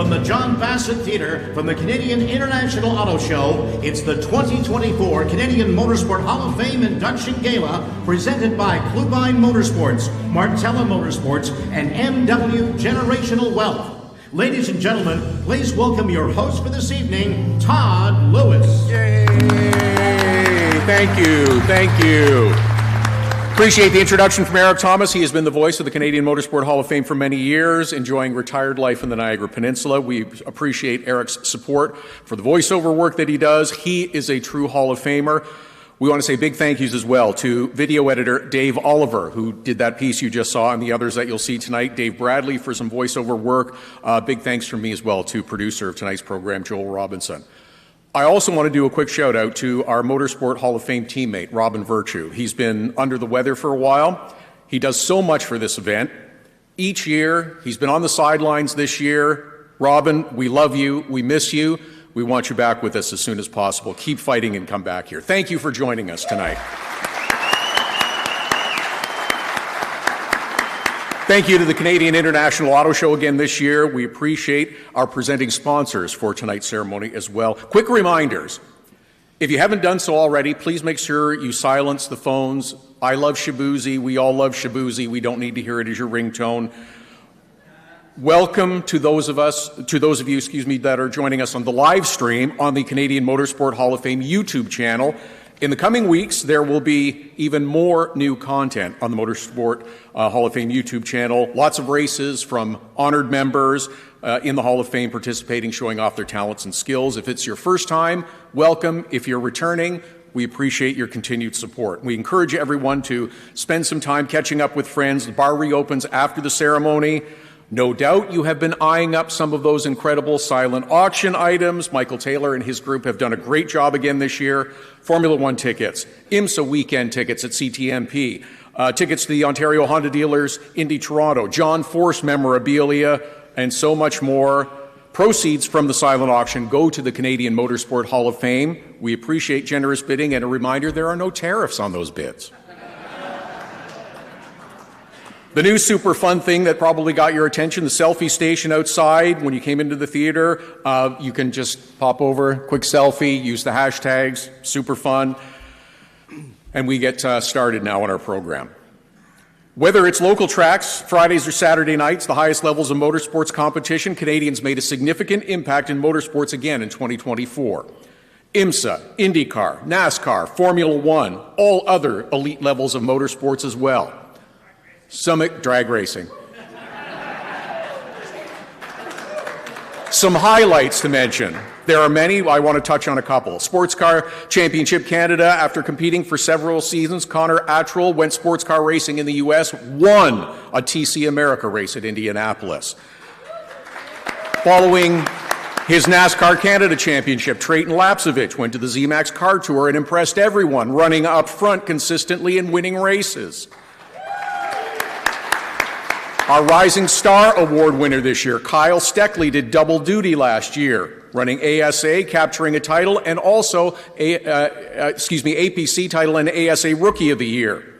from the John Bassett Theatre, from the Canadian International Auto Show, it's the 2024 Canadian Motorsport Hall of Fame Induction Gala, presented by Clubine Motorsports, Martella Motorsports, and MW Generational Wealth. Ladies and gentlemen, please welcome your host for this evening, Todd Lewis. Yay! Thank you, thank you. Appreciate the introduction from Eric Thomas. He has been the voice of the Canadian Motorsport Hall of Fame for many years, enjoying retired life in the Niagara Peninsula. We appreciate Eric's support for the voiceover work that he does. He is a true Hall of Famer. We want to say big thank yous as well to video editor Dave Oliver, who did that piece you just saw, and the others that you'll see tonight. Dave Bradley for some voiceover work. Big thanks from me as well to producer of tonight's program, Joel Robinson. I also want to do a quick shout out to our Motorsport Hall of Fame teammate, Robin Virtue. He's been under the weather for a while. He does so much for this event. Each year, he's been on the sidelines this year. Robin, we love you. We miss you. We want you back with us as soon as possible. Keep fighting and come back here. Thank you for joining us tonight. Thank you to the Canadian International Auto Show again this year. We appreciate our presenting sponsors for tonight's ceremony as well. Quick reminders. If you haven't done so already, please make sure you silence the phones. I love Shabuzi. We all love Shabuzi. We don't need to hear it as your ringtone. Welcome to those of you, that are joining us on the live stream on the Canadian Motorsport Hall of Fame YouTube channel. In the coming weeks, there will be even more new content on the Motorsport Hall of Fame YouTube channel. Lots of races from honored members in the Hall of Fame participating, showing off their talents and skills. If it's your first time, welcome. If you're returning, we appreciate your continued support. We encourage everyone to spend some time catching up with friends. The bar reopens after the ceremony. No doubt you have been eyeing up some of those incredible silent auction items. Michael Taylor and his group have done a great job again this year. Formula One tickets, IMSA weekend tickets at CTMP, tickets to the Ontario Honda Dealers, Indy Toronto, John Force memorabilia, and so much more. Proceeds from the silent auction go to the Canadian Motorsport Hall of Fame. We appreciate generous bidding, and a reminder, there are no tariffs on those bids. The new super fun thing that probably got your attention, the selfie station outside when you came into the theater. You can just pop over, quick selfie, use the hashtags, super fun. And we get started now on our program. Whether it's local tracks, Fridays or Saturday nights, the highest levels of motorsports competition, Canadians made a significant impact in motorsports again in 2024. IMSA, IndyCar, NASCAR, Formula One, all other elite levels of motorsports as well. Summit drag racing. Some highlights to mention. There are many. I want to touch on a couple. Sports Car Championship Canada. After competing for several seasons, Connor Attrell went sports car racing in the U.S., won a TC America race at Indianapolis. Following his NASCAR Canada Championship, Trayton Lapsevich went to the ZMAX Car Tour and impressed everyone, running up front consistently and winning races. Our Rising Star Award winner this year, Kyle Steckley, did double duty last year, running ASA, capturing a title, and also APC title and ASA Rookie of the Year.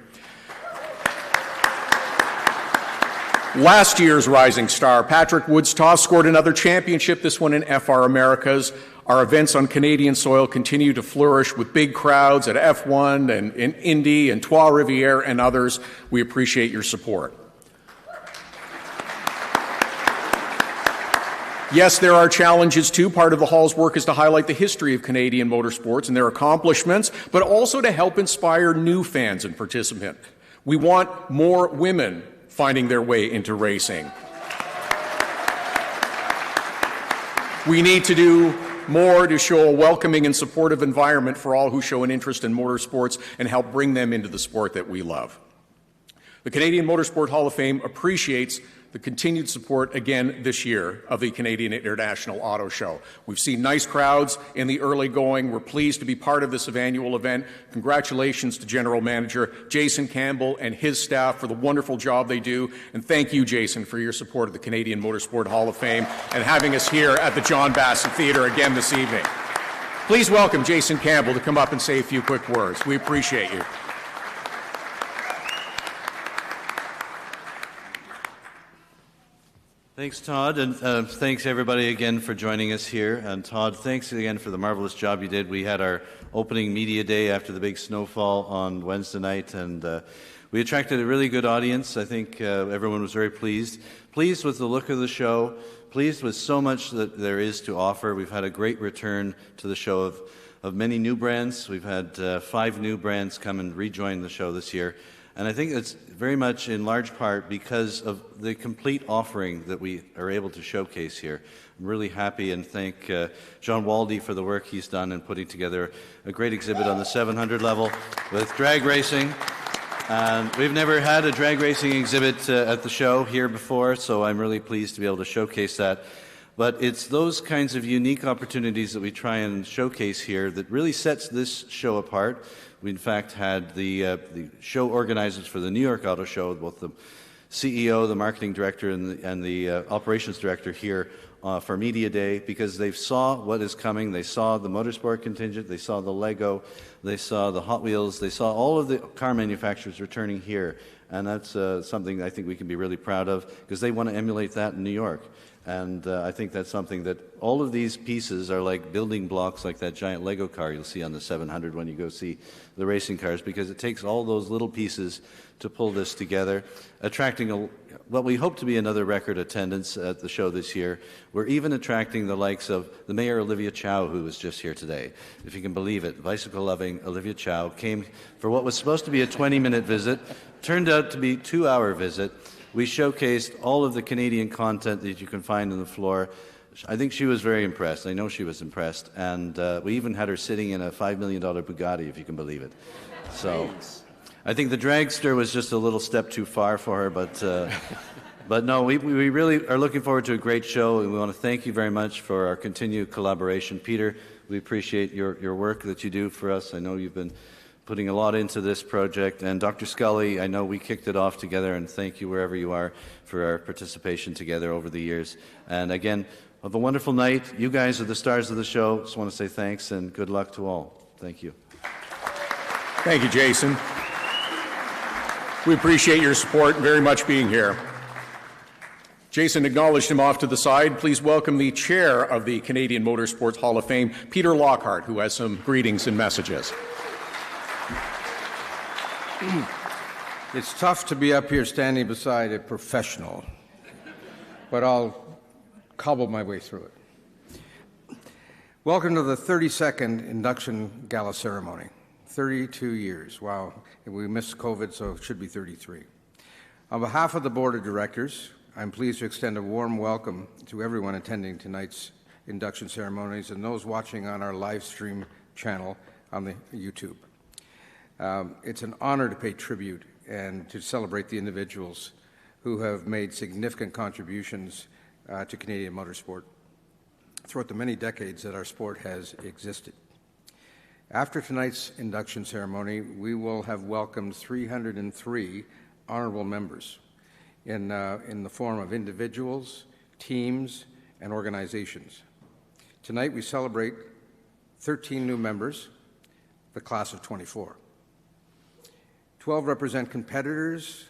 Last year's Rising Star, Patrick Woodstoss, scored another championship, this one in FR Americas. Our events on Canadian soil continue to flourish with big crowds at F1 and in Indy and Trois Rivières and others. We appreciate your support. Yes, there are challenges too. Part of the Hall's work is to highlight the history of Canadian motorsports and their accomplishments, but also to help inspire new fans and participants. We want more women finding their way into racing. We need to do more to show a welcoming and supportive environment for all who show an interest in motorsports and help bring them into the sport that we love. The Canadian Motorsport Hall of Fame appreciates the continued support again this year of the Canadian International Auto Show. We've seen nice crowds in the early going. We're pleased to be part of this annual event. Congratulations to General Manager Jason Campbell and his staff for the wonderful job they do. And thank you, Jason, for your support of the Canadian Motorsport Hall of Fame and having us here at the John Bassett Theatre again this evening. Please welcome Jason Campbell to come up and say a few quick words. We appreciate you. Thanks, Todd, and thanks everybody again for joining us here. And Todd, thanks again for the marvelous job you did. We had our opening media day after the big snowfall on Wednesday night, and we attracted a really good audience. I think everyone was very pleased. Pleased with the look of the show, pleased with so much that there is to offer. We've had a great return to the show of many new brands. We've had 5 new brands come and rejoin the show this year. And I think it's very much in large part because of the complete offering that we are able to showcase here. I'm really happy and thank John Waldy for the work he's done in putting together a great exhibit on the 700 level with drag racing. And we've never had a drag racing exhibit at the show here before, so I'm really pleased to be able to showcase that. But it's those kinds of unique opportunities that we try and showcase here that really sets this show apart. We, in fact, had the show organizers for the New York Auto Show, both the CEO, the marketing director, and the operations director here for Media Day, because they saw what is coming. They saw the motorsport contingent, they saw the Lego, they saw the Hot Wheels, they saw all of the car manufacturers returning here. And that's something I think we can be really proud of, because they want to emulate that in New York. And I think that's something that all of these pieces are like building blocks, like that giant Lego car you'll see on the 700 when you go see the racing cars, because it takes all those little pieces to pull this together, attracting what we hope to be another record attendance at the show this year. We're even attracting the likes of the Mayor Olivia Chow, who was just here today. If you can believe it, bicycle-loving Olivia Chow came for what was supposed to be a 20-minute visit, turned out to be a 2-hour visit. We showcased all of the Canadian content that you can find on the floor. I think she was very impressed. I know she was impressed. And we even had her sitting in a $5 million Bugatti, if you can believe it. So I think the dragster was just a little step too far for her. But no, we really are looking forward to a great show. And we want to thank you very much for our continued collaboration. Peter, we appreciate your work that you do for us. I know you've been putting a lot into this project. And Dr. Scully, I know we kicked it off together, and thank you wherever you are for our participation together over the years. And again, have a wonderful night. You guys are the stars of the show. Just want to say thanks and good luck to all. Thank you. Thank you, Jason. We appreciate your support and very much being here. Jason acknowledged him off to the side. Please welcome the chair of the Canadian Motorsports Hall of Fame, Peter Lockhart, who has some greetings and messages. It's tough to be up here standing beside a professional, but I'll cobble my way through it. Welcome to the 32nd Induction Gala ceremony. 32 years. Wow. We missed COVID, so it should be 33. On behalf of the Board of Directors, I'm pleased to extend a warm welcome to everyone attending tonight's induction ceremonies and those watching on our live stream channel on the YouTube. It's an honor to pay tribute and to celebrate the individuals who have made significant contributions to Canadian motorsport throughout the many decades that our sport has existed. After tonight's induction ceremony, we will have welcomed 303 honorable members in the form of individuals, teams, and organizations. Tonight we celebrate 13 new members, the class of 24. 12 represent competitors,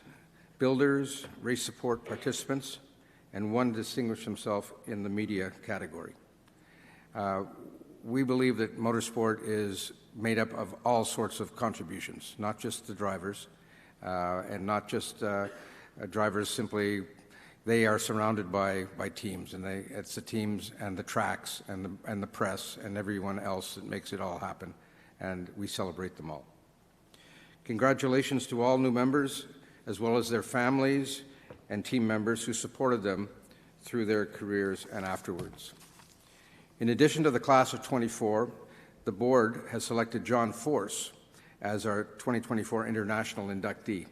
builders, race support participants, and 1 distinguished himself in the media category. We believe that motorsport is made up of all sorts of contributions, not just the drivers, and not just drivers simply. They are surrounded by teams, and it's the teams and the tracks and the press and everyone else that makes it all happen, and we celebrate them all. Congratulations to all new members, as well as their families and team members who supported them through their careers and afterwards. In addition to the class of 24, the board has selected John Force as our 2024 international inductee,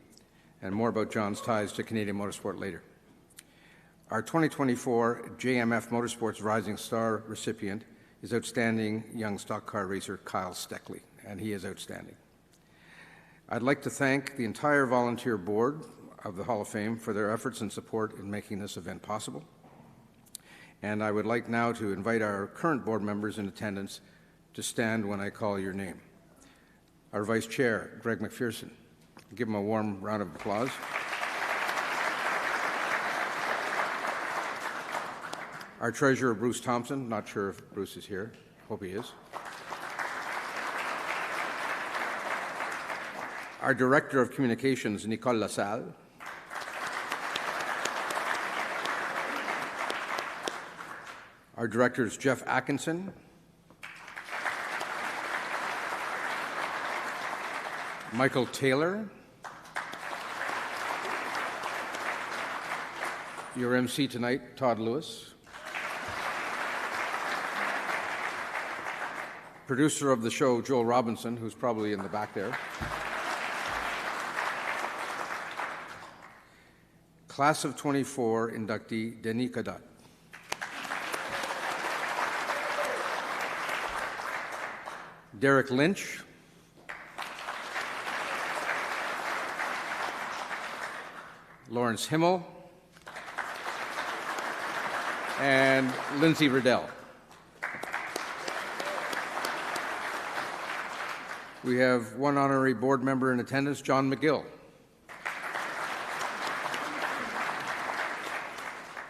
and more about John's ties to Canadian motorsport later. Our 2024 JMF Motorsports Rising Star recipient is outstanding young stock car racer Kyle Steckley, and he is outstanding. I'd like to thank the entire volunteer board of the Hall of Fame for their efforts and support in making this event possible. And I would like now to invite our current board members in attendance to stand when I call your name. Our Vice Chair, Greg McPherson. Give him a warm round of applause. Our treasurer, Bruce Thompson, not sure if Bruce is here. Hope he is. Our director of communications, Nicole Lassalle. Our directors, Jeff Atkinson, Michael Taylor, your MC tonight, Todd Lewis, producer of the show, Joel Robinson, who's probably in the back there, Class of 24 inductee, Denis Cadotte, Derek Lynch, Lawrence Himmel, and Lindsay Riddell. We have one honorary board member in attendance, John McGill.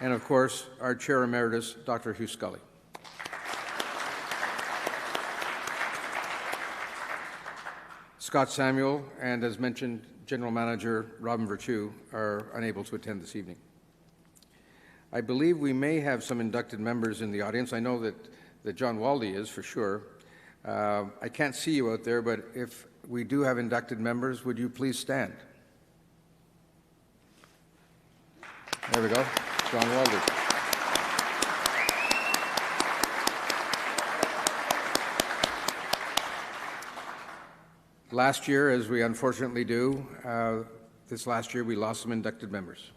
And of course, our chair emeritus, Dr. Hugh Scully. Scott Samuel and, as mentioned, General Manager Robin Virtue are unable to attend this evening. I believe we may have some inducted members in the audience. I know that John Waldy is, for sure. I can't see you out there, but if we do have inducted members, would you please stand? There we go. John Waldy. Last year, as we unfortunately do, this last year we lost some inducted members.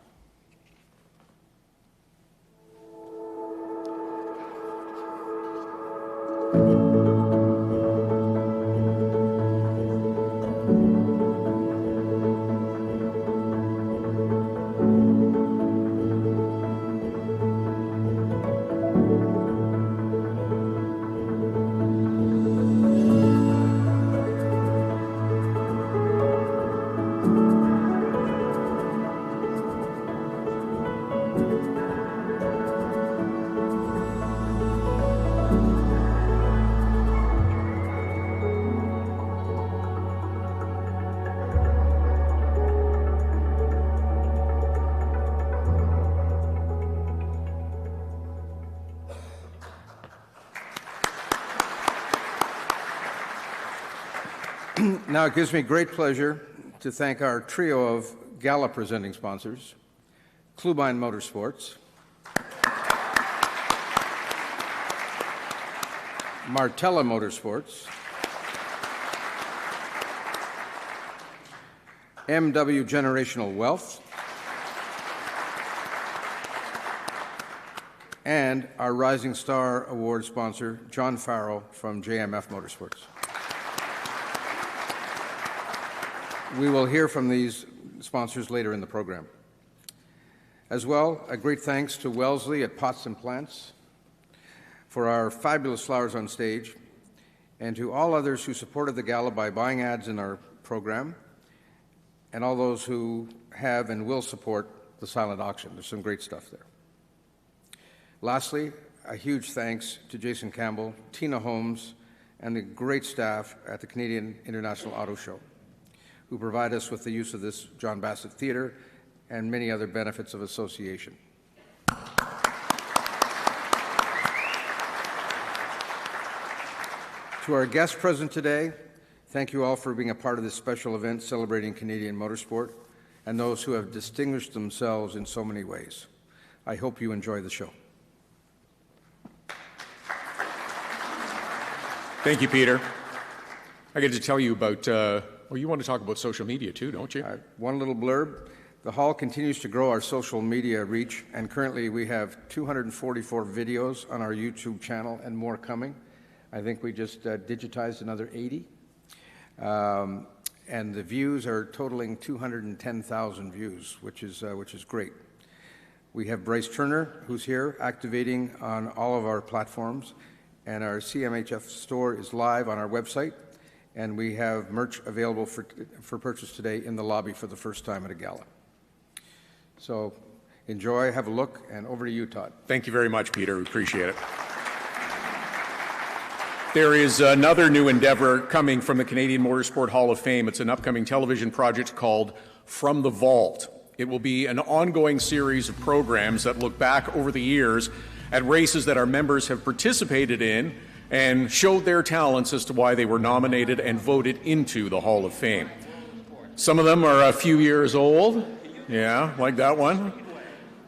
Now, it gives me great pleasure to thank our trio of Gala presenting sponsors, Clubine Motorsports, Martella Motorsports, MW Generational Wealth, and our Rising Star Award sponsor, John Farrell from JMF Motorsports. We will hear from these sponsors later in the program. As well, a great thanks to Wellesley at Pots and Plants for our fabulous flowers on stage, and to all others who supported the gala by buying ads in our program, and all those who have and will support the silent auction. There's some great stuff there. Lastly, a huge thanks to Jason Campbell, Tina Holmes, and the great staff at the Canadian International Auto Show, who provide us with the use of this John Bassett Theatre and many other benefits of association. To our guests present today, thank you all for being a part of this special event celebrating Canadian motorsport and those who have distinguished themselves in so many ways. I hope you enjoy the show. Thank you, Peter. I get to tell you about, well, you want to talk about social media too, don't you? One little blurb. The Hall continues to grow our social media reach, and currently we have 244 videos on our YouTube channel and more coming. I think we just digitized another 80. And the views are totaling 210,000 views, which is great. We have Bryce Turner, who's here, activating on all of our platforms, and our CMHF store is live on our website, and we have merch available for purchase today in the lobby for the first time at a gala. So enjoy, have a look, and over to you, Todd. Thank you very much, Peter. We appreciate it. There is another new endeavor coming from the Canadian Motorsport Hall of Fame. It's an upcoming television project called From the Vault. It will be an ongoing series of programs that look back over the years at races that our members have participated in and showed their talents as to why they were nominated and voted into the Hall of Fame. Some of them are a few years old. Yeah, like that one.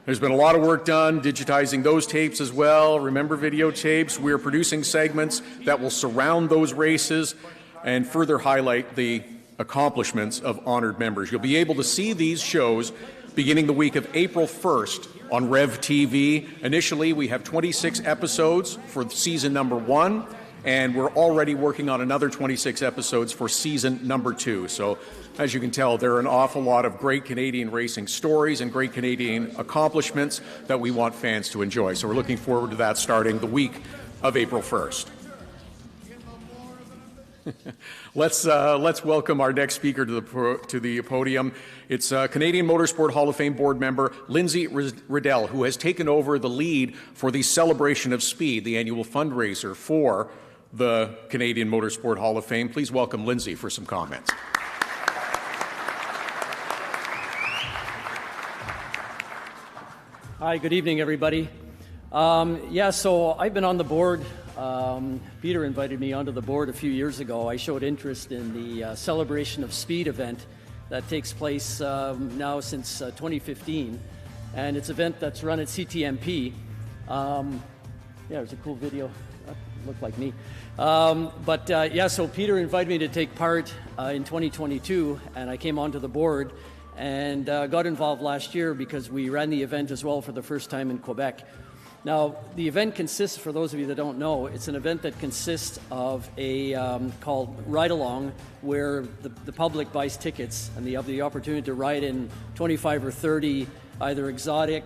There's been a lot of work done digitizing those tapes as well. Remember videotapes? We're producing segments that will surround those races and further highlight the accomplishments of honored members. You'll be able to see these shows beginning the week of April 1st on Rev TV. Initially, we have 26 episodes for season number 1, and we're already working on another 26 episodes for season number 2. So, as you can tell, there are an awful lot of great Canadian racing stories and great Canadian accomplishments that we want fans to enjoy. So we're looking forward to that starting the week of April 1st. Let's welcome our next speaker to the podium. It's Canadian Motorsport Hall of Fame board member Lindsay Riddell, who has taken over the lead for the Celebration of Speed, the annual fundraiser for the Canadian Motorsport Hall of Fame. Please welcome Lindsay for some comments. Hi, good evening, everybody. So I've been on the board. Peter invited me onto the board a few years ago. I showed interest in the Celebration of Speed event that takes place now since 2015, and it's an event that's run at CTMP. There's a cool video. Looked like me. So Peter invited me to take part in 2022, and I came onto the board and got involved last year because we ran the event as well for the first time in Quebec. Now, the event consists, for those of you that don't know, it's an event that consists of a called Ride Along, where the public buys tickets and they have the opportunity to ride in 25 or 30 either exotic,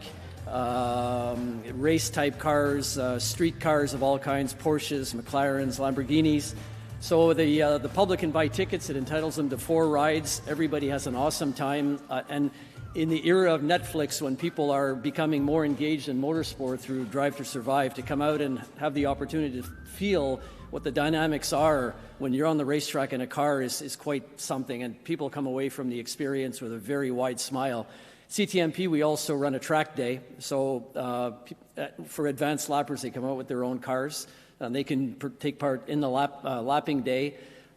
race-type cars, street cars of all kinds, Porsches, McLarens, Lamborghinis. So the public can buy tickets. It entitles them to 4 rides. Everybody has an awesome time. And in the era of Netflix, when people are becoming more engaged in motorsport through Drive to Survive, to come out and have the opportunity to feel what the dynamics are when you're on the racetrack in a car is quite something. And people come away from the experience with a very wide smile. CTMP, we also run a track day. So for advanced lappers, they come out with their own cars. And they can take part in the lapping day,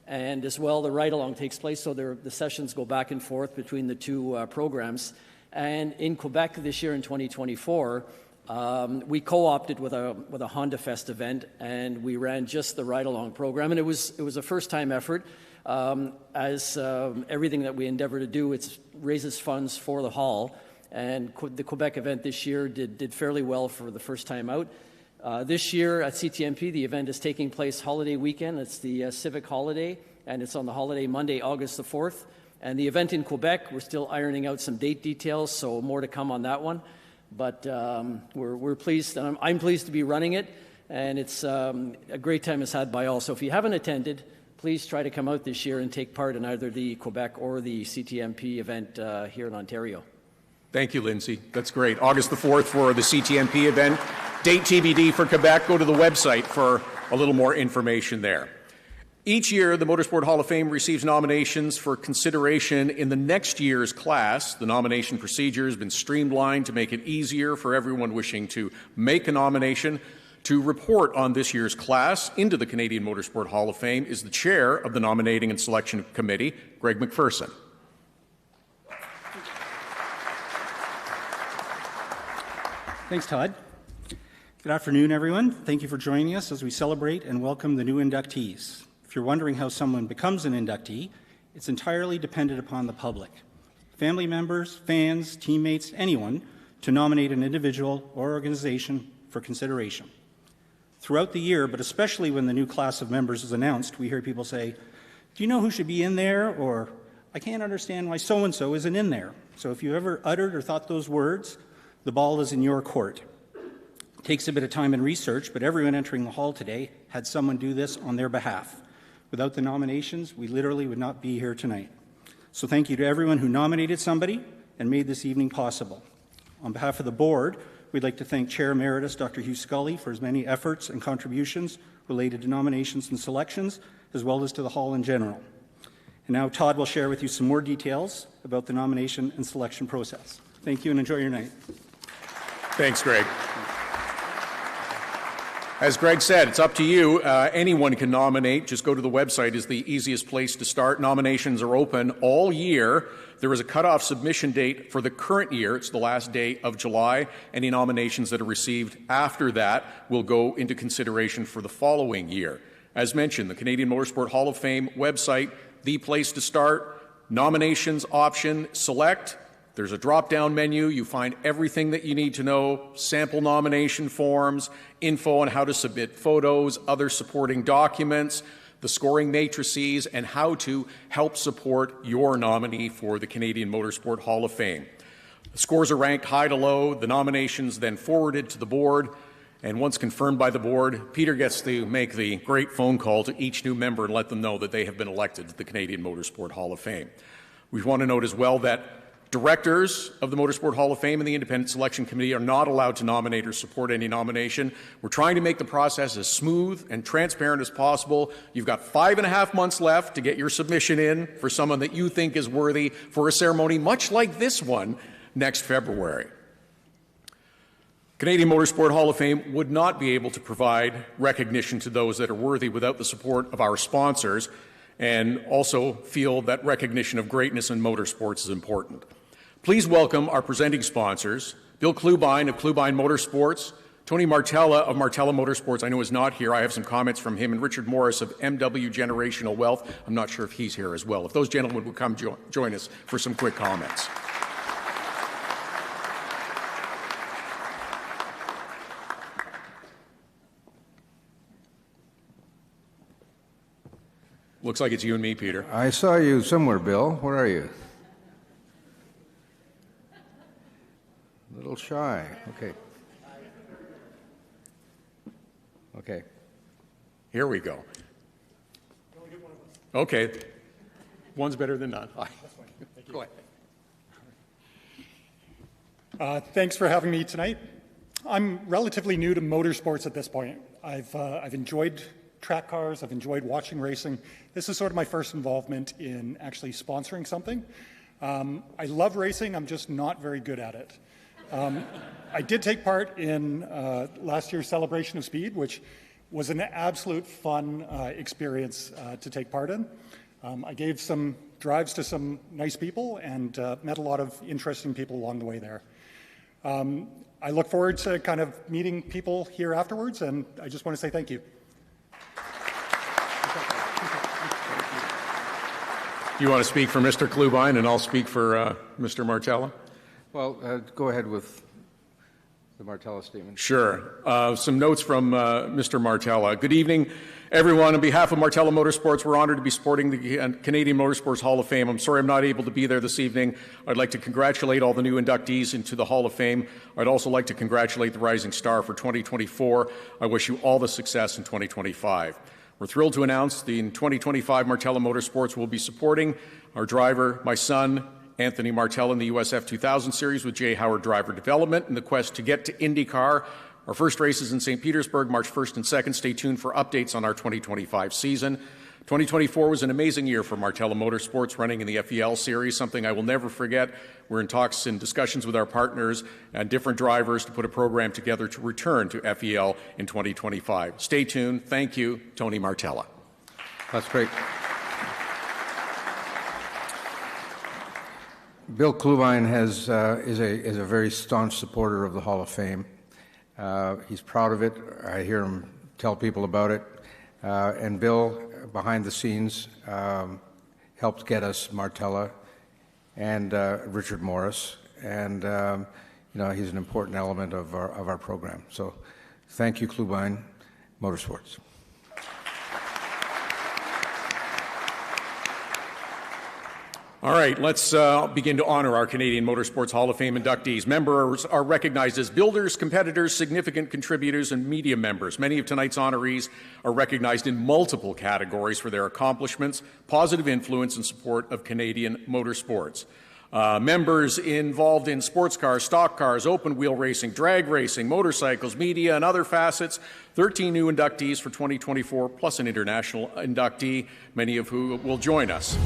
and as well the ride-along takes place, so the sessions go back and forth between the two programs. And in Quebec this year in 2024, we co-opted with a Honda Fest event, and we ran just the ride-along program, and it was a first-time effort. As everything that we endeavor to do, it raises funds for the hall, and the Quebec event this year did fairly well for the first time out. This year at CTMP, the event is taking place holiday weekend. It's the civic holiday, and it's on the holiday Monday, August the 4th. And the event in Quebec, we're still ironing out some date details, so more to come on that one. But we're pleased, and I'm pleased to be running it, and it's a great time is had by all. So if you haven't attended, please try to come out this year and take part in either the Quebec or the CTMP event here in Ontario. Thank you, Lindsay. That's great. August the 4th for the CTMP event. Date TBD for Quebec. Go to the website for a little more information there. Each year, the Motorsport Hall of Fame receives nominations for consideration in the next year's class. The nomination procedure has been streamlined to make it easier for everyone wishing to make a nomination. To report on this year's class into the Canadian Motorsport Hall of Fame is the chair of the Nominating and Selection Committee, Greg McPherson. Thanks, Todd. Good afternoon, everyone. Thank you for joining us as we celebrate and welcome the new inductees. If you're wondering how someone becomes an inductee, it's entirely dependent upon the public. Family members, fans, teammates, anyone, to nominate an individual or organization for consideration. Throughout the year, but especially when the new class of members is announced, we hear people say, "Do you know who should be in there?" Or, "I can't understand why so-and-so isn't in there." So if you ever uttered or thought those words, the ball is in your court. It takes a bit of time and research, but everyone entering the hall today had someone do this on their behalf. Without the nominations, we literally would not be here tonight. So thank you to everyone who nominated somebody and made this evening possible. On behalf of the board, we'd like to thank Chair Emeritus Dr. Hugh Scully for his many efforts and contributions related to nominations and selections, as well as to the Hall in general. And now Todd will share with you some more details about the nomination and selection process. Thank you and enjoy your night. Thanks, Greg. As Greg said, it's up to you. Anyone can nominate. Just go to the website is the easiest place to start. Nominations are open all year. There is a cutoff submission date for the current year. It's the last day of July. Any nominations that are received after that will go into consideration for the following year. As mentioned, the Canadian Motorsport Hall of Fame website, the place to start. Nominations option, select. There's a drop-down menu. You find everything that you need to know, sample nomination forms, info on how to submit photos, other supporting documents, the scoring matrices, and how to help support your nominee for the Canadian Motorsport Hall of Fame. The scores are ranked high to low. The nominations then forwarded to the board. And once confirmed by the board, Peter gets to make the great phone call to each new member and let them know that they have been elected to the Canadian Motorsport Hall of Fame. We want to note as well that directors of the Motorsport Hall of Fame and the Independent Selection Committee are not allowed to nominate or support any nomination. We're trying to make the process as smooth and transparent as possible. You've got 5.5 months left to get your submission in for someone that you think is worthy for a ceremony much like this one next February. Canadian Motorsport Hall of Fame would not be able to provide recognition to those that are worthy without the support of our sponsors, and also feel that recognition of greatness in motorsports is important. Please welcome our presenting sponsors, Bill Klubine of Klubine Motorsports, Tony Martella of Martella Motorsports, I know is not here. I have some comments from him, and Richard Morris of MW Generational Wealth. I'm not sure if he's here as well. If those gentlemen would come join us for some quick comments. Looks like it's you and me, Peter. I saw you somewhere, Bill. Where are you? A little shy. Okay. Okay. Here we go. Okay. One's better than none. Go ahead. Thanks for having me tonight. I'm relatively new to motorsports at this point. I've enjoyed track cars. I've enjoyed watching racing. This is sort of my first involvement in actually sponsoring something. I love racing. I'm just not very good at it. I did take part in last year's Celebration of Speed, which was an absolute fun experience to take part in. I gave some drives to some nice people and met a lot of interesting people along the way there. I look forward to kind of meeting people here afterwards, and I just want to say thank you. You want to speak for Mr. Klubine, and I'll speak for Mr. Martella? Well, go ahead with the Martella statement. Sure. Some notes from Mr. Martella. Good evening, everyone. On behalf of Martella Motorsports, we're honored to be supporting the Canadian Motorsports Hall of Fame. I'm sorry I'm not able to be there this evening. I'd like to congratulate all the new inductees into the Hall of Fame. I'd also like to congratulate the Rising Star for 2024. I wish you all the success in 2025. We're thrilled to announce that in 2025, Martella Motorsports will be supporting our driver, my son, Anthony Martella, in the USF 2000 Series with Jay Howard Driver Development in the quest to get to IndyCar. Our first race is in St. Petersburg, March 1st and 2nd. Stay tuned for updates on our 2025 season. 2024 was an amazing year for Martella Motorsports, running in the FEL Series, something I will never forget. We're in talks and discussions with our partners and different drivers to put a program together to return to FEL in 2025. Stay tuned. Thank you, Tony Martella. That's great. Bill Klubine is a very staunch supporter of the Hall of Fame. He's proud of it. I hear him tell people about it. And Bill, behind the scenes, helped get us Martella and Richard Morris, and he's an important element of our program. So, thank you, Klubine Motorsports. All right, let's begin to honor our Canadian Motorsports Hall of Fame inductees. Members are recognized as builders, competitors, significant contributors, and media members. Many of tonight's honorees are recognized in multiple categories for their accomplishments, positive influence, and support of Canadian motorsports. Members involved in sports cars, stock cars, open wheel racing, drag racing, motorcycles, media, and other facets. 13 new inductees for 2024, plus an international inductee, many of who will join us.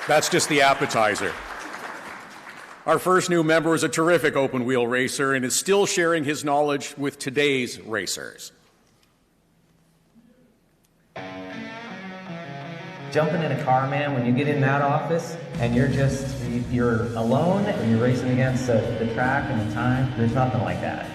That's just the appetizer. Our first new member is a terrific open-wheel racer and is still sharing his knowledge with today's racers. Jumping in a car, man, when you get in that office and you're alone and you're racing against the track and the time, there's nothing like that.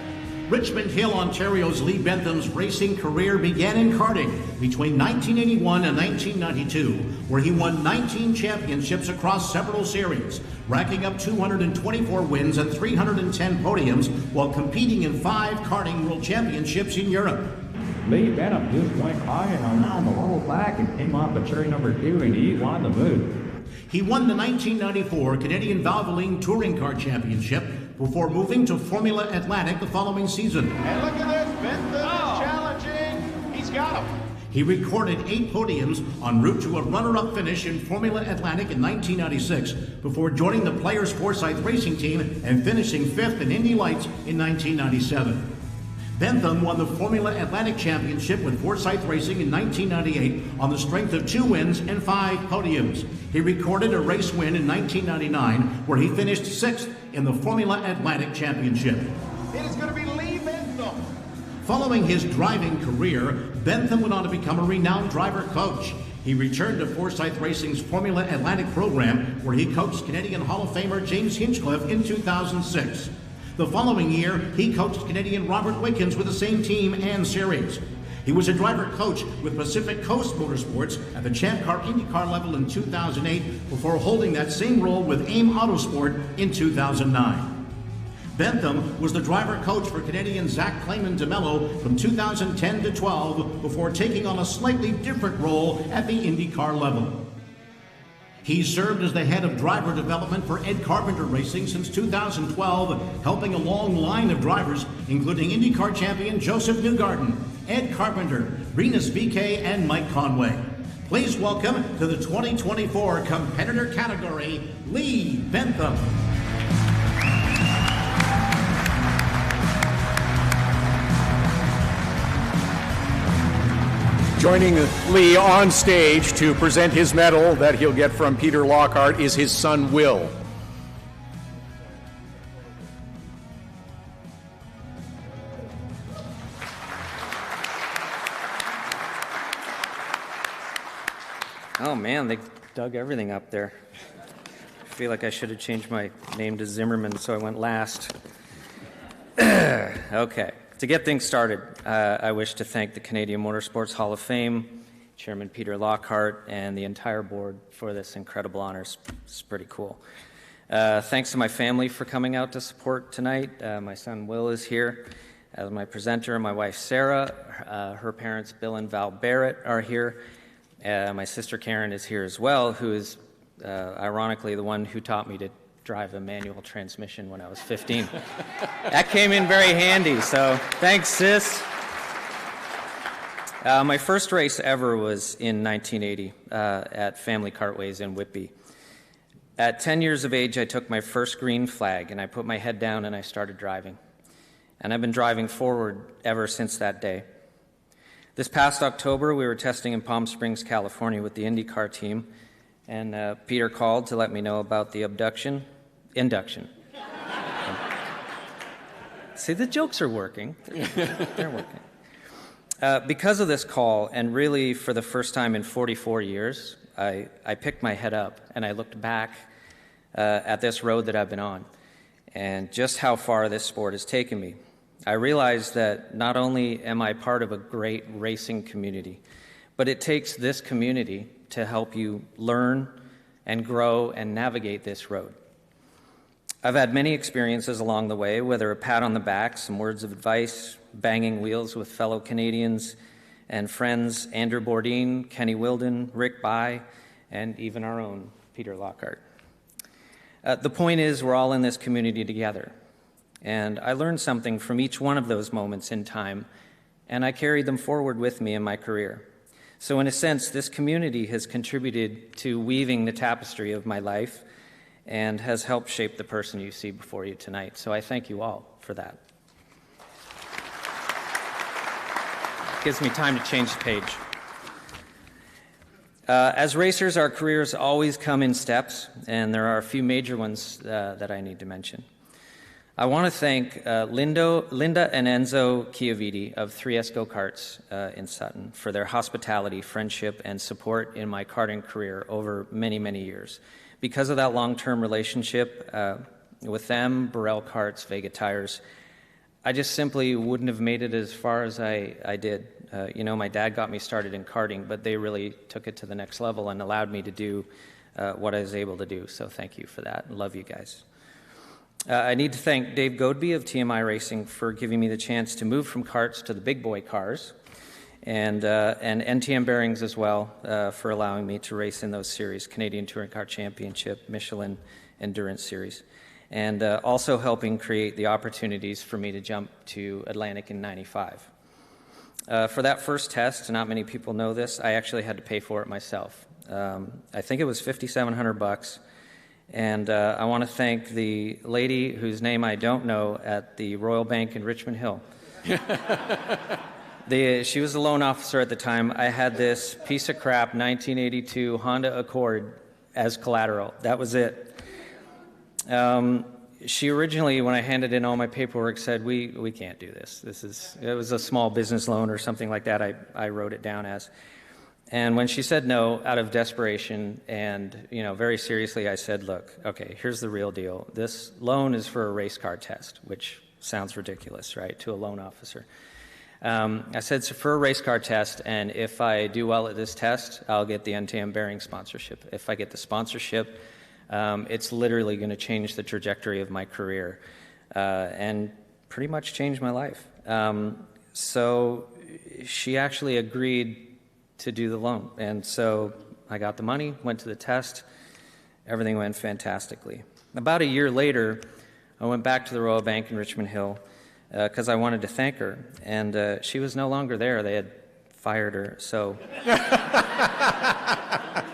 Richmond Hill, Ontario's Lee Bentham's racing career began in karting between 1981 and 1992, where he won 19 championships across several series, racking up 224 wins and 310 podiums while competing in 5 karting world championships in Europe. Lee Bentham just went high and around the whole back and came off of turn number 2 and he won the move. He won the 1994 Canadian Valvoline Touring Car Championship before moving to Formula Atlantic the following season. And look at this, Bentham is challenging. He's got him. He recorded 8 podiums en route to a runner-up finish in Formula Atlantic in 1996 before joining the Players Forsyth Racing Team and finishing 5th in Indy Lights in 1997. Bentham won the Formula Atlantic Championship with Forsyth Racing in 1998 on the strength of 2 wins and 5 podiums. He recorded a race win in 1999 where he finished 6th in the Formula Atlantic Championship. It is going to be Lee Bentham. Following his driving career, Bentham went on to become a renowned driver coach. He returned to Forsyth Racing's Formula Atlantic program where he coached Canadian Hall of Famer James Hinchcliffe in 2006. The following year, he coached Canadian Robert Wickens with the same team and series. He was a driver coach with Pacific Coast Motorsports at the Champ Car IndyCar level in 2008 before holding that same role with AIM Autosport in 2009. Bentham was the driver coach for Canadian Zach Clayman DeMello from 2010 to 12 before taking on a slightly different role at the IndyCar level. He served as the head of driver development for Ed Carpenter Racing since 2012, helping a long line of drivers, including IndyCar champion Joseph Newgarden, Ed Carpenter, Renus VK, and Mike Conway. Please welcome to the 2024 competitor category, Lee Bentham. Joining Lee on stage to present his medal that he'll get from Peter Lockhart is his son, Will. Oh man, they dug everything up there. I feel like I should have changed my name to Zimmerman, so I went last. Okay. To get things started, I wish to thank the Canadian Motorsports Hall of Fame, Chairman Peter Lockhart, and the entire board for this incredible honor. It's pretty cool. Thanks to my family for coming out to support tonight. My son Will is here as my presenter. My wife Sarah, her parents Bill and Val Barrett are here. My sister Karen is here as well, who is ironically the one who taught me to drive a manual transmission when I was 15. That came in very handy, so thanks, sis. My first race ever was in 1980 at Family Kartways in Whitby. At 10 years of age, I took my first green flag, and I put my head down and I started driving. And I've been driving forward ever since that day. This past October, we were testing in Palm Springs, California with the IndyCar team, and Peter called to let me know about the induction. See, the jokes are working. They're working. Because of this call, and really for the first time in 44 years, I picked my head up and I looked back at this road that I've been on and just how far this sport has taken me. I realized that not only am I part of a great racing community, but it takes this community to help you learn and grow and navigate this road. I've had many experiences along the way, whether a pat on the back, some words of advice, banging wheels with fellow Canadians and friends Andrew Bourdin, Kenny Wilden, Rick By, and even our own Peter Lockhart. The point is, we're all in this community together. And I learned something from each one of those moments in time, and I carried them forward with me in my career. So in a sense, this community has contributed to weaving the tapestry of my life and has helped shape the person you see before you tonight. So I thank you all for that. Gives me time to change the page. As racers, our careers always come in steps, and there are a few major ones that I need to mention. I want to thank Linda and Enzo Chiaviti of 3S Go-Karts in Sutton for their hospitality, friendship, and support in my karting career over many, many years. Because of that long-term relationship with them, Burrell Karts, Vega Tires, I just simply wouldn't have made it as far as I did. My dad got me started in karting, but they really took it to the next level and allowed me to do what I was able to do. So thank you for that. Love you guys. I need to thank Dave Godby of TMI Racing for giving me the chance to move from karts to the big boy cars, and NTM Bearings as well for allowing me to race in those series, Canadian Touring Car Championship, Michelin Endurance Series, and also helping create the opportunities for me to jump to Atlantic in '95. For that first test, not many people know this, I actually had to pay for it myself. I think it was $5,700. And I want to thank the lady whose name I don't know at the Royal Bank in Richmond Hill. She was the loan officer at the time. I had this piece of crap 1982 Honda Accord as collateral. That was it. She originally, when I handed in all my paperwork, said, we can't do this. It was a small business loan or something like that. I wrote it down as. And when she said no, out of desperation and, very seriously, I said, look, okay, here's the real deal. This loan is for a race car test, which sounds ridiculous, right, to a loan officer. I said, it's for a race car test, and if I do well at this test, I'll get the NTM Bearing sponsorship. If I get the sponsorship, it's literally going to change the trajectory of my career and pretty much change my life. So she actually agreed to do the loan. And so I got the money, went to the test. Everything went fantastically. About a year later, I went back to the Royal Bank in Richmond Hill because I wanted to thank her. And she was no longer there. They had fired her. So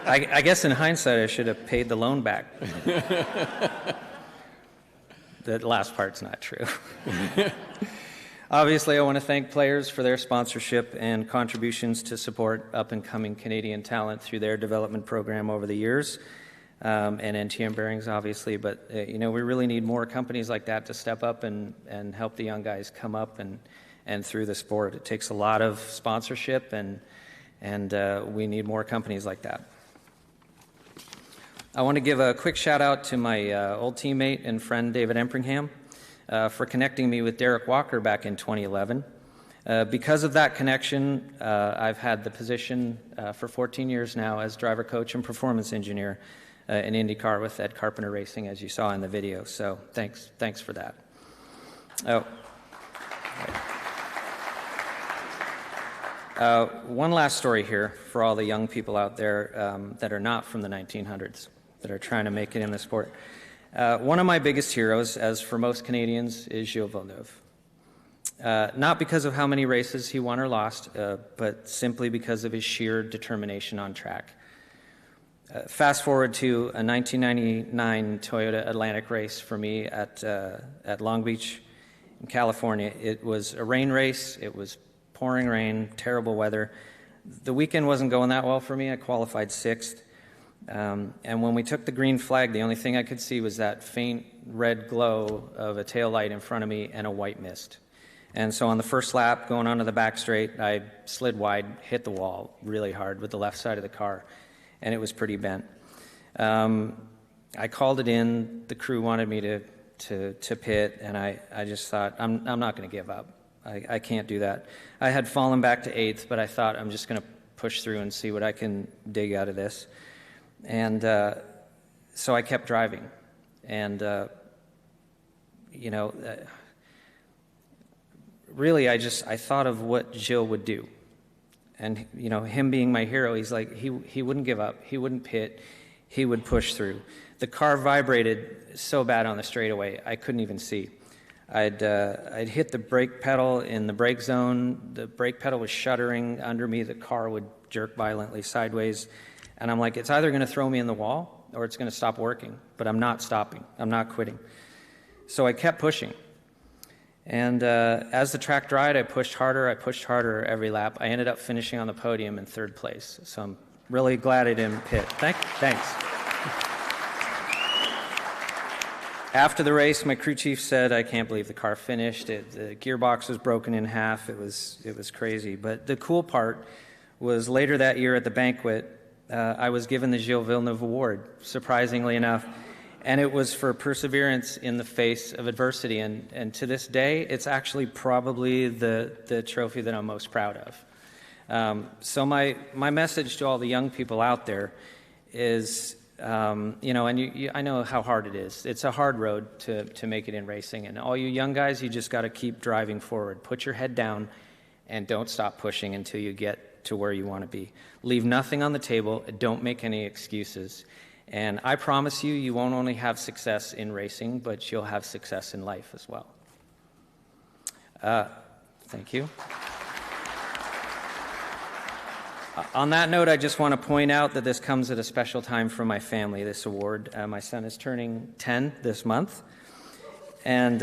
I guess in hindsight, I should have paid the loan back. The last part's not true. Obviously, I want to thank players for their sponsorship and contributions to support up-and-coming Canadian talent through their development program over the years, and NTM Bearings, obviously. But, we really need more companies like that to step up and help the young guys come up and through the sport. It takes a lot of sponsorship, and we need more companies like that. I want to give a quick shout-out to my old teammate and friend, David Empringham, for connecting me with Derek Walker back in 2011. Because of that connection, I've had the position for 14 years now as driver coach and performance engineer in IndyCar with Ed Carpenter Racing, as you saw in the video. So thanks for that. One last story here for all the young people out there that are not from the 1900s, that are trying to make it in the sport. One of my biggest heroes, as for most Canadians, is Gilles Villeneuve. Not because of how many races he won or lost, but simply because of his sheer determination on track. Fast forward to a 1999 Toyota Atlantic race for me at Long Beach in California. It was a rain race. It was pouring rain, terrible weather. The weekend wasn't going that well for me. I qualified 6th. And when we took the green flag, the only thing I could see was that faint red glow of a tail light in front of me and a white mist. And so on the first lap, going onto the back straight, I slid wide, hit the wall really hard with the left side of the car, and it was pretty bent. I called it in. The crew wanted me to pit, and I just thought, I'm not going to give up. I can't do that. I had fallen back to 8th, but I thought I'm just going to push through and see what I can dig out of this. And so I kept driving. And, really, I thought of what Gilles would do. And, him being my hero, he's like, he wouldn't give up. He wouldn't pit. He would push through. The car vibrated so bad on the straightaway, I couldn't even see. I'd hit the brake pedal in the brake zone. The brake pedal was shuddering under me. The car would jerk violently sideways. And I'm like, it's either going to throw me in the wall or it's going to stop working. But I'm not stopping. I'm not quitting. So I kept pushing. And as the track dried, I pushed harder every lap. I ended up finishing on the podium in 3rd place. So I'm really glad I didn't pit. Thanks. After the race, my crew chief said, I can't believe the car finished. The gearbox was broken in half. It was crazy. But the cool part was later that year at the banquet, I was given the Gilles Villeneuve Award, surprisingly enough. And it was for perseverance in the face of adversity. And to this day, it's actually probably the trophy that I'm most proud of. So my message to all the young people out there is, I know how hard it is. It's a hard road to make it in racing. And all you young guys, you just got to keep driving forward. Put your head down and don't stop pushing until you get to where you want to be. Leave nothing on the table. Don't make any excuses. And I promise you, you won't only have success in racing, but you'll have success in life as well. Thank you. On that note, I just want to point out that this comes at a special time for my family, this award. My son is turning 10 this month. And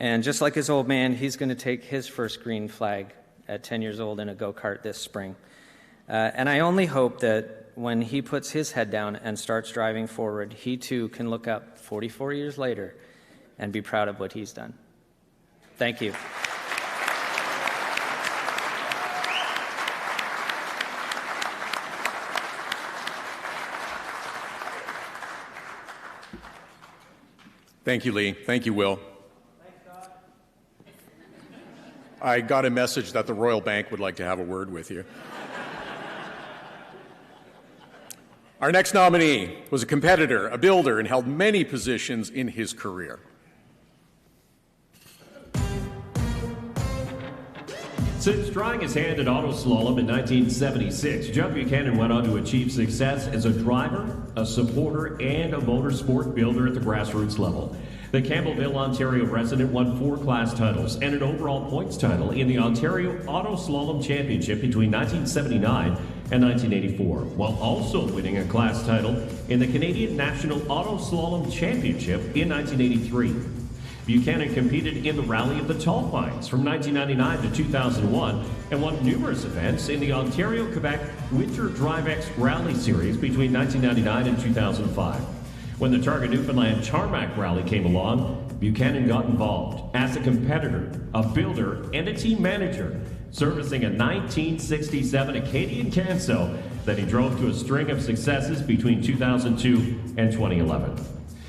just like his old man, he's going to take his first green flag at 10 years old in a go-kart this spring. And I only hope that when he puts his head down and starts driving forward, he too can look up 44 years later and be proud of what he's done. Thank you. Thank you, Lee. Thank you, Will. I got a message that the Royal Bank would like to have a word with you. Our next nominee was a competitor, a builder, and held many positions in his career. Since trying his hand at auto slalom in 1976, Jud Buchanan went on to achieve success as a driver, a supporter, and a motorsport builder at the grassroots level. The Campbellville, Ontario resident won 4 class titles and an overall points title in the Ontario Auto Slalom Championship between 1979 and 1984, while also winning a class title in the Canadian National Auto Slalom Championship in 1983. Buchanan competed in the Rally of the Tall Pines from 1999 to 2001 and won numerous events in the Ontario-Quebec Winter DriveX Rally Series between 1999 and 2005. When the Targa Newfoundland Charmac Rally came along, Buchanan got involved as a competitor, a builder, and a team manager, servicing a 1967 Acadian Canso that he drove to a string of successes between 2002 and 2011.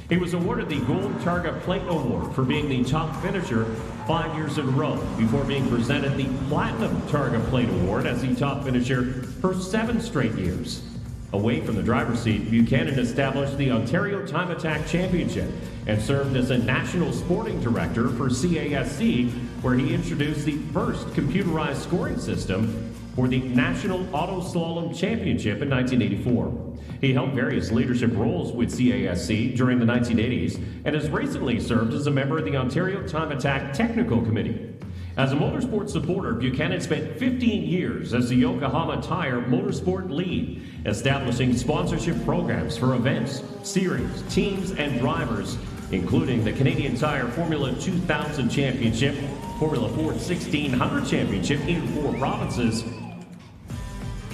He was awarded the Gold Targa Plate Award for being the top finisher 5 years in a row, before being presented the Platinum Targa Plate Award as the top finisher for 7 straight years. Away from the driver's seat, Buchanan established the Ontario Time Attack Championship and served as a national sporting director for CASC, where he introduced the first computerized scoring system for the National Auto Slalom Championship in 1984. He held various leadership roles with CASC during the 1980s and has recently served as a member of the Ontario Time Attack Technical Committee. As a motorsport supporter, Buchanan spent 15 years as the Yokohama Tire Motorsport lead, establishing sponsorship programs for events, series, teams, and drivers, including the Canadian Tire Formula 2000 Championship, Formula Ford 1600 Championship in 4 provinces,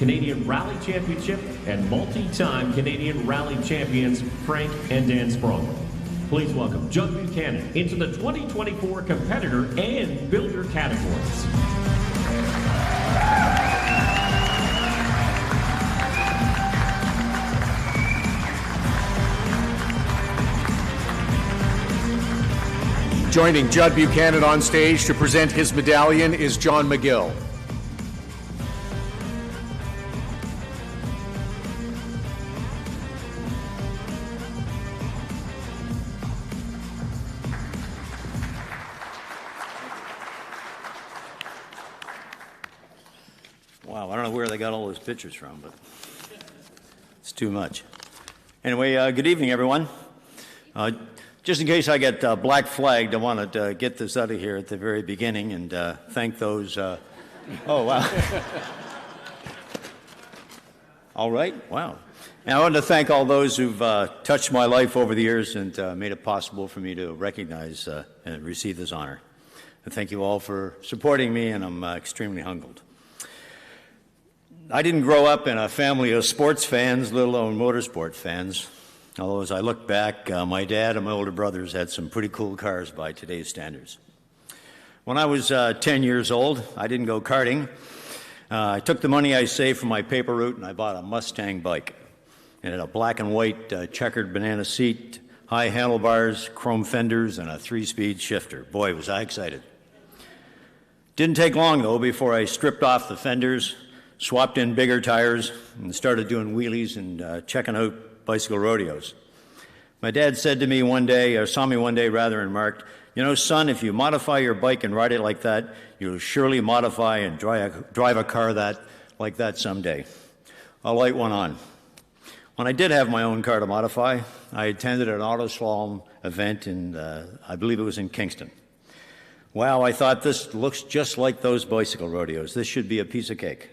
Canadian Rally Championship and multi-time Canadian Rally champions Frank and Dan Sprong. Please welcome Jud Buchanan into the 2024 competitor and builder categories. Joining Jud Buchanan on stage to present his medallion is John McGill. Wow, I don't know where they got all those pictures from, but it's too much. Anyway, good evening, everyone. Just in case I get black flagged, I wanted to get this out of here at the very beginning and thank those. Oh, wow. All right, wow. And I wanted to thank all those who've touched my life over the years and made it possible for me to recognize and receive this honor. And thank you all for supporting me, and I'm extremely humbled. I didn't grow up in a family of sports fans, let alone motorsport fans. Although as I look back, my dad and my older brothers had some pretty cool cars by today's standards. When I was 10 years old, I didn't go karting. I took the money I saved from my paper route and I bought a Mustang bike. It had a black and white checkered banana seat, high handlebars, chrome fenders, and a 3-speed shifter. Boy, was I excited. Didn't take long, though, before I stripped off the fenders, swapped in bigger tires, and started doing wheelies and checking out bicycle rodeos. My dad said to me one day, or saw me one day rather, and remarked, "You know, son, if you modify your bike and ride it like that, you'll surely modify and drive a car like that someday." A light went on. When I did have my own car to modify, I attended an auto slalom event in, I believe it was in Kingston. Wow, I thought, this looks just like those bicycle rodeos. This should be a piece of cake.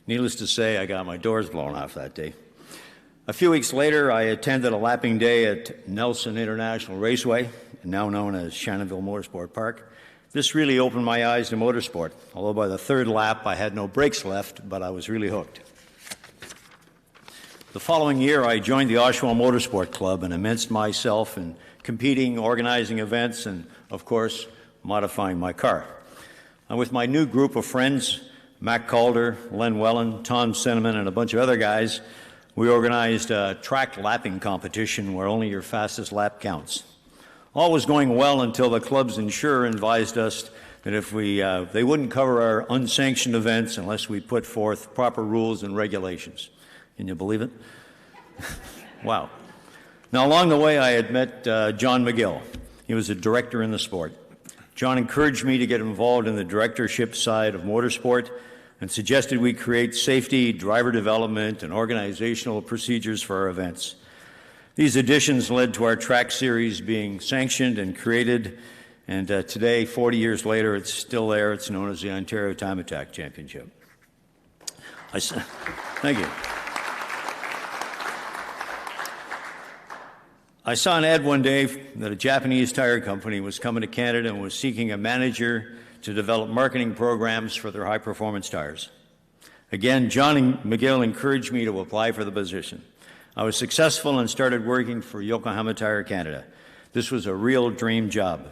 Needless to say, I got my doors blown off that day. A few weeks later, I attended a lapping day at Nelson International Raceway, now known as Shannonville Motorsport Park. This really opened my eyes to motorsport, although by the third lap I had no brakes left, but I was really hooked. The following year, I joined the Oshawa Motorsport Club and immersed myself in competing, organizing events, and, of course, modifying my car. With my new group of friends, Mac Calder, Len Wellen, Tom Cinnamon, and a bunch of other guys, we organized a track lapping competition where only your fastest lap counts. All was going well until the club's insurer advised us that if they wouldn't cover our unsanctioned events unless we put forth proper rules and regulations. Can you believe it? Wow. Now, along the way, I had met John McGill. He was a director in the sport. John encouraged me to get involved in the directorship side of motorsport and suggested we create safety, driver development, and organizational procedures for our events. These additions led to our track series being sanctioned and created, and today, 40 years later, it's still there. It's known as the Ontario Time Attack Championship. Thank you. I saw an ad one day that a Japanese tire company was coming to Canada and was seeking a manager to develop marketing programs for their high-performance tires. Again, John McGill encouraged me to apply for the position. I was successful and started working for Yokohama Tire Canada. This was a real dream job.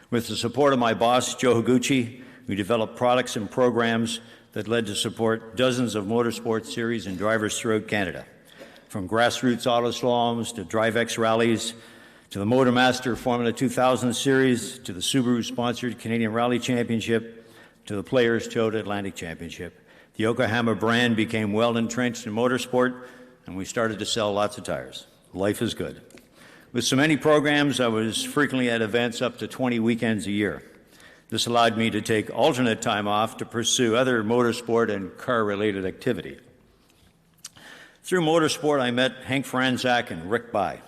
With the support of my boss, Joe Higuchi, we developed products and programs that led to support dozens of motorsport series and drivers throughout Canada, from grassroots auto slaloms to DriveX rallies, to the Motormaster Formula 2000 Series, to the Subaru-sponsored Canadian Rally Championship, to the Players Toyota Atlantic Championship. The Yokohama brand became well entrenched in motorsport, and we started to sell lots of tires. Life is good. With so many programs, I was frequently at events up to 20 weekends a year. This allowed me to take alternate time off to pursue other motorsport and car-related activity. Through motorsport, I met Hank Franzak and Rick By.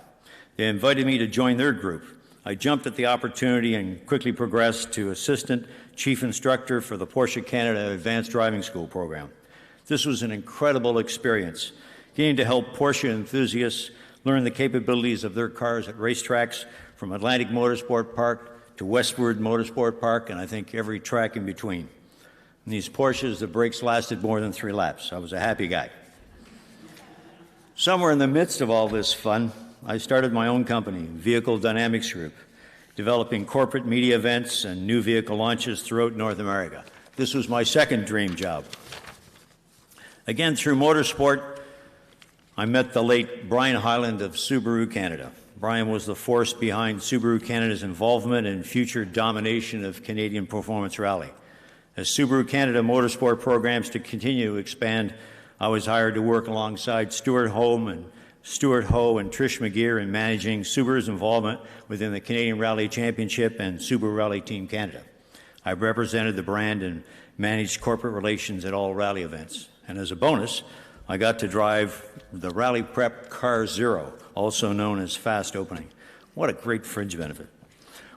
They invited me to join their group. I jumped at the opportunity and quickly progressed to Assistant Chief Instructor for the Porsche Canada Advanced Driving School program. This was an incredible experience, getting to help Porsche enthusiasts learn the capabilities of their cars at racetracks, from Atlantic Motorsport Park to Westward Motorsport Park, and I think every track in between. In these Porsches, the brakes lasted more than 3 laps. I was a happy guy. Somewhere in the midst of all this fun, I started my own company, Vehicle Dynamics Group, developing corporate media events and new vehicle launches throughout North America. This was my second dream job. Again, through motorsport, I met the late Brian Hyland of Subaru Canada. Brian was the force behind Subaru Canada's involvement in future domination of Canadian performance rally. As Subaru Canada motorsport programs to continue to expand, I was hired to work alongside Stuart Ho and Trish McGeer in managing Subaru's involvement within the Canadian Rally Championship and Subaru Rally Team Canada. I represented the brand and managed corporate relations at all rally events. And as a bonus, I got to drive the Rally Prep Car Zero, also known as Fast Opening. What a great fringe benefit.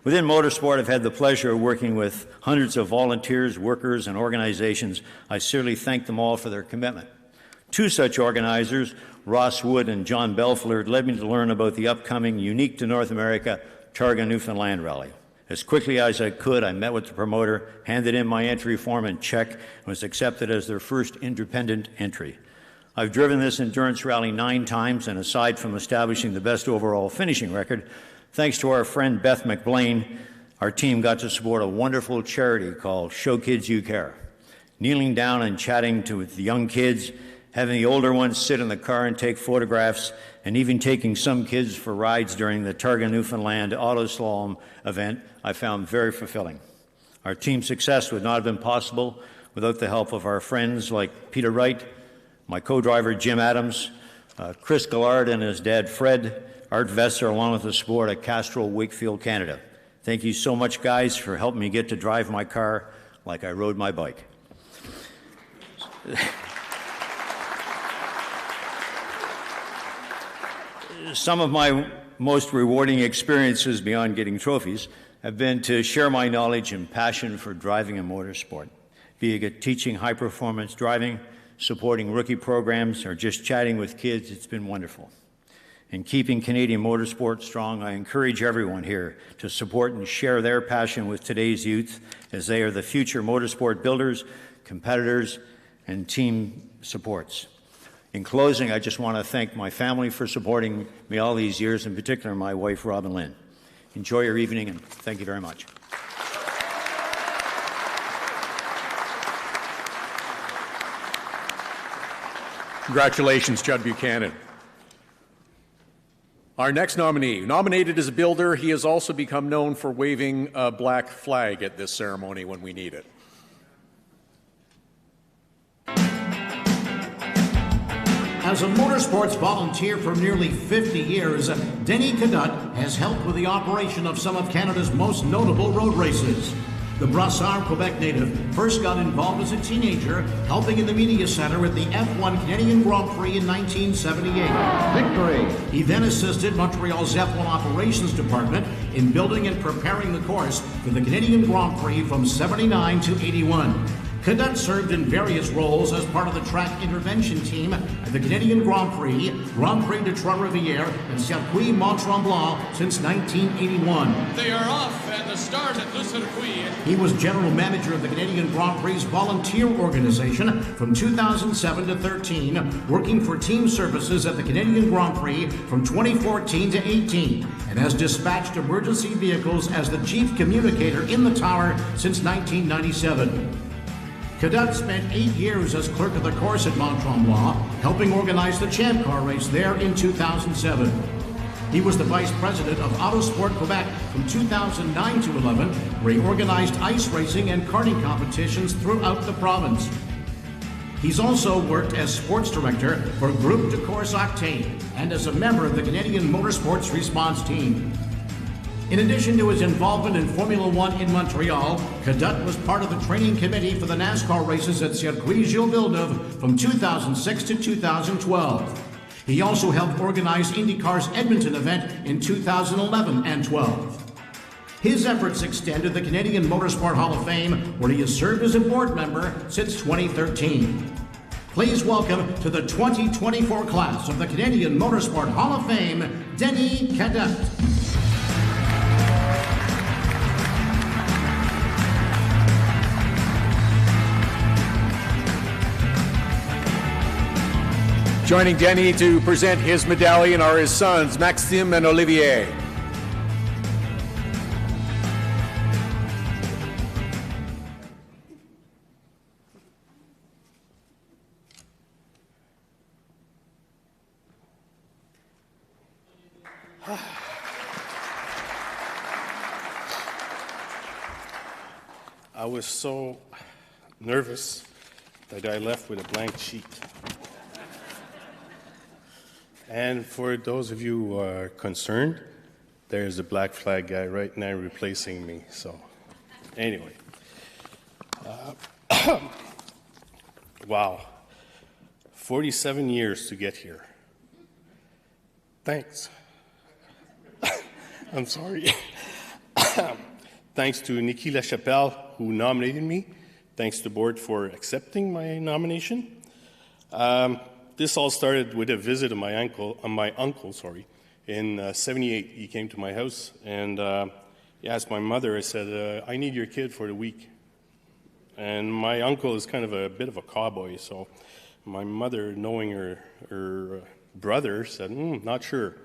Within motorsport, I've had the pleasure of working with hundreds of volunteers, workers, and organizations. I sincerely thank them all for their commitment. 2 such organizers, Ross Wood and John Belfleur, led me to learn about the upcoming, unique to North America, Targa Newfoundland Rally. As quickly as I could, I met with the promoter, handed in my entry form and check, and was accepted as their first independent entry. I've driven this endurance rally 9 times, and aside from establishing the best overall finishing record, thanks to our friend Beth McBlain, our team got to support a wonderful charity called Show Kids You Care. Kneeling down and chatting with the young kids, having the older ones sit in the car and take photographs, and even taking some kids for rides during the Targa Newfoundland Auto Slalom event, I found very fulfilling. Our team's success would not have been possible without the help of our friends like Peter Wright, my co-driver Jim Adams, Chris Gallard and his dad Fred, Art Vesser, along with the support at Castrol Wakefield, Canada. Thank you so much, guys, for helping me get to drive my car like I rode my bike. Some of my most rewarding experiences beyond getting trophies have been to share my knowledge and passion for driving and motorsport, be it teaching high-performance driving, supporting rookie programs, or just chatting with kids. It's been wonderful. In keeping Canadian motorsport strong, I encourage everyone here to support and share their passion with today's youth, as they are the future motorsport builders, competitors, and team supports. In closing, I just want to thank my family for supporting me all these years, in particular my wife, Robin Lynn. Enjoy your evening, and thank you very much. Congratulations, Jud Buchanan. Our next nominee, nominated as a builder, he has also become known for waving a black flag at this ceremony when we need it. As a motorsports volunteer for nearly 50 years, Denis Cadotte has helped with the operation of some of Canada's most notable road races. The Brassard, Quebec native first got involved as a teenager, helping in the media center at the F1 Canadian Grand Prix in 1978. Victory! He then assisted Montreal's F1 Operations Department in building and preparing the course for the Canadian Grand Prix from 79 to 81. Cadotte served in various roles as part of the track intervention team at the Canadian Grand Prix, Grand Prix de Trois-Rivières, and Circuit Mont-Tremblant since 1981. They are off at the start at Le Circuit. He was general manager of the Canadian Grand Prix volunteer organization from 2007 to 13, working for team services at the Canadian Grand Prix from 2014 to 18, and has dispatched emergency vehicles as the chief communicator in the tower since 1997. Cadotte spent 8 years as clerk of the course at Mont-Tremblant, helping organize the Champ Car race there in 2007. He was the vice president of Autosport Quebec from 2009 to 11, where he organized ice racing and karting competitions throughout the province. He's also worked as sports director for Groupe de Course Octane and as a member of the Canadian Motorsports Response Team. In addition to his involvement in Formula One in Montreal, Cadotte was part of the training committee for the NASCAR races at Circuit Gilles Villeneuve from 2006 to 2012. He also helped organize IndyCar's Edmonton event in 2011 and 12. His efforts extend to the Canadian Motorsport Hall of Fame, where he has served as a board member since 2013. Please welcome to the 2024 class of the Canadian Motorsport Hall of Fame, Denis Cadotte. Joining Denis to present his medallion are his sons, Maxime and Olivier. I was so nervous that I left with a blank sheet. And for those of you who are concerned, there's a black flag guy right now replacing me. So, anyway. Wow. 47 years to get here. Thanks. I'm sorry. Thanks to Nikki LaChapelle, who nominated me. Thanks to the board for accepting my nomination. This all started with a visit of my uncle, in '78. He came to my house and he asked my mother. I said, "I need your kid for the week." And my uncle is kind of a bit of a cowboy, so my mother, knowing her brother, said, "Not sure."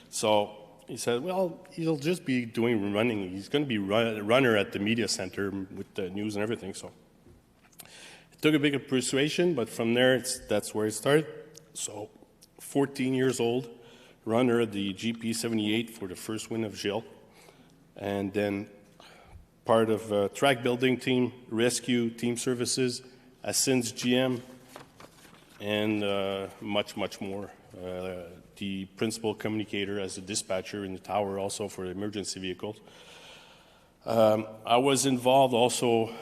So he said, "Well, he'll just be doing running. He's going to be a runner at the media center with the news and everything." So it took a bit of persuasion, but from there, that's where it started. So 14 years old, runner at the GP 78 for the first win of Gilles, and then part of a track building team, rescue, team services, Ascens GM, and much, much more. The principal communicator as a dispatcher in the tower also for emergency vehicles. I was involved also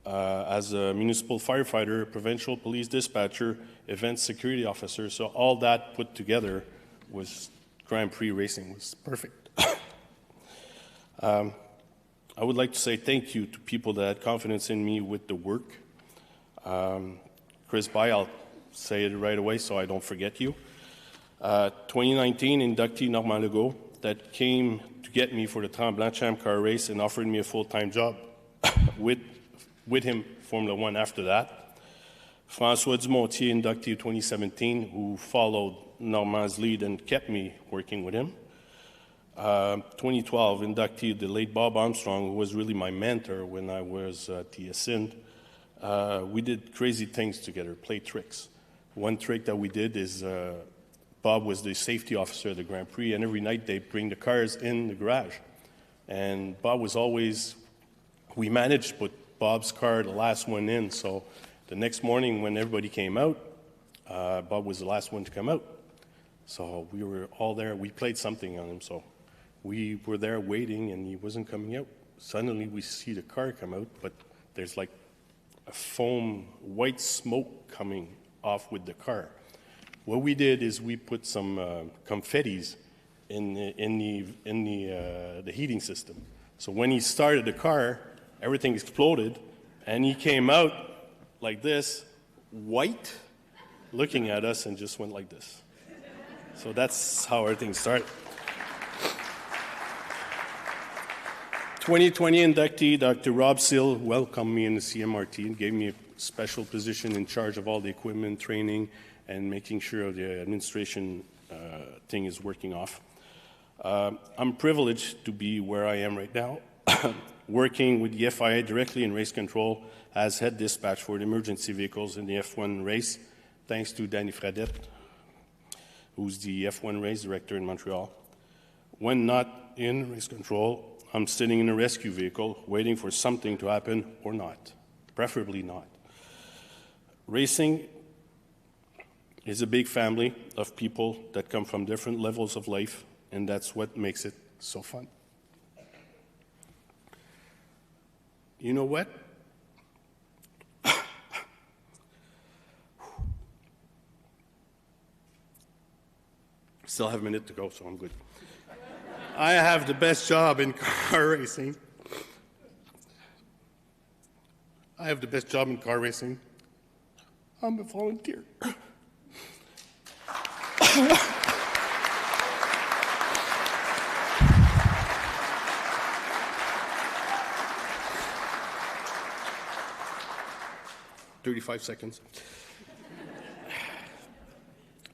as a municipal firefighter, provincial police dispatcher, event security officer. So all that put together was Grand Prix racing. It was perfect. I would like to say thank you to people that had confidence in me with the work. Chris Bay, I'll say it right away so I don't forget you. 2019 inductee Normand Legault that came to get me for the Tremblant Champ car race and offered me a full-time job with him, Formula One after that. François Dumontier, inductee 2017, who followed Normand's lead and kept me working with him. 2012 inductee, the late Bob Armstrong, who was really my mentor when I was at the Ascend. We did crazy things together, played tricks. One trick that we did is Bob was the safety officer of the Grand Prix, and every night they bring the cars in the garage. And Bob was always, we managed to put Bob's car the last one in, so the next morning when everybody came out, Bob was the last one to come out. So we were all there, we played something on him, so we were there waiting and he wasn't coming out. Suddenly we see the car come out, but there's like a foam, white smoke coming off with the car. What we did is we put some confettis in the heating system. So when he started the car, everything exploded, and he came out like this, white, looking at us, and just went like this. So that's how everything started. 2020 inductee, Dr. Rob Sill, welcomed me in the CMRT and gave me a special position in charge of all the equipment, training, and making sure the administration thing is working off. I'm privileged to be where I am right now, working with the FIA directly in race control as head dispatch for the emergency vehicles in the F1 race, thanks to Danny Fradette, who's the F1 race director in Montreal. When not in race control, I'm sitting in a rescue vehicle waiting for something to happen or not, preferably not. Racing is a big family of people that come from different levels of life, and that's what makes it so fun. You know what? Still have a minute to go, so I'm good. I have the best job in car racing. I'm a volunteer.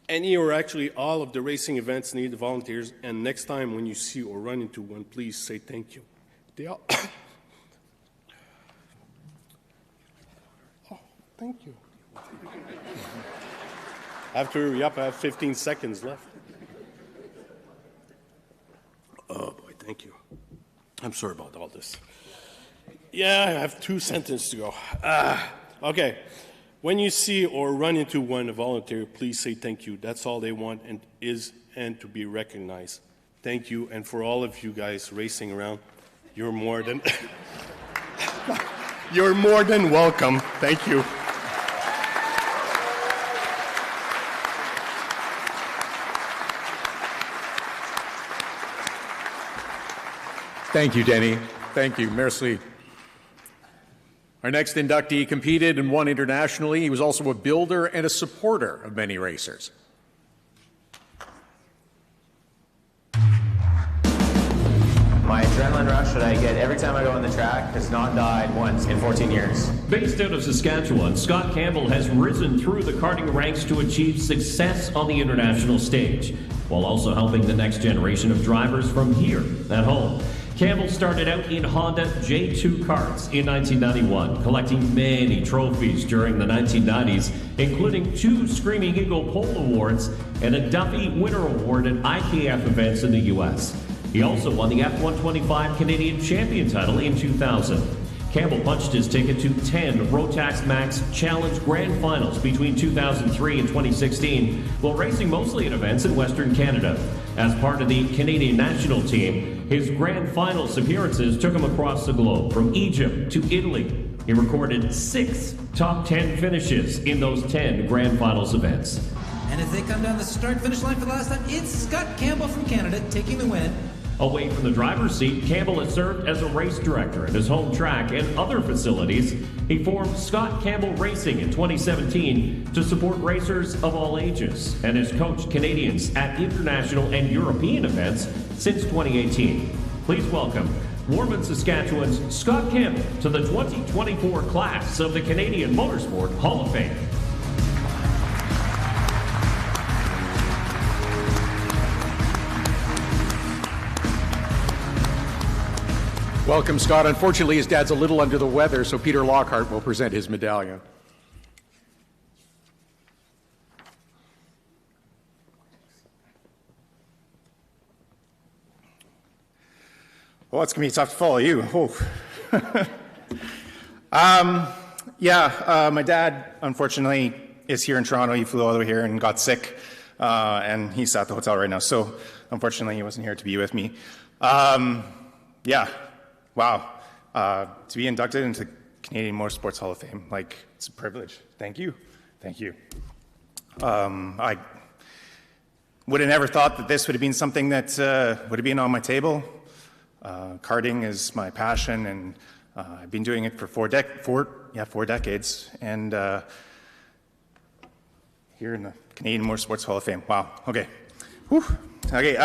Any or actually all of the racing events need volunteers, and next time when you see or run into one, please say thank you. They all oh, thank you. I have to hurry up. I have 15 seconds left. Oh, boy, thank you. I'm sorry about all this. Yeah, I have 2 sentences to go. Okay. When you see or run into one, a volunteer, please say thank you. That's all they want and to be recognized. Thank you. And for all of you guys racing around, you're more than you're more than welcome. Thank you. Thank you, Denis. Thank you. Merci. Our next inductee competed and won internationally. He was also a builder and a supporter of many racers. My adrenaline rush that I get every time I go on the track has not died once in 14 years. Based out of Saskatchewan, Scott Campbell has risen through the karting ranks to achieve success on the international stage, while also helping the next generation of drivers from here at home. Campbell started out in Honda J2 karts in 1991, collecting many trophies during the 1990s, including 2 Screaming Eagle Pole Awards and a Duffy Winner Award at IKF events in the U.S. He also won the F125 Canadian Champion title in 2000. Campbell punched his ticket to 10 Rotax Max Challenge Grand Finals between 2003 and 2016, while racing mostly at events in Western Canada. As part of the Canadian national team, his Grand Finals appearances took him across the globe, from Egypt to Italy. He recorded 6 top 10 finishes in those 10 Grand Finals events. And as they come down the start-finish line for the last time, it's Scott Campbell from Canada taking the win. Away from the driver's seat, Campbell has served as a race director at his home track and other facilities. He formed Scott Campbell Racing in 2017 to support racers of all ages, and has coached Canadians at international and European events since 2018. Please welcome Warman, Saskatchewan's Scott Campbell to the 2024 class of the Canadian Motorsport Hall of Fame. Welcome, Scott. Unfortunately, his dad's a little under the weather, so Peter Lockhart will present his medallion. Well, it's going to be tough to follow you. My dad, unfortunately, is here in Toronto. He flew all the way here and got sick, and he's at the hotel right now. So, unfortunately, he wasn't here to be with me. Wow. To be inducted into Canadian Motorsports Hall of Fame, it's a privilege. Thank you. Thank you. I would have never thought that this would have been something that would have been on my table. Karting is my passion, and I've been doing it for 4 decades. And here in the Canadian Motorsports Hall of Fame. Wow. Okay. Whew. Okay.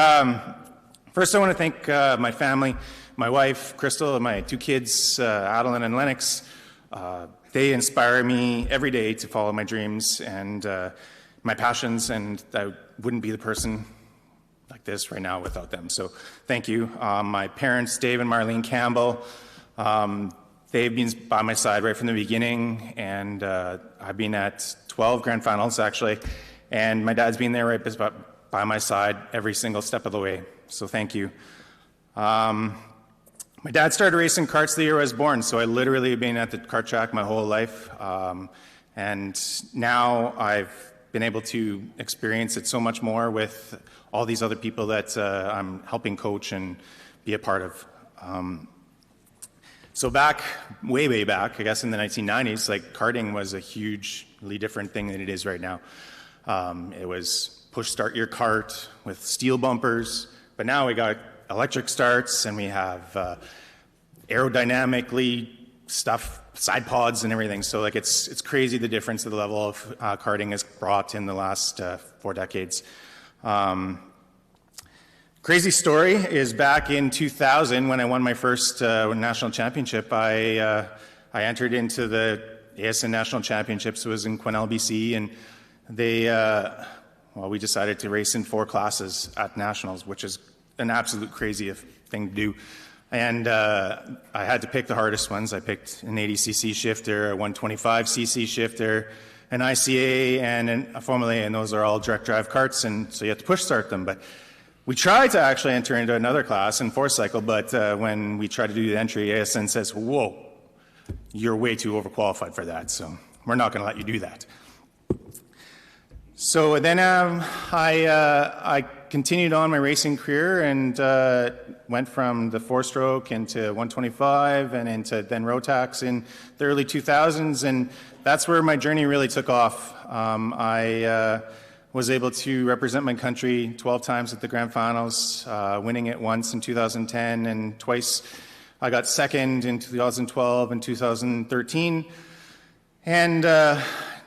First, I want to thank my family. My wife, Crystal, and my 2 kids, Adeline and Lennox. They inspire me every day to follow my dreams and my passions, and I wouldn't be the person like this right now without them. So thank you. My parents, Dave and Marlene Campbell, they've been by my side right from the beginning, and I've been at 12 Grand Finals, actually, and my dad's been there right by my side every single step of the way. So thank you. My dad started racing karts the year I was born, so I literally have been at the kart track my whole life. And now I've been able to experience it so much more with all these other people that I'm helping coach and be a part of. So back, way back, I guess in the 1990s, karting was a hugely different thing than it is right now. It was push start your kart with steel bumpers, but now we got electric starts, and we have aerodynamically stuff, side pods and everything. So it's crazy the difference of the level of karting has brought in the last 4 decades. Crazy story is back in 2000 when I won my first national championship. I entered into the ASN National Championships. It was in Quesnel, BC, and they well, we decided to race in 4 classes at Nationals, which is an absolute crazy thing to do. And I had to pick the hardest ones. I picked an 80cc shifter, a 125cc shifter, an ICA, and a Formula A, and those are all direct drive karts, and so you have to push start them. But we tried to actually enter into another class in 4-cycle, but when we tried to do the entry, ASN says, whoa, you're way too overqualified for that, so we're not going to let you do that. So then I continued on my racing career and went from the 4-stroke into 125 and into then Rotax in the early 2000s, and that's where my journey really took off. I was able to represent my country 12 times at the Grand Finals, winning it once in 2010 and twice. I got second in 2012 and 2013. And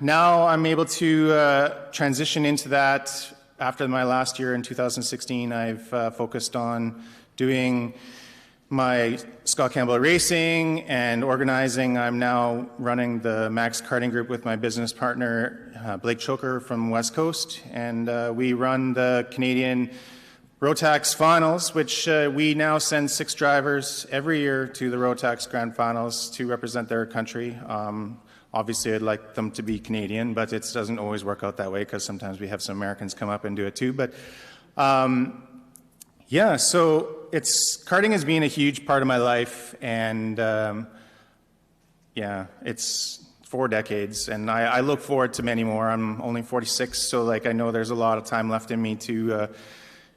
now I'm able to transition into that. After my last year in 2016, I've focused on doing my Scott Campbell racing and organizing. I'm now running the Max Karting Group with my business partner, Blake Choker from West Coast. And we run the Canadian Rotax Finals, which we now send 6 drivers every year to the Rotax Grand Finals to represent their country. Obviously, I'd like them to be Canadian, but it doesn't always work out that way because sometimes we have some Americans come up and do it too. But yeah, so karting has been a huge part of my life, and yeah, it's 4 decades, and I look forward to many more. I'm only 46, so I know there's a lot of time left in me to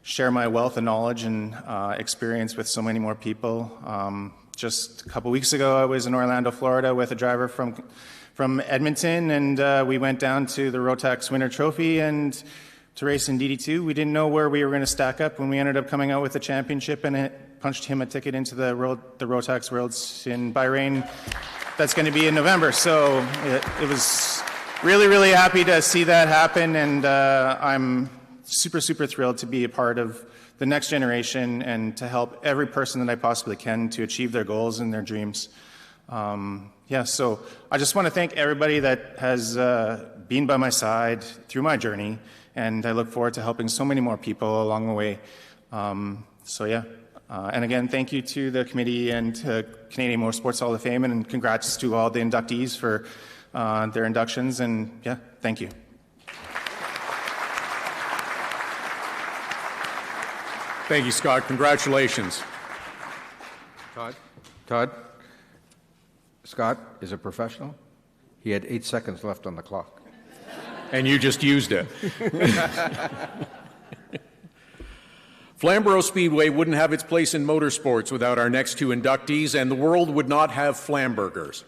share my wealth of knowledge and experience with so many more people. Just a couple weeks ago, I was in Orlando, Florida with a driver from Edmonton, and we went down to the Rotax Winter Trophy and to race in DD2. We didn't know where we were going to stack up when we ended up coming out with the championship, and it punched him a ticket into the Rotax Worlds in Bahrain. That's going to be in November. So it was really, really happy to see that happen, and I'm super, super thrilled to be a part of the next generation and to help every person that I possibly can to achieve their goals and their dreams. Yeah, so I just want to thank everybody that has been by my side through my journey, and I look forward to helping so many more people along the way. So yeah, and again, thank you to the committee and to Canadian Motorsports Hall of Fame, and congrats to all the inductees for their inductions, and yeah, thank you. Thank you, Scott. Congratulations. Todd? Scott is a professional. He had 8 seconds left on the clock. And you just used it. Flamborough Speedway wouldn't have its place in motorsports without our next 2 inductees, and the world would not have Flamburgers.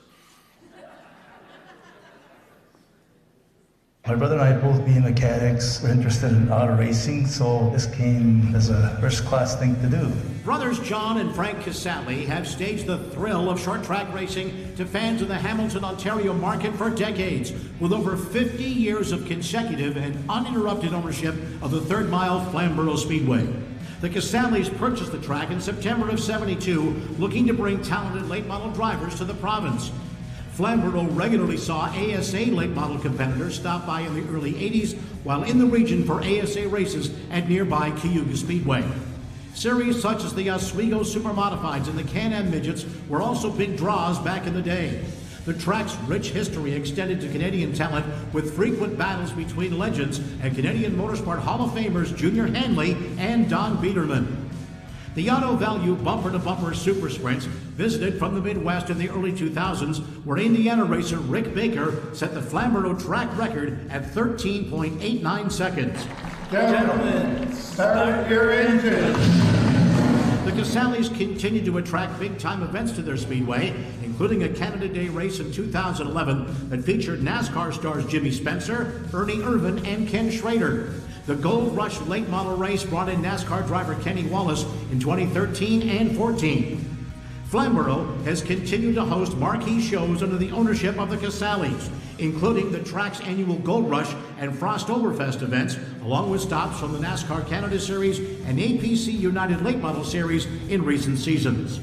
My brother and I, both being mechanics, were interested in auto racing, so this came as a first-class thing to do. Brothers John and Frank Cassali have staged the thrill of short-track racing to fans in the Hamilton, Ontario market for decades, with over 50 years of consecutive and uninterrupted ownership of the third-mile Flamborough Speedway. The Cassalis purchased the track in September of '72, looking to bring talented late-model drivers to the province. Flamborough regularly saw ASA late-model competitors stop by in the early '80s while in the region for ASA races at nearby Cayuga Speedway. Series such as the Oswego Super Modifieds and the Can-Am Midgets were also big draws back in the day. The track's rich history extended to Canadian talent with frequent battles between legends and Canadian Motorsport Hall of Famers Junior Hanley and Don Biederman. The Auto Value bumper-to-bumper super sprints, visited from the Midwest in the early 2000s, where Indiana racer Rick Baker set the Flamborough track record at 13.89 seconds. Gentlemen, start your engines. The Cassalis continue to attract big-time events to their speedway, including a Canada Day race in 2011 that featured NASCAR stars Jimmy Spencer, Ernie Irvin, and Ken Schrader. The Gold Rush late model race brought in NASCAR driver Kenny Wallace in 2013 and 14. Flamborough has continued to host marquee shows under the ownership of the Cassalis, including the track's annual Gold Rush and Frostoberfest events, along with stops from the NASCAR Canada Series and APC United Late Model Series in recent seasons.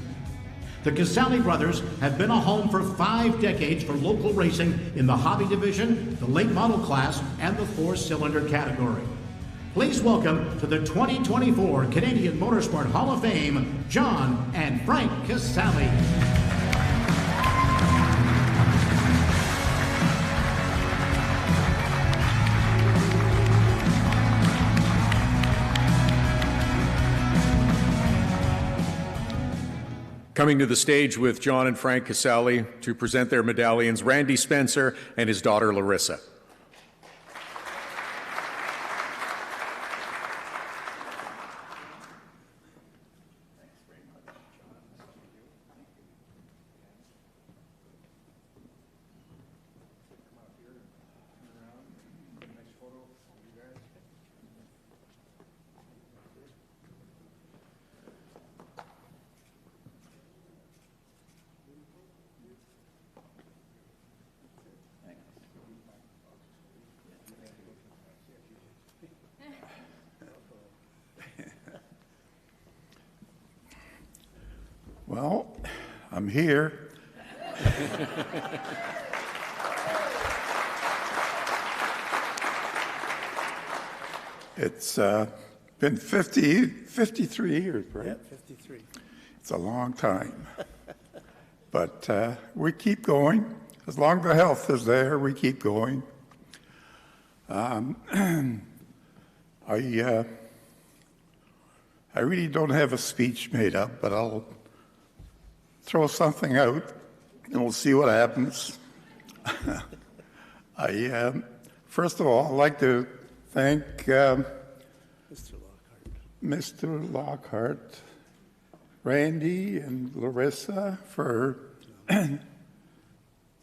The Cassali brothers have been a home for 5 decades for local racing in the hobby division, the late model class, and the 4-cylinder category. Please welcome to the 2024 Canadian Motorsport Hall of Fame, John and Frank Cassali. Coming to the stage with John and Frank Cassali to present their medallions, Randy Spencer and his daughter Larissa. Well, I'm here. It's been 53 years, right? Yeah, 53. It's a long time. But we keep going. As long as the health is there, we keep going. I really don't have a speech made up, but I'll throw something out and we'll see what happens. First of all, I'd like to thank Mr. Lockhart, Randy, and Larissa for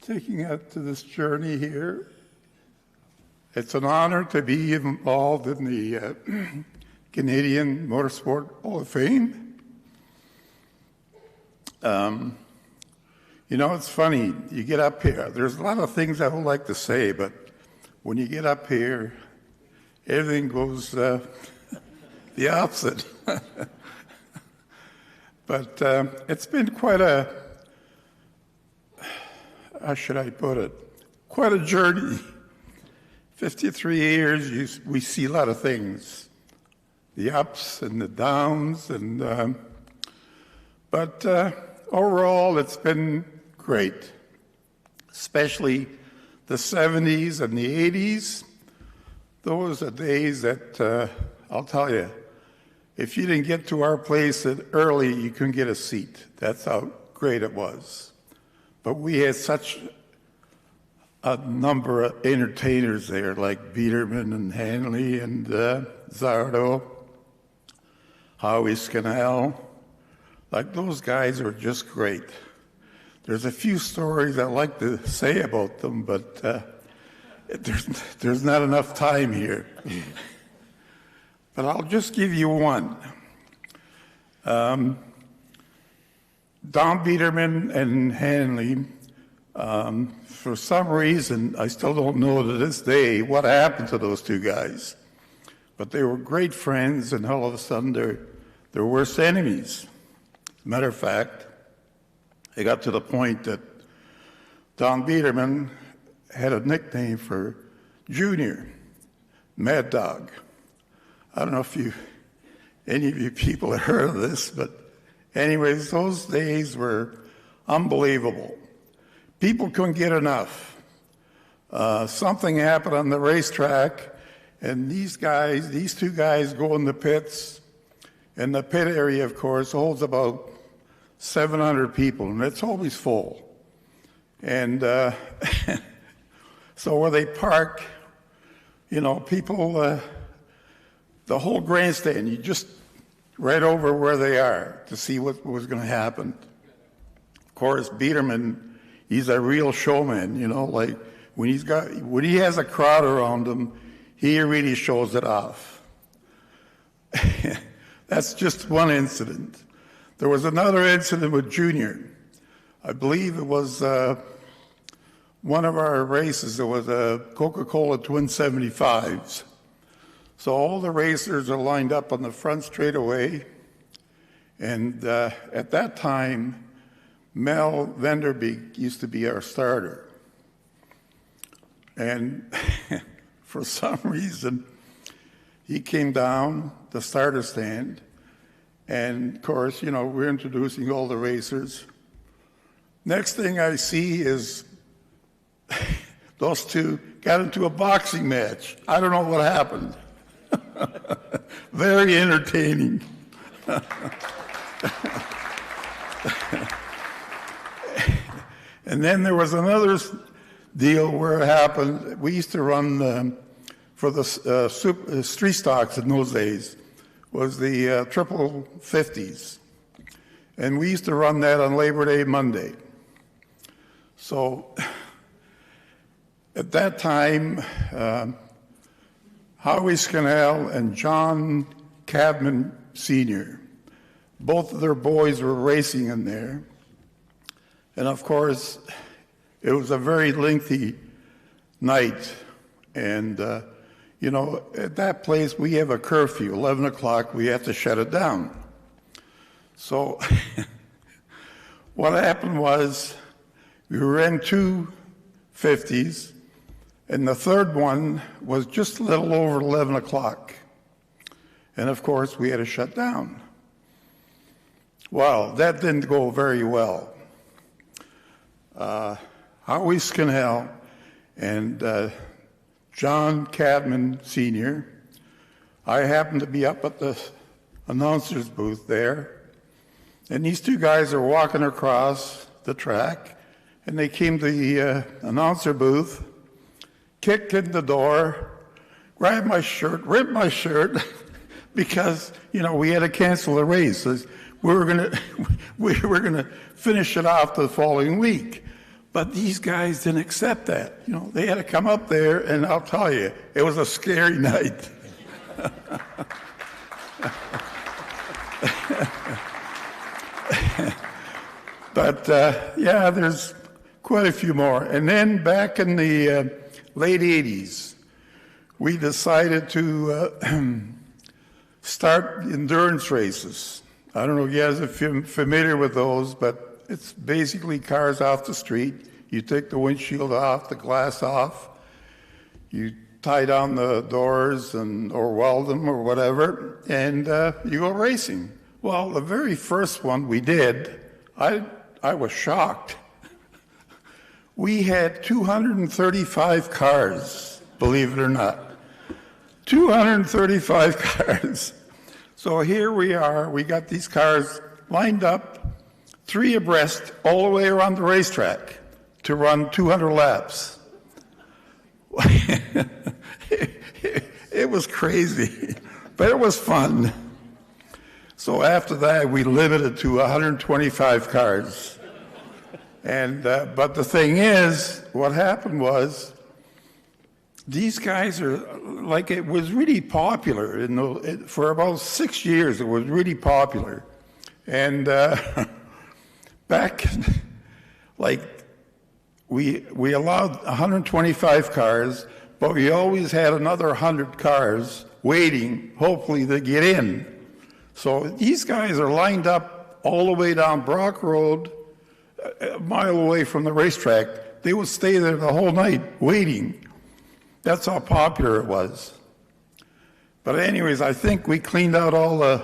taking us to this journey here. It's an honor to be involved in the Canadian Motorsport Hall of Fame. You know, it's funny, you get up here, there's a lot of things I would like to say, but when you get up here, everything goes the opposite. But it's been quite a, how should I put it, quite a journey. 53 years, we see a lot of things, the ups and the downs, and but overall, it's been great, especially the 70s and the 80s. Those are days that, I'll tell you, if you didn't get to our place early, you couldn't get a seat. That's how great it was. But we had such a number of entertainers there, like Biederman and Hanley and Zardo, Howie Scannell. Like, those guys are just great. There's a few stories I like to say about them, but there's not enough time here. But I'll just give you one. Don Biederman and Hanley, for some reason, I still don't know to this day what happened to those two guys. But they were great friends, and all of a sudden they're worst enemies. As a matter of fact, it got to the point that Don Biederman had a nickname for Junior, Mad Dog. I don't know if any of you people have heard of this, but anyways, those days were unbelievable. People couldn't get enough. Something happened on the racetrack, and these two guys go in the pits, and the pit area, of course, holds about 700 people, and it's always full. And so where they park, you know, people, the whole grandstand, you just right over where they are to see what was going to happen. Of course, Biederman, he's a real showman, you know, like when he has a crowd around him, he really shows it off. That's just one incident. There was another incident with Junior. I believe it was one of our races. It was a Coca-Cola Twin 75s. So all the racers are lined up on the front straightaway. And at that time, Mel Vanderbeek used to be our starter. And for some reason, he came down the starter stand, and of course, you know, we're introducing all the racers. Next thing I see is those two got into a boxing match. I don't know what happened. Very entertaining. And then there was another deal where it happened. We used to run for the street stocks in those days, was the triple 50s. And we used to run that on Labor Day Monday. So at that time, Howie Scannell and John Cadman Sr., both of their boys were racing in there. And of course, it was a very lengthy night. And, you know, at that place, we have a curfew, 11 o'clock, we have to shut it down. So what happened was we ran two 50s, and the third one was just a little over 11 o'clock. And of course, we had to shut down. Well, that didn't go very well. Howie Scannell and John Cadman Sr., I happened to be up at the announcer's booth there, and these two guys are walking across the track, and they came to the announcer booth, kicked in the door, grabbed my shirt, ripped my shirt, because, you know, we had to cancel the race. We were gonna finish it off the following week. But these guys didn't accept that. You know, they had to come up there, and I'll tell you, it was a scary night. But yeah, there's quite a few more. And then back in the late 80s, we decided to start endurance races. I don't know if you guys are familiar with those, but it's basically cars off the street. You take the windshield off, the glass off. You tie down the doors or weld them or whatever, and you go racing. Well, the very first one we did, I was shocked. We had 235 cars, believe it or not. 235 cars. So here we are, we got these cars lined up, 3 abreast, all the way around the racetrack to run 200 laps. It was crazy, but it was fun. So after that, we limited to 125 cars. And but the thing is, what happened was, these guys are like, it was really popular for about 6 years. It was really popular, and back like we allowed 125 cars, but we always had another 100 cars waiting, hopefully to get in. So these guys are lined up all the way down Brock Road, a mile away from the racetrack. They would stay there the whole night waiting. That's how popular it was. But anyways, I think we cleaned out all the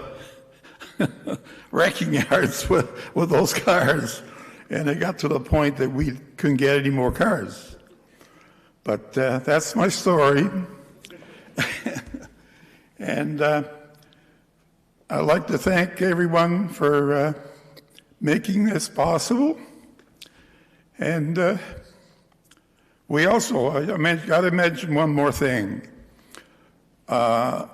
wrecking yards with those cars, and it got to the point that we couldn't get any more cars. But that's my story. And I'd like to thank everyone for making this possible. And we also, I got to mention one more thing. In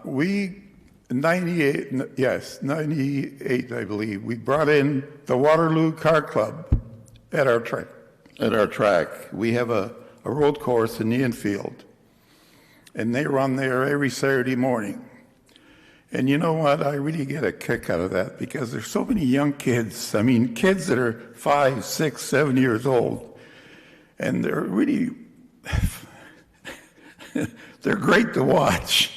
98, I believe, we brought in the Waterloo Car Club at our track. We have a road course in the infield, and they run there every Saturday morning. And you know what? I really get a kick out of that, because there's so many young kids. I mean, kids that are 5, 6, 7 years old, and they're really, they're great to watch.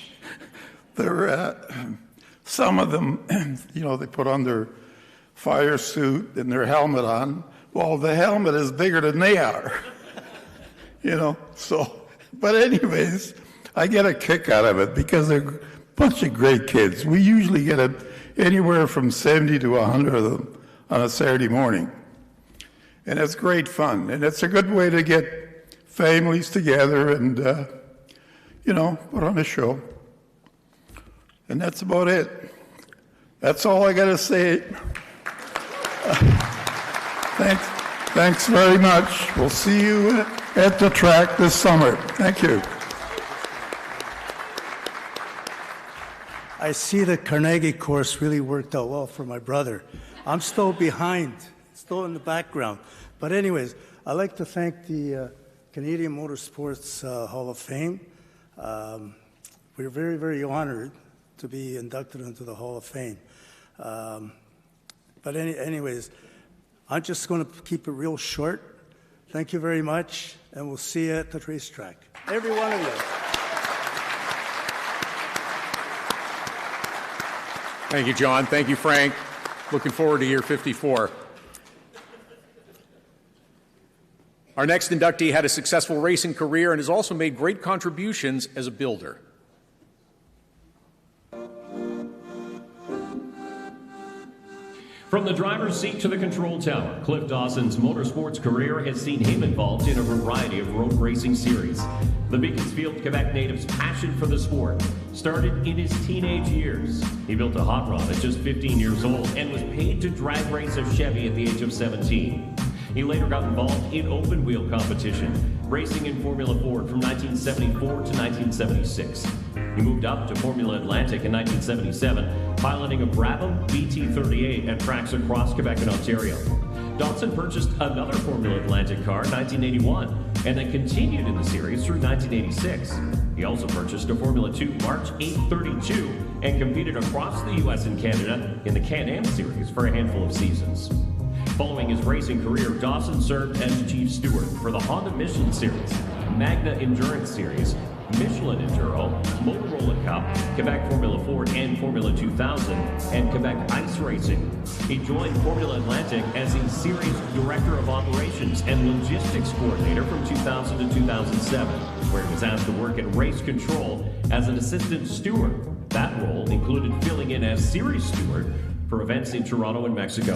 They're, some of them, you know, they put on their fire suit and their helmet on. Well, the helmet is bigger than they are, you know. So, but anyways, I get a kick out of it, because bunch of great kids. We usually get anywhere from 70 to 100 of them on a Saturday morning. And it's great fun. And it's a good way to get families together and, put on a show. And that's about it. That's all I got to say. Thanks very much. We'll see you at the track this summer. Thank you. I see the Carnegie course really worked out well for my brother. I'm still behind, still in the background. But anyways, I'd like to thank the Canadian Motorsports Hall of Fame. We're very, very honored to be inducted into the Hall of Fame. But anyways, I'm just going to keep it real short. Thank you very much, and we'll see you at the racetrack. Every one of you. Thank you, John. Thank you, Frank. Looking forward to year 54. Our next inductee had a successful racing career and has also made great contributions as a builder. From the driver's seat to the control tower, Cliff Dawson's motorsports career has seen him involved in a variety of road racing series. The Beaconsfield, Quebec native's passion for the sport started in his teenage years. He built a hot rod at just 15 years old and was paid to drag race a Chevy at the age of 17. He later got involved in open wheel competition, racing in Formula Ford from 1974 to 1976. He moved up to Formula Atlantic in 1977, piloting a Brabham BT38 at tracks across Quebec and Ontario. Dawson purchased another Formula Atlantic car in 1981 and then continued in the series through 1986. He also purchased a Formula 2 March 832 and competed across the U.S. and Canada in the Can-Am series for a handful of seasons. Following his racing career, Dawson served as chief steward for the Honda Michelin Series, Magna Endurance Series, Michelin Enduro, Motorola Cup, Quebec Formula Ford and Formula 2000, and Quebec Ice Racing. He joined Formula Atlantic as the series director of operations and logistics coordinator from 2000 to 2007, where he was asked to work in race control as an assistant steward. That role included filling in as series steward for events in Toronto and Mexico.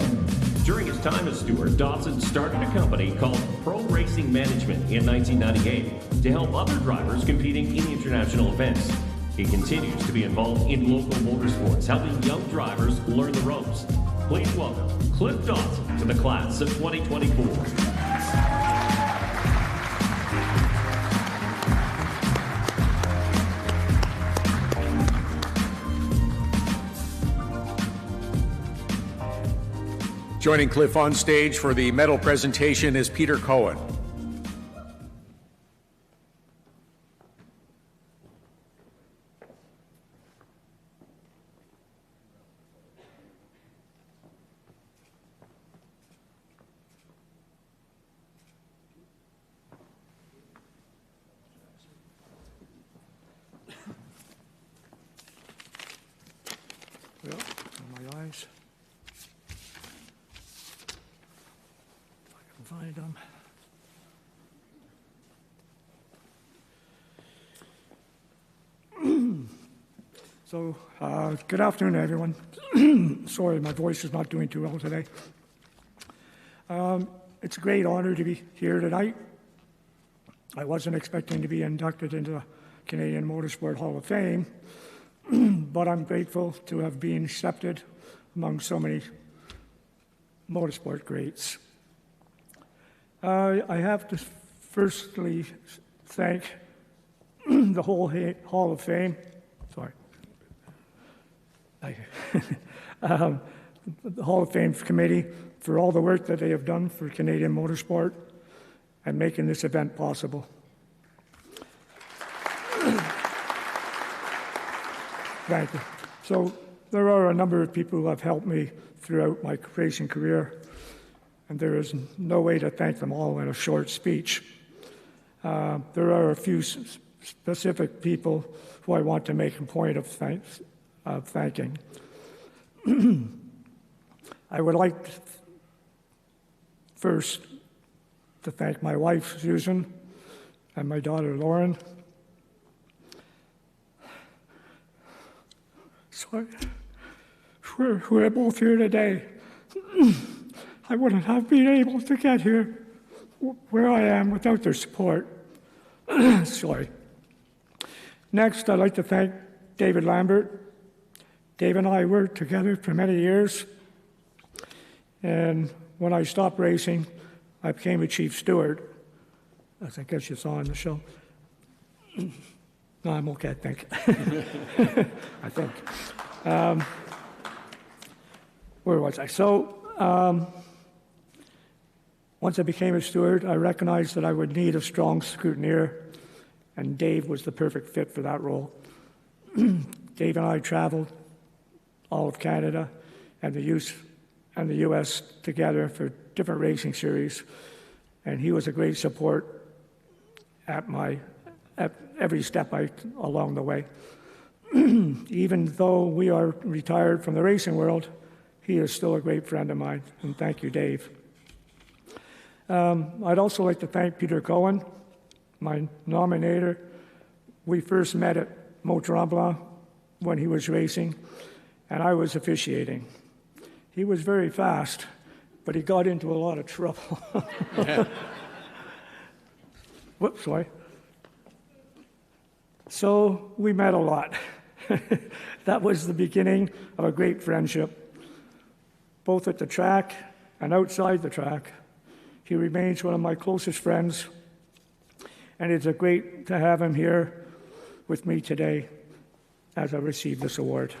During his time as steward, Dawson started a company called Pro Racing Management in 1998 to help other drivers competing in international events. He continues to be involved in local motorsports, helping young drivers learn the ropes. Please welcome Cliff Dawson to the class of 2024. Joining Cliff on stage for the medal presentation is Peter Cohen. Well, my eyes. Find them. So, good afternoon, everyone. Sorry, my voice is not doing too well today. It's a great honor to be here tonight. I wasn't expecting to be inducted into the Canadian Motorsport Hall of Fame, but I'm grateful to have been accepted among so many motorsport greats. I have to firstly thank the whole Hall of Fame. Sorry. The Hall of Fame committee for all the work that they have done for Canadian motorsport and making this event possible. Thank you. So there are a number of people who have helped me throughout my racing career, and there is no way to thank them all in a short speech. There are a few specific people who I want to make a point of thanking. I would like first to thank my wife, Susan, and my daughter, Lauren. sorry. We're both here today. I wouldn't have been able to get here where I am without their support. Sorry. Next, I'd like to thank David Lambert. Dave and I worked together for many years, and when I stopped racing, I became a chief steward, as I guess you saw in the show. No, I'm okay, I think. I think. Where was I? So, once I became a steward, I recognized that I would need a strong scrutineer, and Dave was the perfect fit for that role. Dave and I traveled all of Canada and the U.S. together for different racing series, and he was a great support at every step along the way. Even though we are retired from the racing world, he is still a great friend of mine, and thank you, Dave. I'd also like to thank Peter Cohen, my nominator. We first met at Mont-Tremblant when he was racing, and I was officiating. He was very fast, but he got into a lot of trouble. Whoops, sorry. So we met a lot. That was the beginning of a great friendship, both at the track and outside the track. He remains one of my closest friends, and it's great to have him here with me today as I receive this award.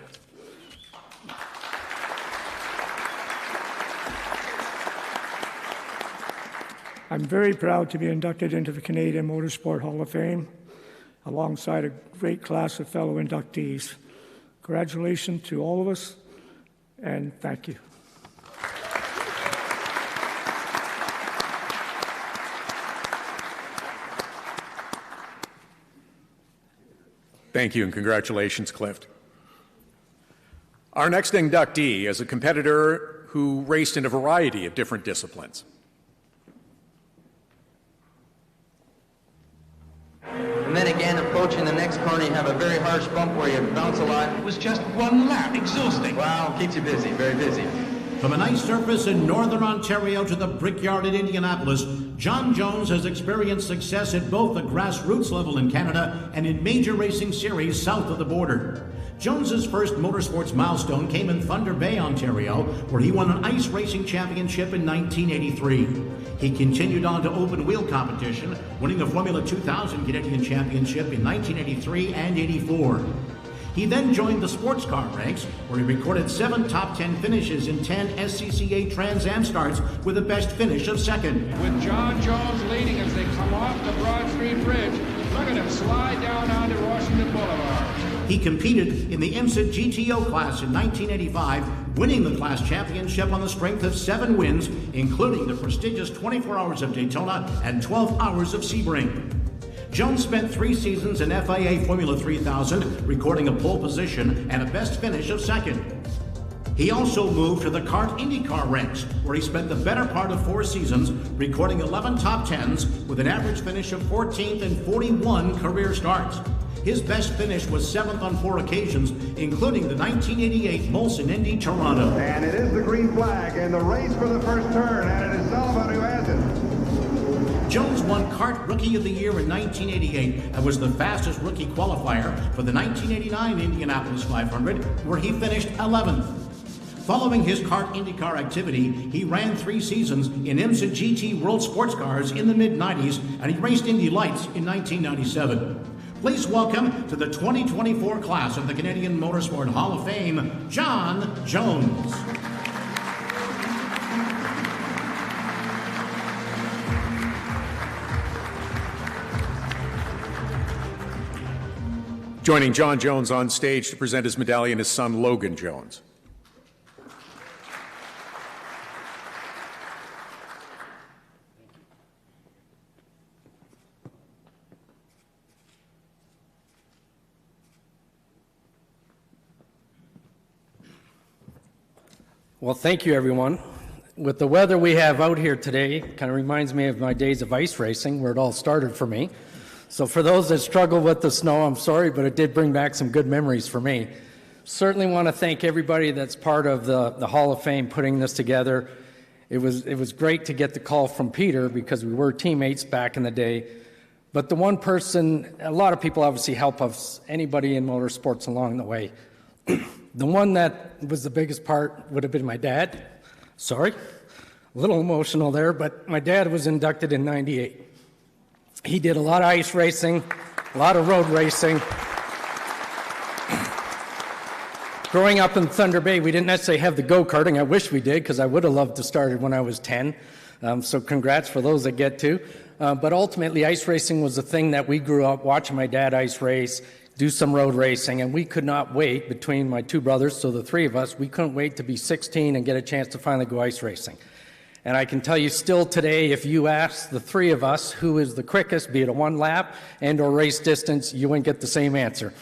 I'm very proud to be inducted into the Canadian Motorsport Hall of Fame alongside a great class of fellow inductees. Congratulations to all of us, and thank you. Thank you, and congratulations, Clift. Our next inductee is a competitor who raced in a variety of different disciplines. And then again, approaching the next corner, you have a very harsh bump where you bounce a lot. It was just one lap, exhausting. Wow, keeps you busy, very busy. From an ice surface in northern Ontario to the Brickyard in Indianapolis, John Jones has experienced success at both the grassroots level in Canada and in major racing series south of the border. Jones's first motorsports milestone came in Thunder Bay, Ontario, where he won an ice racing championship in 1983. He continued on to open wheel competition, winning the Formula 2000 Canadian Championship in 1983 and 84. He then joined the sports car ranks, where he recorded 7 top 10 finishes in 10 SCCA Trans Am starts with a best finish of second. With John Jones leading as they come off the Broad Street Bridge. Look at him slide down onto Washington Boulevard. He competed in the IMSA GTO class in 1985, winning the class championship on the strength of 7 wins, including the prestigious 24 Hours of Daytona and 12 Hours of Sebring. Jones spent 3 seasons in FIA Formula 3000, recording a pole position and a best finish of second. He also moved to the kart IndyCar ranks, where he spent the better part of 4 seasons, recording 11 top 10s with an average finish of 14th and 41 career starts. His best finish was 7th on 4 occasions, including the 1988 Molson Indy Toronto. And it is the green flag in the race for the first turn, and it is Sullivan who has it. Jones won Kart Rookie of the Year in 1988 and was the fastest rookie qualifier for the 1989 Indianapolis 500, where he finished 11th. Following his kart IndyCar activity, he ran 3 seasons in IMSA GT World Sports Cars in the mid-90s, and he raced Indy Lights in 1997. Please welcome to the 2024 class of the Canadian Motorsport Hall of Fame, John Jones. Joining John Jones on stage to present his medallion is son Logan Jones. Well, thank you, everyone. With the weather we have out here today, kind of reminds me of my days of ice racing, where it all started for me. So for those that struggle with the snow, I'm sorry, but it did bring back some good memories for me. Certainly want to thank everybody that's part of the Hall of Fame putting this together. It was great to get the call from Peter because we were teammates back in the day. But the one person, a lot of people obviously help us, anybody in motorsports along the way. The one that was the biggest part would have been my dad. Sorry, a little emotional there, but my dad was inducted in '98. He did a lot of ice racing, a lot of road racing. Growing up in Thunder Bay, we didn't necessarily have the go-karting. I wish we did, because I would have loved to start it when I was 10. So congrats for those that get to. But ultimately, ice racing was the thing that we grew up watching my dad ice race, do some road racing, and we could not wait, between my two brothers, so the three of us, we couldn't wait to be 16 and get a chance to finally go ice racing. And I can tell you still today, if you ask the three of us who is the quickest, be it a one lap and or race distance, you wouldn't get the same answer.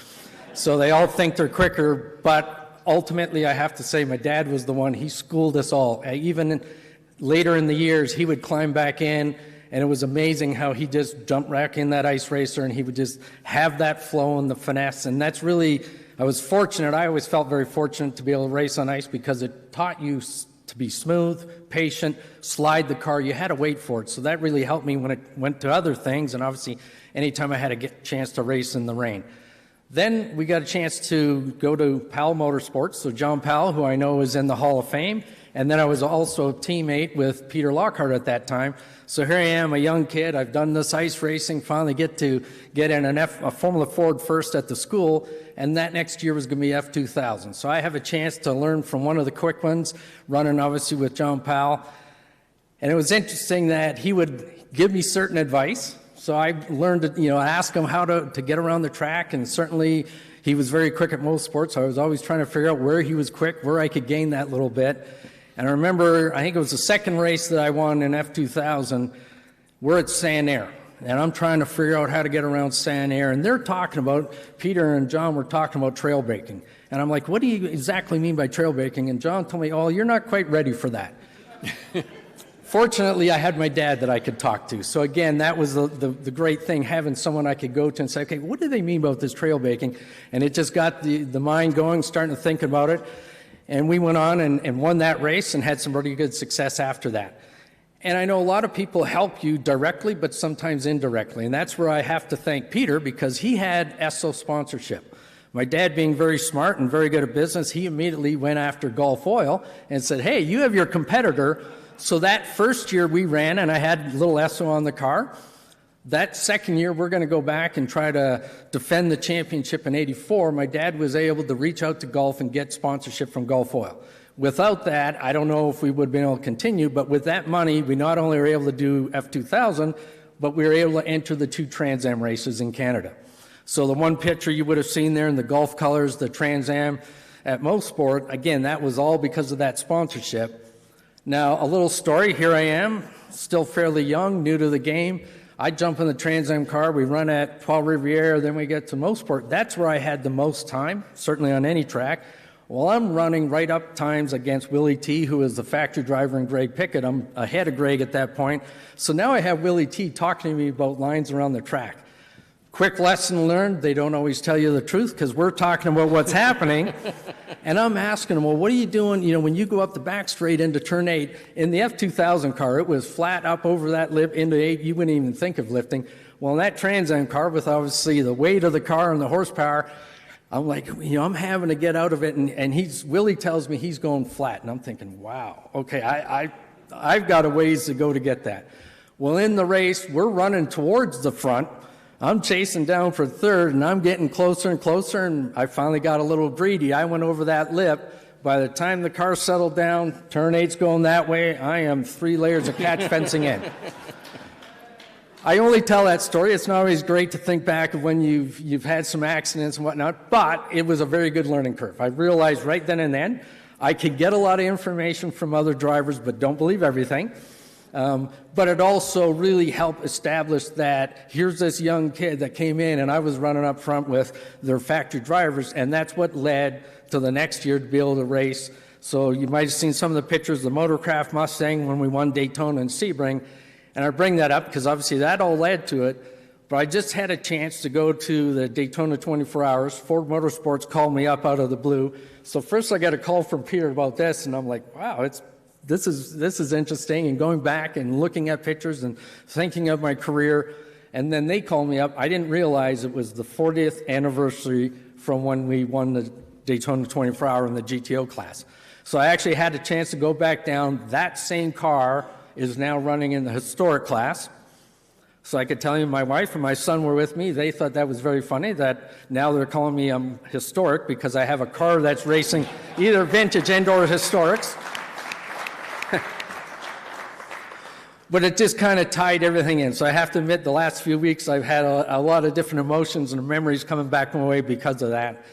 So they all think they're quicker, but ultimately, I have to say, my dad was the one. He schooled us all. Even later in the years, he would climb back in, and it was amazing how he just jumped back in that ice racer, and he would just have that flow and the finesse. And that's really, I was fortunate. I always felt very fortunate to be able to race on ice because it taught you to be smooth, patient, slide the car. You had to wait for it. So that really helped me when it went to other things, and obviously, anytime I had a chance to race in the rain. Then we got a chance to go to Powell Motorsports, so John Powell, who I know is in the Hall of Fame, and then I was also a teammate with Peter Lockhart at that time. So here I am, a young kid. I've done this ice racing, finally get in a Formula Ford first at the school, and that next year was going to be F2000. So I have a chance to learn from one of the quick ones, running obviously with John Powell. And it was interesting that he would give me certain advice. So I learned to, ask him how to get around the track, and certainly he was very quick at Motorsports, so I was always trying to figure out where he was quick, where I could gain that little bit. And I remember, I think it was the second race that I won in F2000, we're at San Air, and I'm trying to figure out how to get around San Air, and they're talking about, Peter and John were talking about trail braking. And I'm like, what do you exactly mean by trail braking? And John told me, oh, you're not quite ready for that. Fortunately, I had my dad that I could talk to. So again, that was the great thing, having someone I could go to and say, okay, what do they mean about this trail baking? And it just got the mind going, starting to think about it. And we went on and won that race and had some pretty good success after that. And I know a lot of people help you directly, but sometimes indirectly. And that's where I have to thank Peter, because he had ESSO sponsorship. My dad, being very smart and very good at business, he immediately went after Gulf Oil and said, hey, you have your competitor. So that first year we ran, and I had a little ESSO on the car. That second year, we're going to go back and try to defend the championship in '84. My dad was able to reach out to Gulf and get sponsorship from Gulf Oil. Without that, I don't know if we would have been able to continue, but with that money, we not only were able to do F2000, but we were able to enter the 2 Trans Am races in Canada. So the one picture you would have seen there in the Gulf colors, the Trans Am at Motorsport, again, that was all because of that sponsorship. Now, a little story, here I am, still fairly young, new to the game. I jump in the Trans Am car, we run at Trois Rivières, then we get to Motorsport. That's where I had the most time, certainly on any track. Well, I'm running right up times against Willie T., who is the factory driver, and Greg Pickett. I'm ahead of Greg at that point. So now I have Willie T. talking to me about lines around the track. Quick lesson learned, they don't always tell you the truth because we're talking about what's happening. And I'm asking them, well, what are you doing, when you go up the back straight into turn 8? In the F2000 car, it was flat up over that lip into 8. You wouldn't even think of lifting. Well, in that Trans Am car, with obviously the weight of the car and the horsepower, I'm like, I'm having to get out of it. And Willie tells me he's going flat. And I'm thinking, wow, okay, I've got a ways to go to get that. Well, in the race, we're running towards the front. I'm chasing down for third, and I'm getting closer and closer, and I finally got a little greedy. I went over that lip. By the time the car settled down, turn 8's going that way, I am 3 layers of catch fencing in. I only tell that story. It's not always great to think back of when you've had some accidents and whatnot, but it was a very good learning curve. I realized right then and then I could get a lot of information from other drivers, but don't believe everything. But it also really helped establish that here's this young kid that came in, and I was running up front with their factory drivers, and that's what led to the next year to be able to race. So you might have seen some of the pictures of the Motorcraft Mustang when we won Daytona and Sebring, and I bring that up because obviously that all led to it. But I just had a chance to go to the Daytona 24 Hours. Ford Motorsports called me up out of the blue. So first I got a call from Peter about this, and I'm like, wow, this is interesting. And going back and looking at pictures and thinking of my career, and then they called me up. I didn't realize it was the 40th anniversary from when we won the Daytona 24 Hour in the GTO class. So I actually had a chance to go back down. That same car is now running in the historic class. So I could tell you my wife and my son were with me. They thought that was very funny that now they're calling me historic because I have a car that's racing either vintage and or historics. But it just kind of tied everything in. So I have to admit the last few weeks I've had a lot of different emotions and memories coming back my way because of that.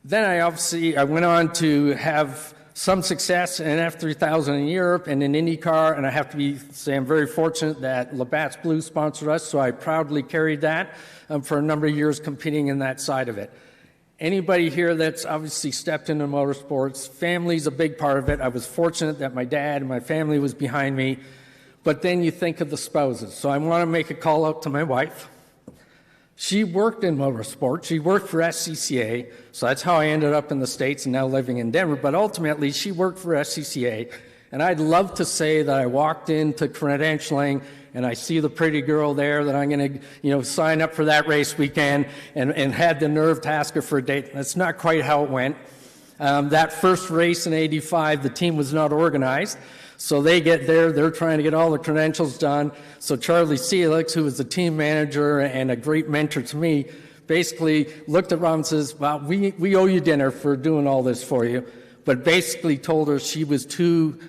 Then I went on to have some success in F3000 in Europe and in IndyCar, and I have to say I'm very fortunate that Labatt's Blue sponsored us, so I proudly carried that for a number of years competing in that side of it. Anybody here that's obviously stepped into motorsports, family's a big part of it. I was fortunate that my dad and my family was behind me, but then you think of the spouses. So I want to make a call out to my wife. She worked in motorsport. She worked for SCCA, so that's how I ended up in the States and now living in Denver. But ultimately, she worked for SCCA, and I'd love to say that I walked into credentialing and I see the pretty girl there that I'm going to, sign up for that race weekend and had the nerve to ask her for a date. That's not quite how it went. That first race in '85, the team was not organized. So they get there, they're trying to get all the credentials done. So Charlie Seelix, who was the team manager and a great mentor to me, basically looked at Rob and says, well, we owe you dinner for doing all this for you, but basically told her she was too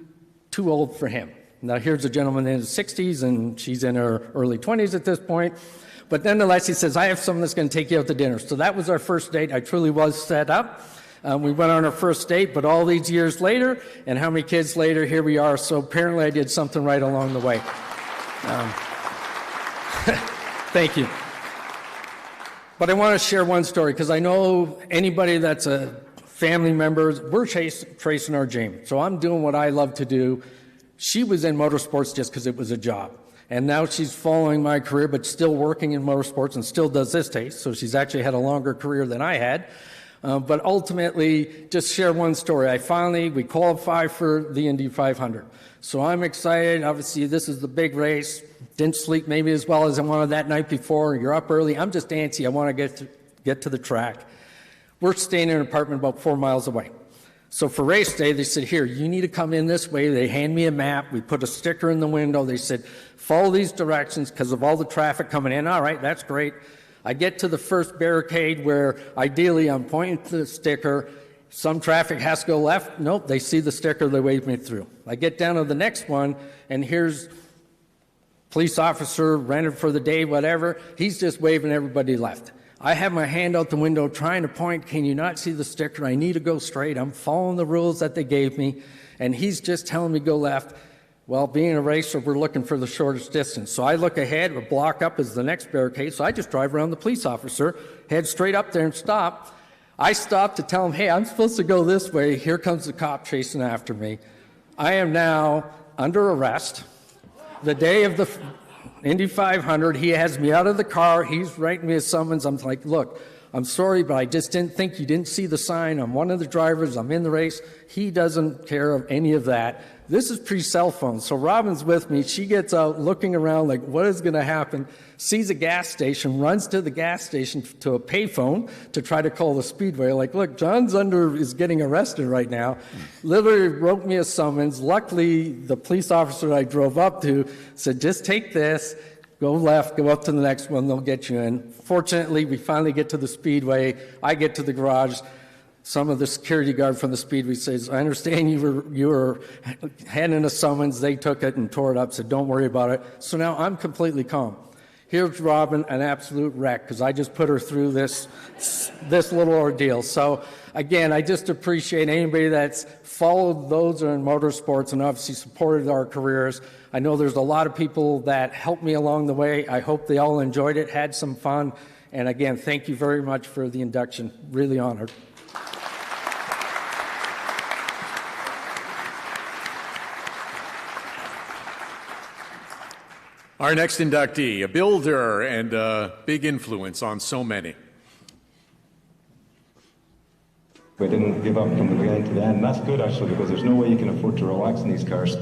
old for him. Now here's a gentleman in his 60s and she's in her early 20s at this point. But nonetheless, he says, I have someone that's going to take you out to dinner. So that was our first date. I truly was set up. We went on our first date, but all these years later, and how many kids later, here we are. So apparently I did something right along the way. Thank you. But I want to share one story, because I know anybody that's a family member, we're tracing our dream. So I'm doing what I love to do. She was in motorsports just because it was a job. And now she's following my career, but still working in motorsports and still does this taste. So she's actually had a longer career than I had. But ultimately, just share one story. We qualified for the Indy 500. So I'm excited. Obviously, this is the big race. Didn't sleep maybe as well as I wanted that night before. You're up early. I'm just antsy. I want to get to the track. We're staying in an apartment about 4 miles away. So for race day, they said, here, you need to come in this way. They hand me a map. We put a sticker in the window. They said, follow these directions because of all the traffic coming in. All right, that's great. I get to the first barricade where ideally I'm pointing to the sticker. Some traffic has to go left. Nope, they see the sticker, they wave me through. I get down to the next one, and here's police officer, rented for the day, whatever. He's just waving everybody left. I have my hand out the window trying to point. Can you not see the sticker? I need to go straight. I'm following the rules that they gave me, and he's just telling me go left. Well, being a racer, we're looking for the shortest distance. So I look ahead, a block up is the next barricade, so I just drive around the police officer, head straight up there and stop. I stop to tell him, hey, I'm supposed to go this way. Here comes the cop chasing after me. I am now under arrest. The day of the Indy 500, he has me out of the car. He's writing me a summons. I'm like, look, I'm sorry, but I just didn't think you didn't see the sign. I'm one of the drivers. I'm in the race. He doesn't care of any of that. This is pre-cell phone. So Robin's with me. She gets out looking around like, what is going to happen? Sees a gas station, runs to the gas station to a payphone to try to call the speedway. Like, look, John's is getting arrested right now. Literally wrote me a summons. Luckily, the police officer I drove up to said, just take this. Go left, go up to the next one, they'll get you in. Fortunately, we finally get to the speedway. I get to the garage. Some of the security guard from the speedway says, I understand you were handing a summons. They took it and tore it up, said, don't worry about it. So now I'm completely calm. Here's Robin, an absolute wreck, because I just put her through this little ordeal. So again, I just appreciate anybody that's followed those who are in motorsports and obviously supported our careers. I know there's a lot of people that helped me along the way. I hope they all enjoyed it, had some fun. And again, thank you very much for the induction. Really honored. Our next inductee, a builder and a big influence on so many. We didn't give up from the beginning to the end, and that's good actually, because there's no way you can afford to relax in these cars.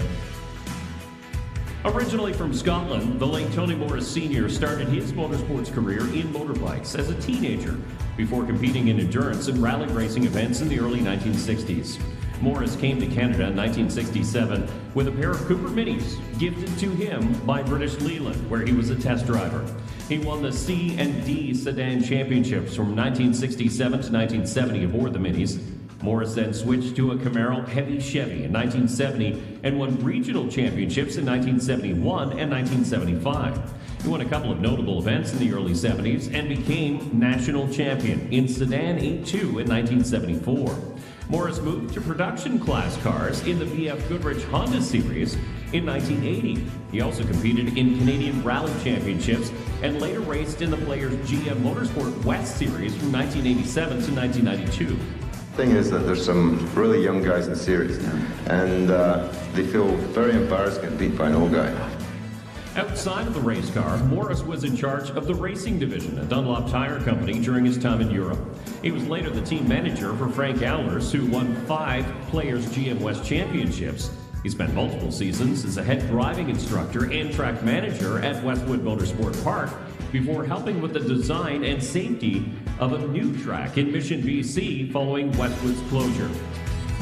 Originally from Scotland, the late Tony Morris Sr. started his motorsports career in motorbikes as a teenager before competing in endurance and rally racing events in the early 1960s. Morris came to Canada in 1967 with a pair of Cooper Minis gifted to him by British Leyland, where he was a test driver. He won the C and D sedan championships from 1967 to 1970 aboard the Minis. Morris then switched to a Camaro Heavy Chevy in 1970 and won regional championships in 1971 and 1975. He won a couple of notable events in the early 70s and became national champion in Sedan A2 in 1974. Morris moved to production class cars in the BF Goodrich Honda Series in 1980. He also competed in Canadian Rally Championships and later raced in the Players GM Motorsport West Series from 1987 to 1992. The thing is that there's some really young guys in the series, and they feel very embarrassed getting beat by an old guy. Outside of the race car, Morris was in charge of the racing division at Dunlop Tire Company during his time in Europe. He was later the team manager for Frank Allers, who won 5 Players GM West Championships. He spent multiple seasons as a head driving instructor and track manager at Westwood Motorsport Park before helping with the design and safety of a new track in Mission, BC following Westwood's closure.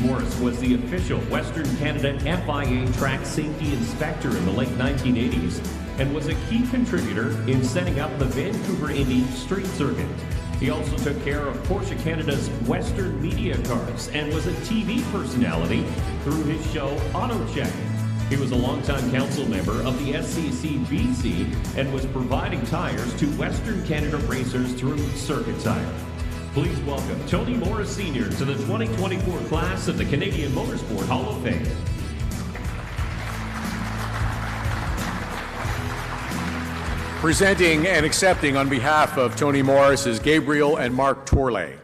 Morris was the official Western Canada FIA track safety inspector in the late 1980s and was a key contributor in setting up the Vancouver Indy Street Circuit. He also took care of Porsche Canada's Western media cars and was a TV personality through his show AutoCheck. He was a longtime council member of the SCC BC and was providing tires to Western Canada racers through Circuit Tire. Please welcome Tony Morris Sr. to the 2024 class of the Canadian Motorsport Hall of Fame. Presenting and accepting on behalf of Tony Morris is Gabriel and Mark Torley.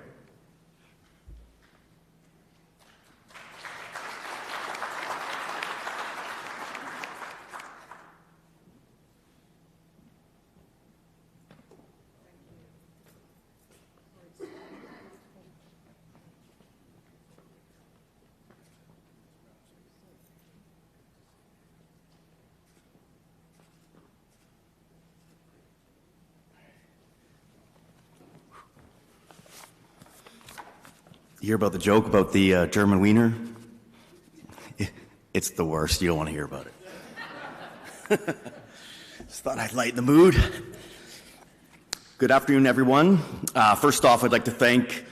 You hear about the joke about the German wiener? It's the worst. You don't want to hear about it. Just thought I'd lighten the mood. Good afternoon, everyone. First off, I'd like to thank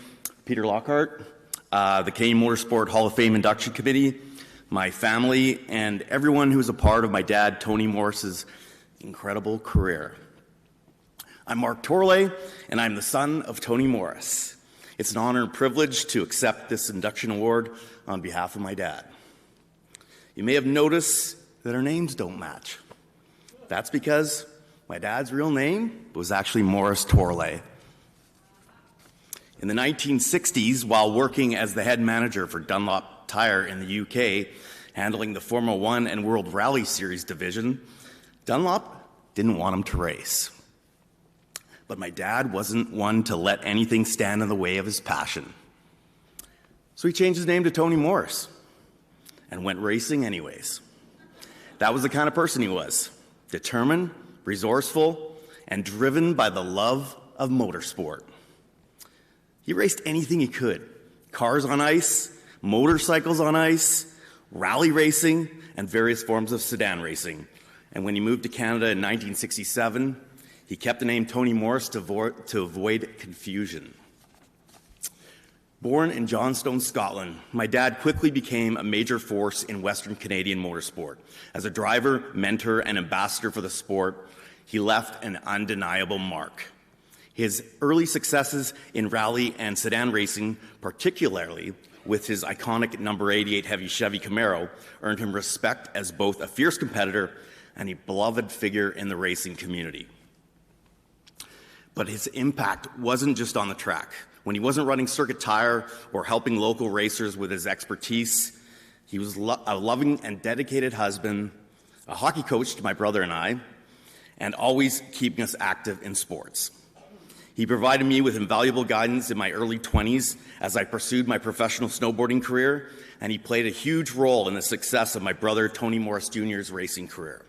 Peter Lockhart, the Canadian Motorsport Hall of Fame Induction Committee, my family, and everyone who was a part of my dad, Tony Morris's incredible career. I'm Mark Torley, and I'm the son of Tony Morris. It's an honor and privilege to accept this induction award on behalf of my dad. You may have noticed that our names don't match. That's because my dad's real name was actually Morris Torley. In the 1960s, while working as the head manager for Dunlop Tire in the UK, handling the Formula One and World Rally Series division, Dunlop didn't want him to race. But my dad wasn't one to let anything stand in the way of his passion. So he changed his name to Tony Morris and went racing anyways. That was the kind of person he was: determined, resourceful, and driven by the love of motorsport. He raced anything he could: cars on ice, motorcycles on ice, rally racing, and various forms of sedan racing. And when he moved to Canada in 1967, he kept the name Tony Morris to avoid confusion. Born in Johnstone, Scotland, my dad quickly became a major force in Western Canadian motorsport. As a driver, mentor, and ambassador for the sport, he left an undeniable mark. His early successes in rally and sedan racing, particularly with his iconic number 88 Heavy Chevy Camaro, earned him respect as both a fierce competitor and a beloved figure in the racing community. But his impact wasn't just on the track. When he wasn't running Circuit Tire or helping local racers with his expertise, he was a loving and dedicated husband, a hockey coach to my brother and I, and always keeping us active in sports. He provided me with invaluable guidance in my early 20s as I pursued my professional snowboarding career, and he played a huge role in the success of my brother Tony Morris Jr.'s racing career.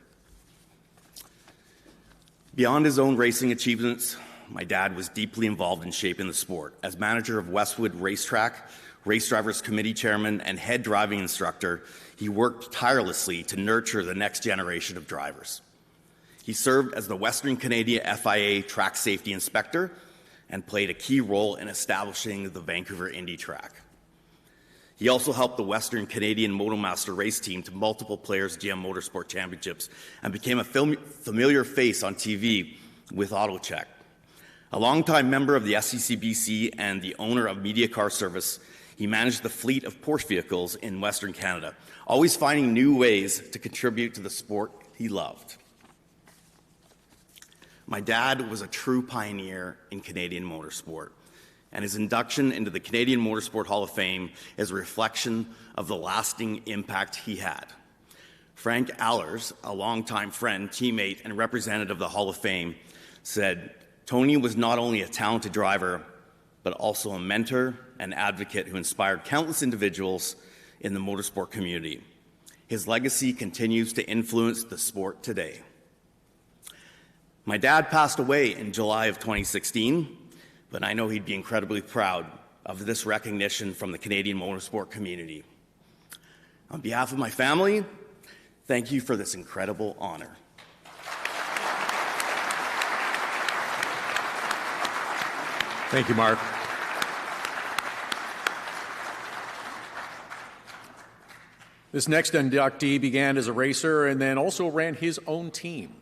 Beyond his own racing achievements, my dad was deeply involved in shaping the sport. As manager of Westwood Racetrack, Race Drivers Committee Chairman, and head driving instructor, he worked tirelessly to nurture the next generation of drivers. He served as the Western Canada FIA Track Safety Inspector and played a key role in establishing the Vancouver Indy Track. He also helped the Western Canadian Motomaster race team to multiple Players GM Motorsport Championships and became a familiar face on TV with AutoCheck. A longtime member of the SCCBC and the owner of Media Car Service, he managed the fleet of Porsche vehicles in Western Canada, always finding new ways to contribute to the sport he loved. My dad was a true pioneer in Canadian motorsport, and his induction into the Canadian Motorsport Hall of Fame is a reflection of the lasting impact he had. Frank Allers, a longtime friend, teammate, and representative of the Hall of Fame, said, "Tony was not only a talented driver, but also a mentor and advocate who inspired countless individuals in the motorsport community. His legacy continues to influence the sport today." My dad passed away in July of 2016, but I know he'd be incredibly proud of this recognition from the Canadian motorsport community. On behalf of my family, thank you for this incredible honor. Thank you, Mark. This next inductee began as a racer and then also ran his own team.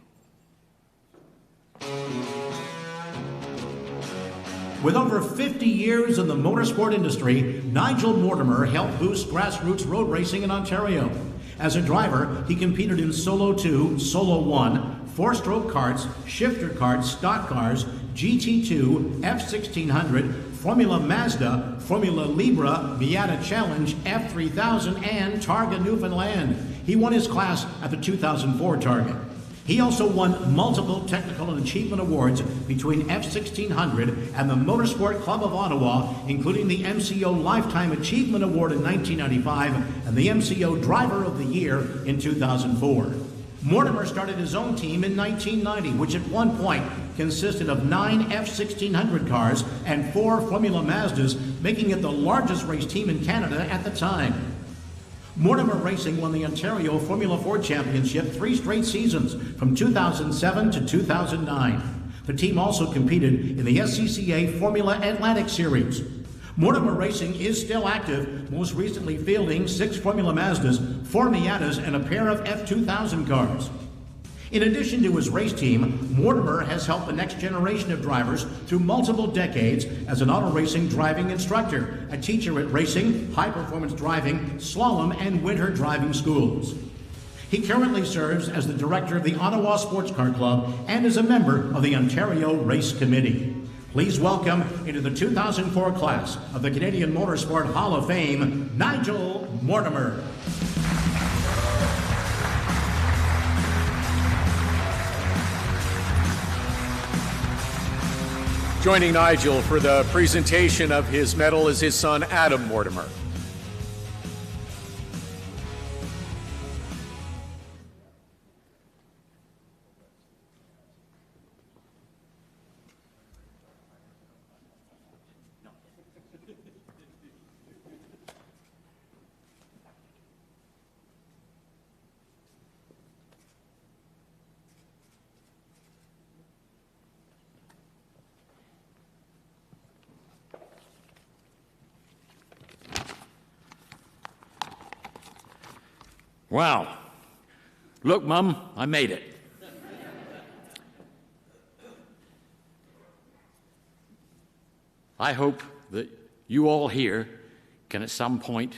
With over 50 years in the motorsport industry, Nigel Mortimer helped boost grassroots road racing in Ontario. As a driver, he competed in Solo 2, Solo 1, four-stroke karts, shifter karts, stock cars, GT2, F1600, Formula Mazda, Formula Libra, Miata Challenge, F3000, and Targa Newfoundland. He won his class at the 2004 Targa. He also won multiple technical and achievement awards between F1600 and the Motorsport Club of Ottawa, including the MCO Lifetime Achievement Award in 1995 and the MCO Driver of the Year in 2004. Mortimer started his own team in 1990, which at one point consisted of 9 F1600 cars and 4 Formula Mazdas, making it the largest race team in Canada at the time. Mortimer Racing won the Ontario Formula Ford Championship 3 straight seasons, from 2007 to 2009. The team also competed in the SCCA Formula Atlantic Series. Mortimer Racing is still active, most recently fielding 6 Formula Mazdas, 4 Miatas, and a pair of F2000 cars. In addition to his race team, Mortimer has helped the next generation of drivers through multiple decades as an auto racing driving instructor, a teacher at racing, high-performance driving, slalom, and winter driving schools. He currently serves as the director of the Ottawa Sports Car Club and is a member of the Ontario Race Committee. Please welcome into the 2004 class of the Canadian Motorsport Hall of Fame, Nigel Mortimer. Joining Nigel for the presentation of his medal is his son, Adam Mortimer. Wow. Look, Mum, I made it. I hope that you all here can at some point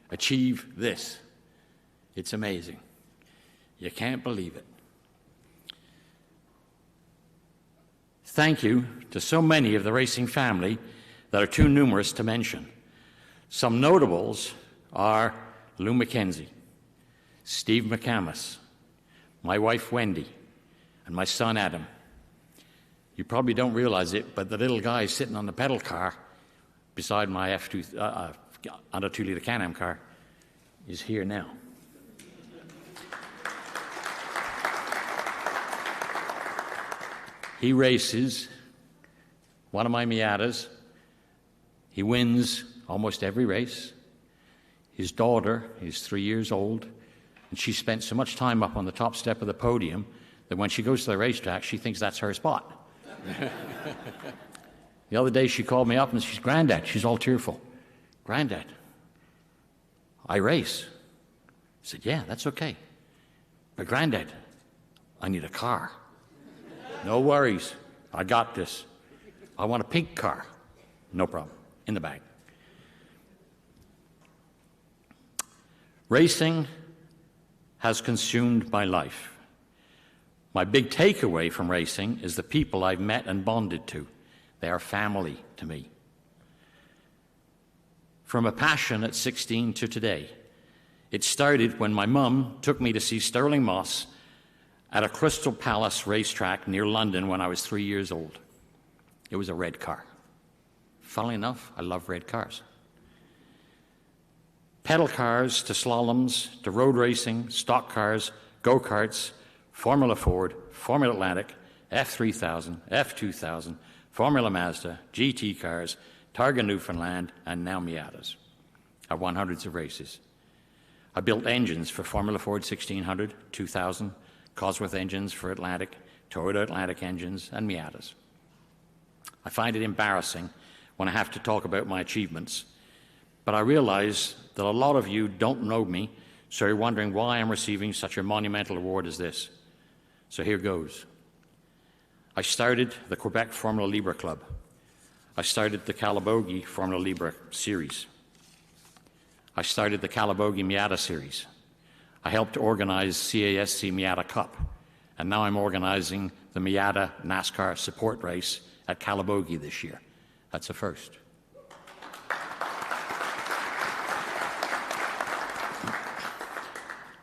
achieve this. It's amazing. You can't believe it. Thank you to so many of the racing family that are too numerous to mention. Some notables are Lou McKenzie, Steve McCamus, my wife Wendy, and my son Adam. You probably don't realize it, but the little guy sitting on the pedal car beside my under 2-liter Can-Am car is here now. He races one of my Miatas. He wins almost every race. His daughter is 3 years old, and she spent so much time up on the top step of the podium that when she goes to the racetrack, she thinks that's her spot. The other day, she called me up and she's, "Granddad," she's all tearful. "Granddad, I race." I said, "Yeah, that's okay. But Granddad, I need a car." "No worries. I got this. I want a pink car." "No problem. In the bag." Racing has consumed my life. My big takeaway from racing is the people I've met and bonded to. They are family to me. From a passion at 16 to today, it started when my mum took me to see Stirling Moss at a Crystal Palace racetrack near London when I was 3 years old. It was a red car. Funnily enough, I love red cars. Pedal cars to slaloms to road racing, stock cars, go-karts, Formula Ford, Formula Atlantic, F3000, F2000, Formula Mazda, GT cars, Targa Newfoundland, and now Miatas. I've won hundreds of races. I built engines for Formula Ford 1600, 2000, Cosworth engines for Atlantic, Toyota Atlantic engines, and Miatas. I find it embarrassing when I have to talk about my achievements, but I realize that a lot of you don't know me, so you're wondering why I'm receiving such a monumental award as this. So here goes. I started the Quebec Formula Libre Club. I started the Calabogie Formula Libre Series. I started the Calabogie Miata Series. I helped organize CASC Miata Cup, and now I'm organizing the Miata NASCAR support race at Calabogie this year. That's a first.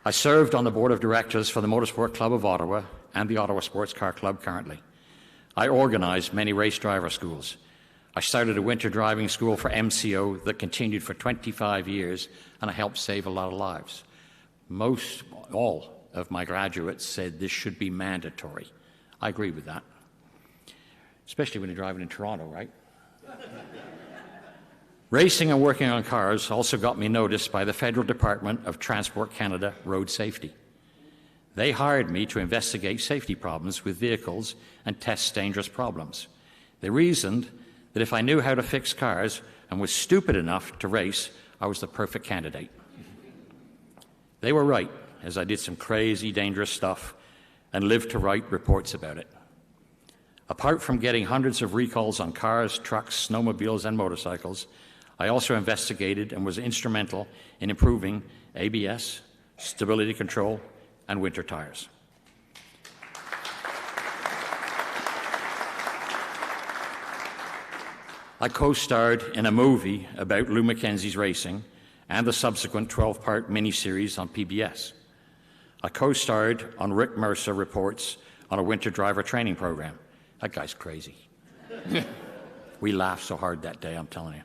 I served on the board of directors for the Motorsport Club of Ottawa and the Ottawa Sports Car Club currently. I organized many race driver schools. I started a winter driving school for MCO that continued for 25 years, and I helped save a lot of lives. All of my graduates said this should be mandatory. I agree with that, especially when you're driving in Toronto, right? Racing and working on cars also got me noticed by the Federal Department of Transport Canada Road Safety. They hired me to investigate safety problems with vehicles and test dangerous problems. They reasoned that if I knew how to fix cars and was stupid enough to race, I was the perfect candidate. They were right, as I did some crazy, dangerous stuff and lived to write reports about it. Apart from getting hundreds of recalls on cars, trucks, snowmobiles, and motorcycles, I also investigated and was instrumental in improving ABS, stability control, and winter tires. I co-starred in a movie about Lou Mackenzie's racing and the subsequent 12-part miniseries on PBS. I co-starred on Rick Mercer Reports on a winter driver training program. That guy's crazy. We laughed so hard that day, I'm telling you.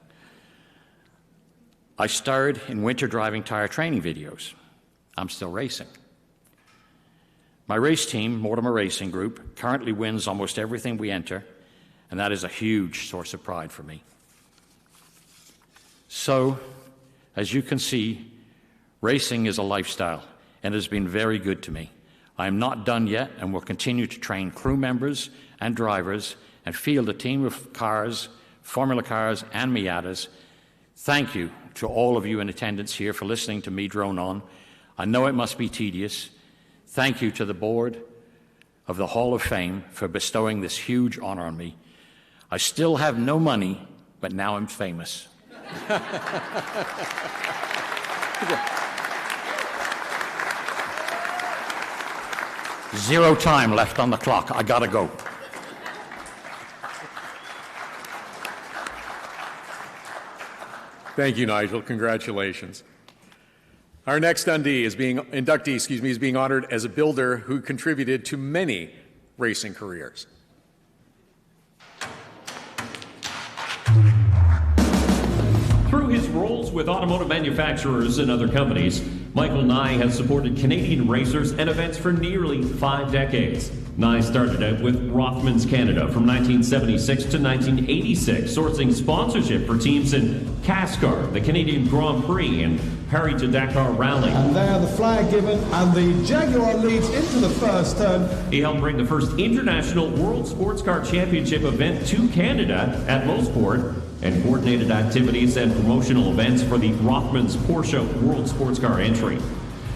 I starred in winter driving tire training videos. I'm still racing. My race team, Mortimer Racing Group, currently wins almost everything we enter, and that is a huge source of pride for me. So, as you can see, racing is a lifestyle and has been very good to me. I am not done yet and will continue to train crew members and drivers and field a team of cars, Formula cars, and Miatas. Thank you to all of you in attendance here for listening to me drone on. I know it must be tedious. Thank you to the board of the Hall of Fame for bestowing this huge honor on me. I still have no money, but now I'm famous. Zero time left on the clock. I gotta go. Thank you, Nigel. Congratulations. Our next inductee is being honored as a builder who contributed to many racing careers. Through his roles with automotive manufacturers and other companies, Michael Nye has supported Canadian racers and events for nearly 5 decades. Nye started out with Rothmans Canada from 1976 to 1986, sourcing sponsorship for teams in CASCAR, the Canadian Grand Prix, and Paris to Dakar Rally. And there the flag given, and the Jaguar leads into the first turn. He helped bring the first international World Sports Car Championship event to Canada at Motorsport, and coordinated activities and promotional events for the Rothmans Porsche World Sports Car entry.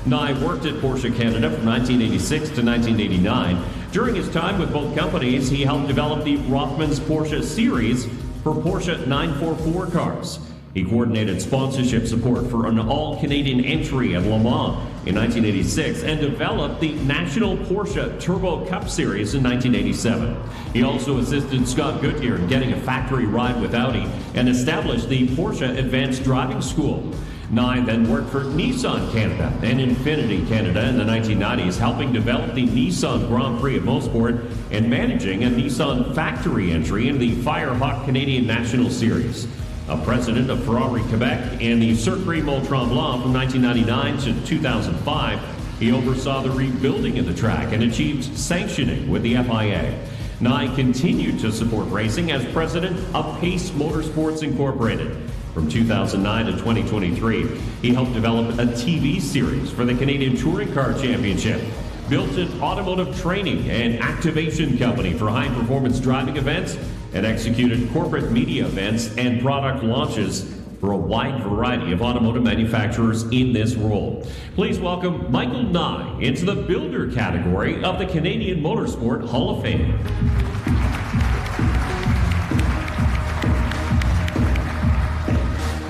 Nye worked at Porsche Canada from 1986 to 1989. During his time with both companies, he helped develop the Rothmans Porsche series for Porsche 944 cars. He coordinated sponsorship support for an all-Canadian entry at Le Mans in 1986 and developed the National Porsche Turbo Cup Series in 1987. He also assisted Scott Goodyear in getting a factory ride with Audi and established the Porsche Advanced Driving School. Nye then worked for Nissan Canada and Infiniti Canada in the 1990s, helping develop the Nissan Grand Prix of Motorsport and managing a Nissan factory entry in the Firehawk Canadian National Series. A president of Ferrari Quebec and the Circuit Mont-Tremblant from 1999 to 2005, he oversaw the rebuilding of the track and achieved sanctioning with the FIA. Nye continued to support racing as president of Pace Motorsports Incorporated. From 2009 to 2023, he helped develop a TV series for the Canadian Touring Car Championship, built an automotive training and activation company for high-performance driving events, and executed corporate media events and product launches for a wide variety of automotive manufacturers in this role. Please welcome Michael Nye into the Builder category of the Canadian Motorsport Hall of Fame.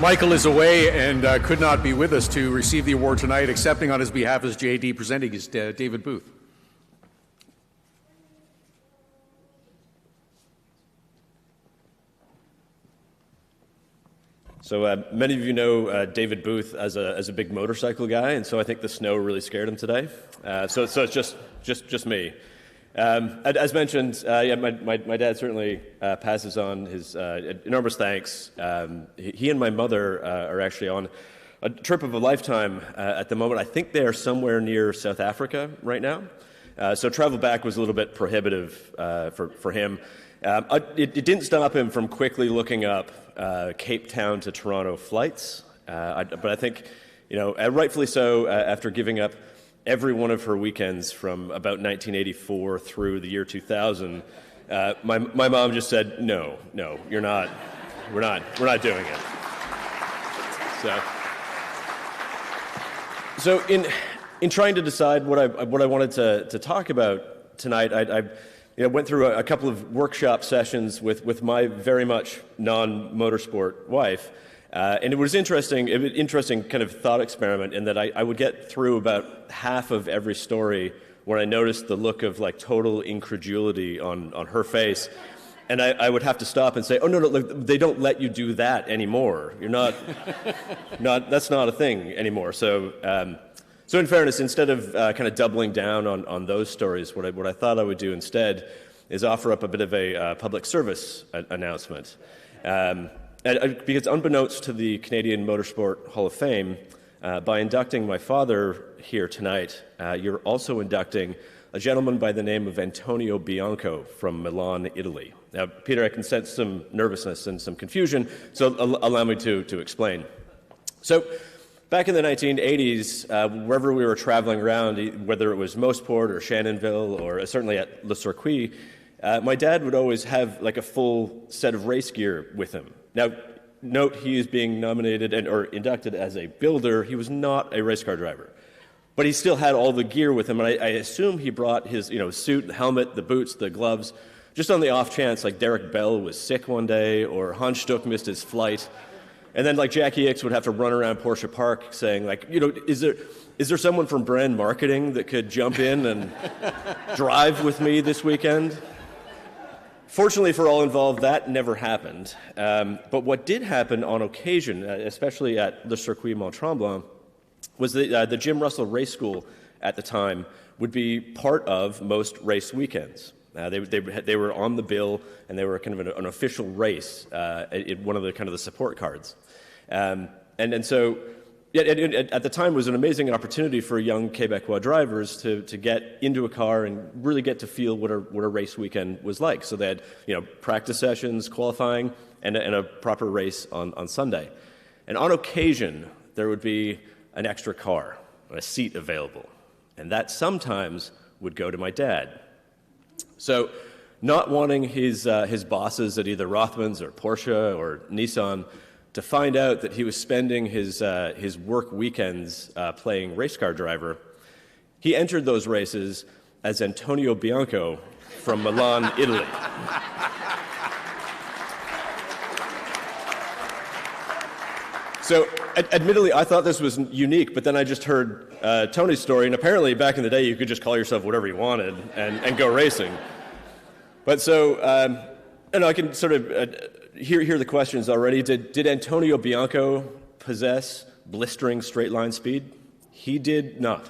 Michael is away and could not be with us to receive the award tonight. Accepting on his behalf as JD presenting is David Booth. So many of you know David Booth as a big motorcycle guy, and so I think the snow really scared him today. So it's just me. As mentioned, my dad certainly passes on his enormous thanks. He and my mother are actually on a trip of a lifetime at the moment. I think they are somewhere near South Africa right now. So travel back was a little bit prohibitive for him. It didn't stop him from quickly looking up Cape Town to Toronto flights. But I think, rightfully so, after giving up every one of her weekends from about 1984 through the year 2000, my mom just said, no, we're not doing it. So in trying to decide what I wanted to talk about tonight, I went through a couple of workshop sessions with my very much non-motorsport wife. And it was interesting kind of thought experiment in that I would get through about half of every story where I noticed the look of like total incredulity on her face. And I would have to stop and say, oh, no, look, they don't let you do that anymore. You're not, that's not a thing anymore. So in fairness, instead of kind of doubling down on those stories, what I thought I would do instead is offer up a bit of a public service announcement. Because unbeknownst to the Canadian Motorsport Hall of Fame, by inducting my father here tonight, you're also inducting a gentleman by the name of Antonio Bianco from Milan, Italy. Now, Peter, I can sense some nervousness and some confusion, so allow me to explain. So, back in the 1980s, wherever we were traveling around, whether it was Mosport or Shannonville or certainly at Le Circuit, my dad would always have like a full set of race gear with him. Now, note he is being nominated or inducted as a builder. He was not a race car driver. But he still had all the gear with him, and I assume he brought his suit, the helmet, the boots, the gloves, just on the off chance, like Derek Bell was sick one day, or Hans Stuck missed his flight. And then like Jackie Ickx would have to run around Porsche Park saying like, is there someone from brand marketing that could jump in and drive with me this weekend? Fortunately for all involved, that never happened. But what did happen on occasion, especially at Le Circuit Mont-Tremblant, was the Jim Russell Race School at the time would be part of most race weekends. They were on the bill, and they were kind of an official race, one of the kind of the support cards. And so at the time, it was an amazing opportunity for young Quebecois drivers to get into a car and really get to feel what a race weekend was like. So they had practice sessions, qualifying, and a proper race on Sunday. And on occasion, there would be an extra car, a seat available, and that sometimes would go to my dad. So, not wanting his bosses at either Rothmans or Porsche or Nissan to find out that he was spending his work weekends playing race car driver, he entered those races as Antonio Bianco from Milan, Italy. So, admittedly, I thought this was unique, but then I just heard Tony's story, and apparently back in the day you could just call yourself whatever you wanted and go racing. But so, I can sort of hear the questions already. Did Antonio Bianco possess blistering straight-line speed? He did not.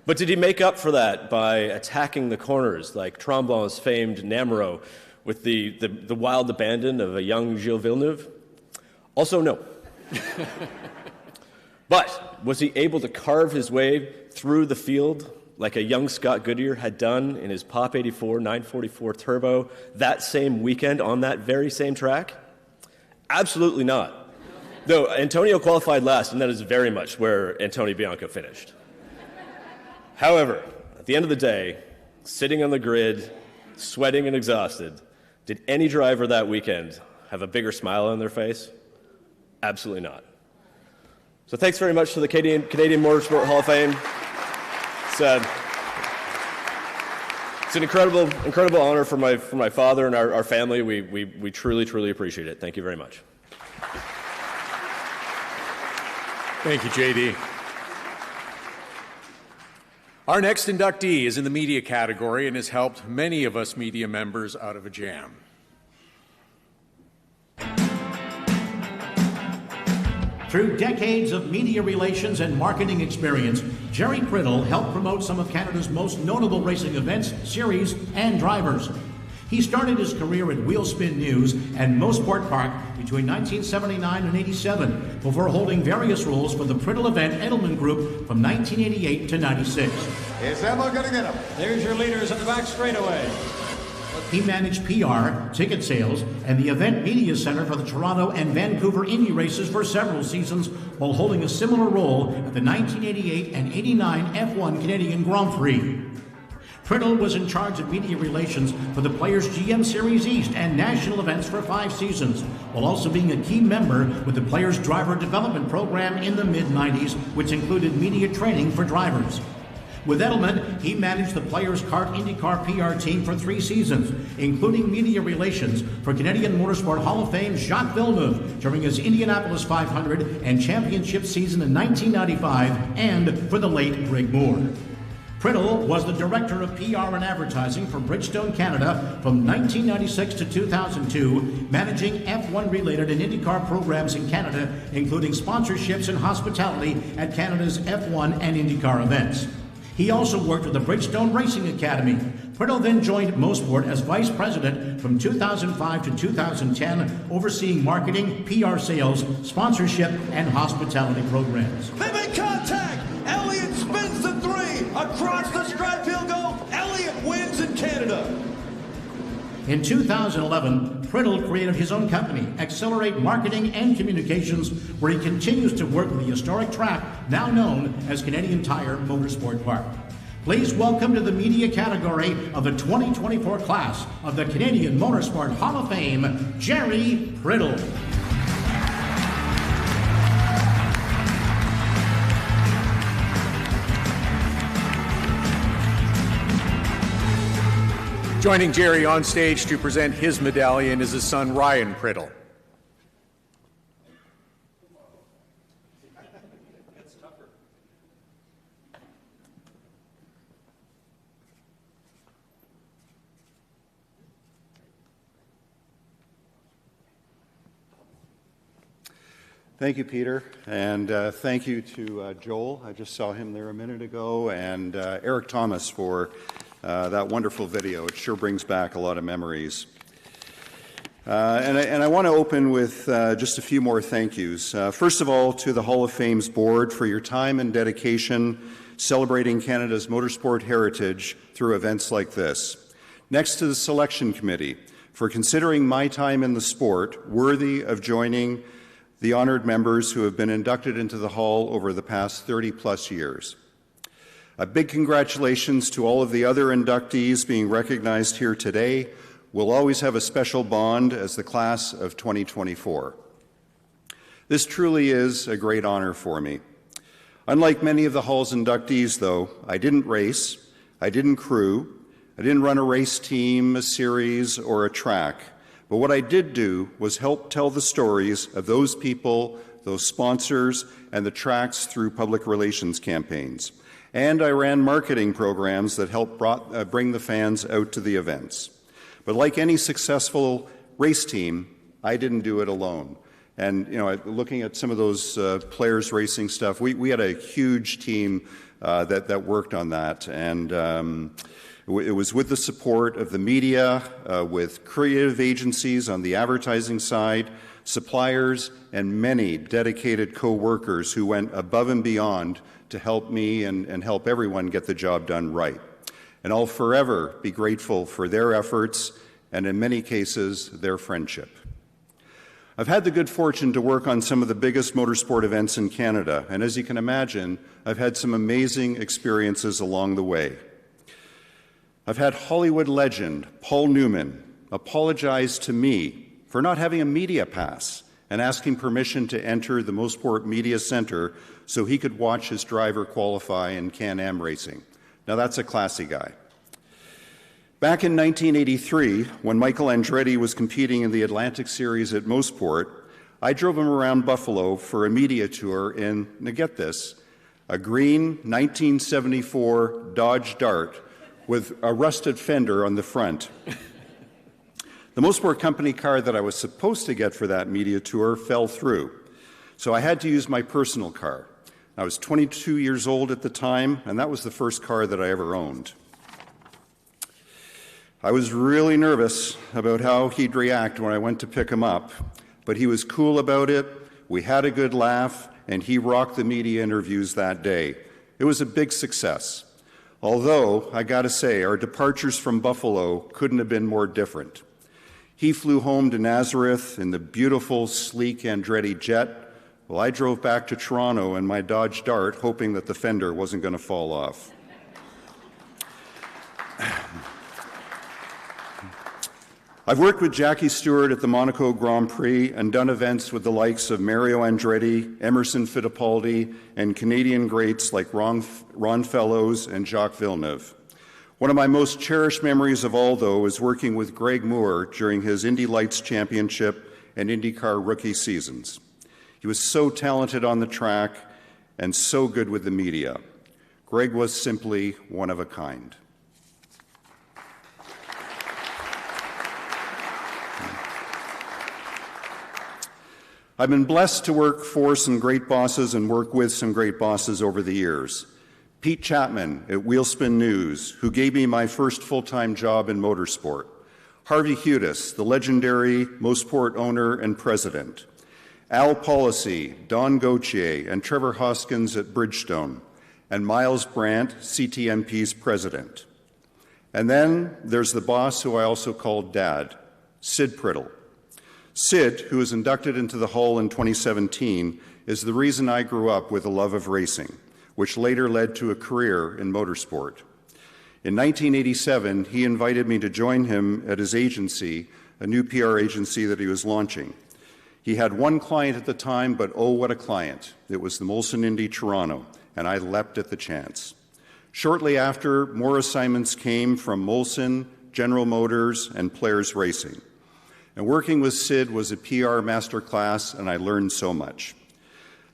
But did he make up for that by attacking the corners like Tremblay's famed Namuro with the wild abandon of a young Gilles Villeneuve? Also, no. But was he able to carve his way through the field like a young Scott Goodyear had done in his Pop 84 944 Turbo that same weekend on that very same track? Absolutely not. Though Antonio qualified last, and that is very much where Antonio Bianco finished. However, at the end of the day, sitting on the grid, sweating and exhausted, did any driver that weekend have a bigger smile on their face? Absolutely not. So thanks very much to the Canadian Motorsport Hall of Fame. It's an incredible honor for my father and our family. We truly appreciate it. Thank you very much. Thank you, JD. Our next inductee is in the media category and has helped many of us media members out of a jam. Through decades of media relations and marketing experience, Jerry Priddle helped promote some of Canada's most notable racing events, series, and drivers. He started his career at Wheelspin News and Motorsport Park between 1979 and 87, before holding various roles for the Priddle Event Edelman Group from 1988 to 96. Is Emma going to get him? There's your leaders in the back straightaway. He managed PR, ticket sales, and the Event Media Center for the Toronto and Vancouver Indy races for several seasons, while holding a similar role at the 1988 and 89 F1 Canadian Grand Prix. Priddle was in charge of media relations for the Players GM Series East and national events for 5 seasons, while also being a key member with the Players Driver Development Program in the mid-90s, which included media training for drivers. With Edelman, he managed the Players Kart IndyCar PR team for 3 seasons, including media relations for Canadian Motorsport Hall of Fame Jacques Villeneuve during his Indianapolis 500 and championship season in 1995, and for the late Greg Moore. Priddle was the Director of PR and Advertising for Bridgestone Canada from 1996 to 2002, managing F1-related and IndyCar programs in Canada, including sponsorships and hospitality at Canada's F1 and IndyCar events. He also worked with the Bridgestone Racing Academy. Priddle then joined Motorsport as Vice President from 2005 to 2010, overseeing marketing, PR sales, sponsorship, and hospitality programs. They make contact! Elliott spins the 3! Across the stripe he'll go! Elliott wins in Canada! In 2011, Priddle created his own company, Accelerate Marketing and Communications, where he continues to work with the historic track now known as Canadian Tire Motorsport Park. Please welcome to the media category of the 2024 class of the Canadian Motorsport Hall of Fame, Jerry Priddle. Joining Jerry on stage to present his medallion is his son, Ryan Priddle. Thank you, Peter, and thank you to Joel. I just saw him there a minute ago, and Eric Thomas for that wonderful video. It sure brings back a lot of memories. And I want to open with just a few more thank yous. First of all, to the Hall of Fame's board for your time and dedication celebrating Canada's motorsport heritage through events like this. Next, to the selection committee for considering my time in the sport worthy of joining the honored members who have been inducted into the Hall over the past 30-plus years. A big congratulations to all of the other inductees being recognized here today. We'll always have a special bond as the class of 2024. This truly is a great honor for me. Unlike many of the Hall's inductees, though, I didn't race, I didn't crew, I didn't run a race team, a series, or a track. But what I did do was help tell the stories of those people, those sponsors, and the tracks through public relations campaigns. And I ran marketing programs that helped bring the fans out to the events. But like any successful race team, I didn't do it alone. And, you know, looking at some of those players racing stuff, we had a huge team that worked on that. And it was with the support of the media, with creative agencies on the advertising side, suppliers, and many dedicated co-workers who went above and beyond to help me and help everyone get the job done right. And I'll forever be grateful for their efforts and, in many cases, their friendship. I've had the good fortune to work on some of the biggest motorsport events in Canada, and as you can imagine, I've had some amazing experiences along the way. I've had Hollywood legend Paul Newman apologize to me for not having a media pass and asking permission to enter the Motorsport Media Center so he could watch his driver qualify in Can-Am racing. Now that's a classy guy. Back in 1983, when Michael Andretti was competing in the Atlantic Series at Motorsport, I drove him around Buffalo for a media tour in, now get this, a green 1974 Dodge Dart with a rusted fender on the front. The Motorsport Company car that I was supposed to get for that media tour fell through, so I had to use my personal car. I was 22 years old at the time, and that was the first car that I ever owned. I was really nervous about how he'd react when I went to pick him up, but he was cool about it, we had a good laugh, and he rocked the media interviews that day. It was a big success. Although, I gotta say, our departures from Buffalo couldn't have been more different. He flew home to Nazareth in the beautiful, sleek Andretti jet, while I drove back to Toronto in my Dodge Dart, hoping that the fender wasn't going to fall off. I've worked with Jackie Stewart at the Monaco Grand Prix and done events with the likes of Mario Andretti, Emerson Fittipaldi, and Canadian greats like Ron Fellows and Jacques Villeneuve. One of my most cherished memories of all, though, is working with Greg Moore during his Indy Lights Championship and IndyCar rookie seasons. He was so talented on the track and so good with the media. Greg was simply one of a kind. I've been blessed to work for some great bosses and work with some great bosses over the years. Pete Chapman at Wheelspin News, who gave me my first full-time job in motorsport. Harvey Hudis, the legendary Motorsport owner and president. Al Policy, Don Gauthier, and Trevor Hoskins at Bridgestone. And Miles Brandt, CTMP's president. And then there's the boss who I also called Dad, Sid Priddle. Sid, who was inducted into the Hall in 2017, is the reason I grew up with a love of racing, which later led to a career in motorsport. In 1987, he invited me to join him at his agency, a new PR agency that he was launching. He had one client at the time, but oh, what a client. It was the Molson Indy Toronto, and I leapt at the chance. Shortly after, more assignments came from Molson, General Motors, and Players Racing. And working with Sid was a PR masterclass, and I learned so much.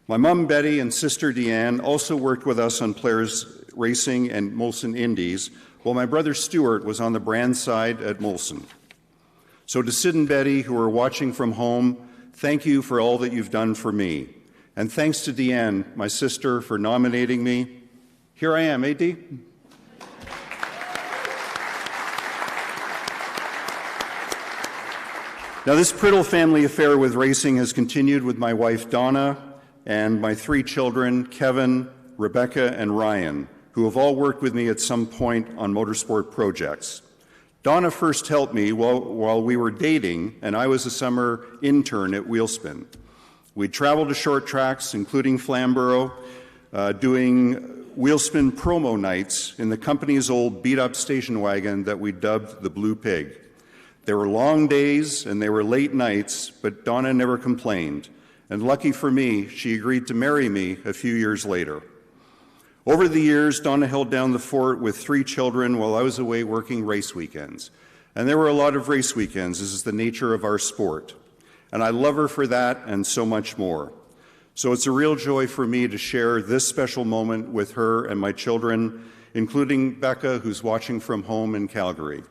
My mom, Betty, and sister, Deanne, also worked with us on Players Racing and Molson Indies, while my brother Stuart was on the brand side at Molson. So to Sid and Betty, who are watching from home, thank you for all that you've done for me. And thanks to Deanne, my sister, for nominating me. Here I am, Dee? Now, this Priddle family affair with racing has continued with my wife, Donna, and my 3 children, Kevin, Rebecca, and Ryan, who have all worked with me at some point on motorsport projects. Donna first helped me while we were dating, and I was a summer intern at Wheelspin. We'd travel to short tracks, including Flamborough, doing Wheelspin promo nights in the company's old beat-up station wagon that we dubbed the Blue Pig. There were long days and there were late nights, but Donna never complained. And lucky for me, she agreed to marry me a few years later. Over the years, Donna held down the fort with 3 children while I was away working race weekends. And there were a lot of race weekends. This is the nature of our sport. And I love her for that and so much more. So it's a real joy for me to share this special moment with her and my children, including Becca, who's watching from home in Calgary.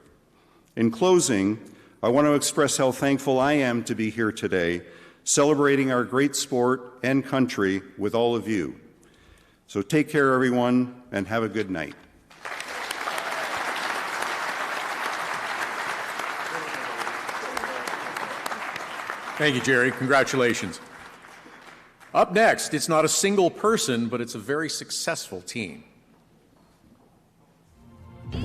In closing, I want to express how thankful I am to be here today, celebrating our great sport and country with all of you. So take care, everyone, and have a good night. Thank you, Jerry. Congratulations. Up next, it's not a single person, but it's a very successful team.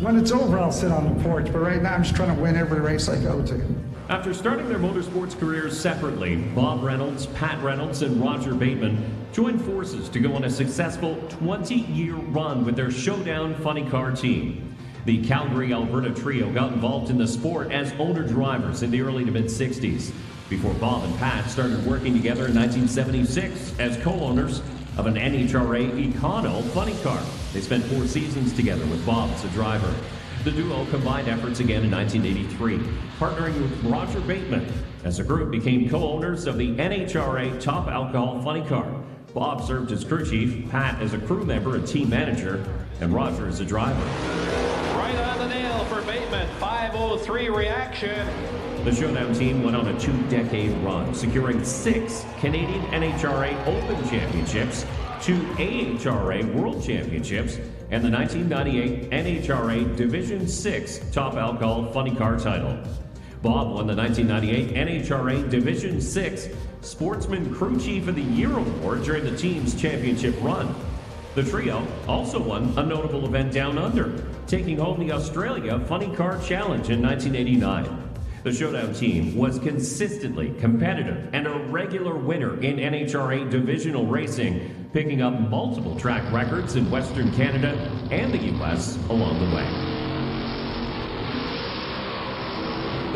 When it's over, I'll sit on the porch, but right now I'm just trying to win every race I go to. After starting their motorsports careers separately, Bob Reynolds, Pat Reynolds, and Roger Bateman joined forces to go on a successful 20-year run with their Showdown funny car team. The Calgary, Alberta trio got involved in the sport as owner-drivers in the early to mid-60s, before Bob and Pat started working together in 1976 as co-owners of an NHRA Econo funny car. They spent 4 seasons together with Bob as a driver. The duo combined efforts again in 1983, partnering with Roger Bateman. As a group, became co-owners of the NHRA Top Alcohol Funny Car. Bob served as crew chief, Pat as a crew member and team manager, and Roger as a driver. Right on the nail for Bateman. 5:03 reaction. The Showdown team went on a 2-decade run, securing 6 Canadian NHRA Open Championships, 2 AHRA World Championships, and the 1998 NHRA Division 6 Top Alcohol Funny Car title. Bob won the 1998 NHRA Division 6 Sportsman Crew Chief of the Year award during the team's championship run. The trio also won a notable event down under, taking home the Australia Funny Car Challenge in 1989. The Showdown team was consistently competitive and a regular winner in NHRA divisional racing, picking up multiple track records in Western Canada and the U.S. along the way.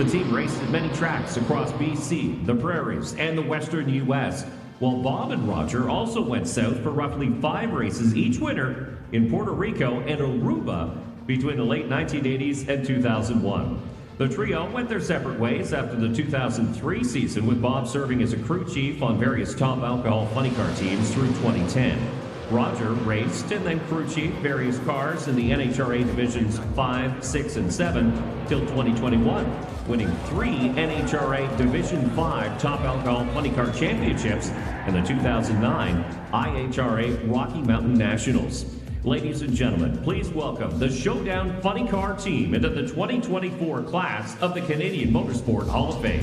The team raced at many tracks across BC, the prairies, and the Western U.S., while Bob and Roger also went south for roughly 5 races each winter in Puerto Rico and Aruba between the late 1980s and 2001. The trio went their separate ways after the 2003 season, with Bob serving as a crew chief on various top alcohol funny car teams through 2010. Roger raced and then crew chief various cars in the NHRA Divisions 5, 6, and 7 till 2021, winning 3 NHRA Division 5 Top Alcohol Funny Car Championships and the 2009 IHRA Rocky Mountain Nationals. Ladies and gentlemen, please welcome the Showdown Funny Car team into the 2024 class of the Canadian Motorsport Hall of Fame.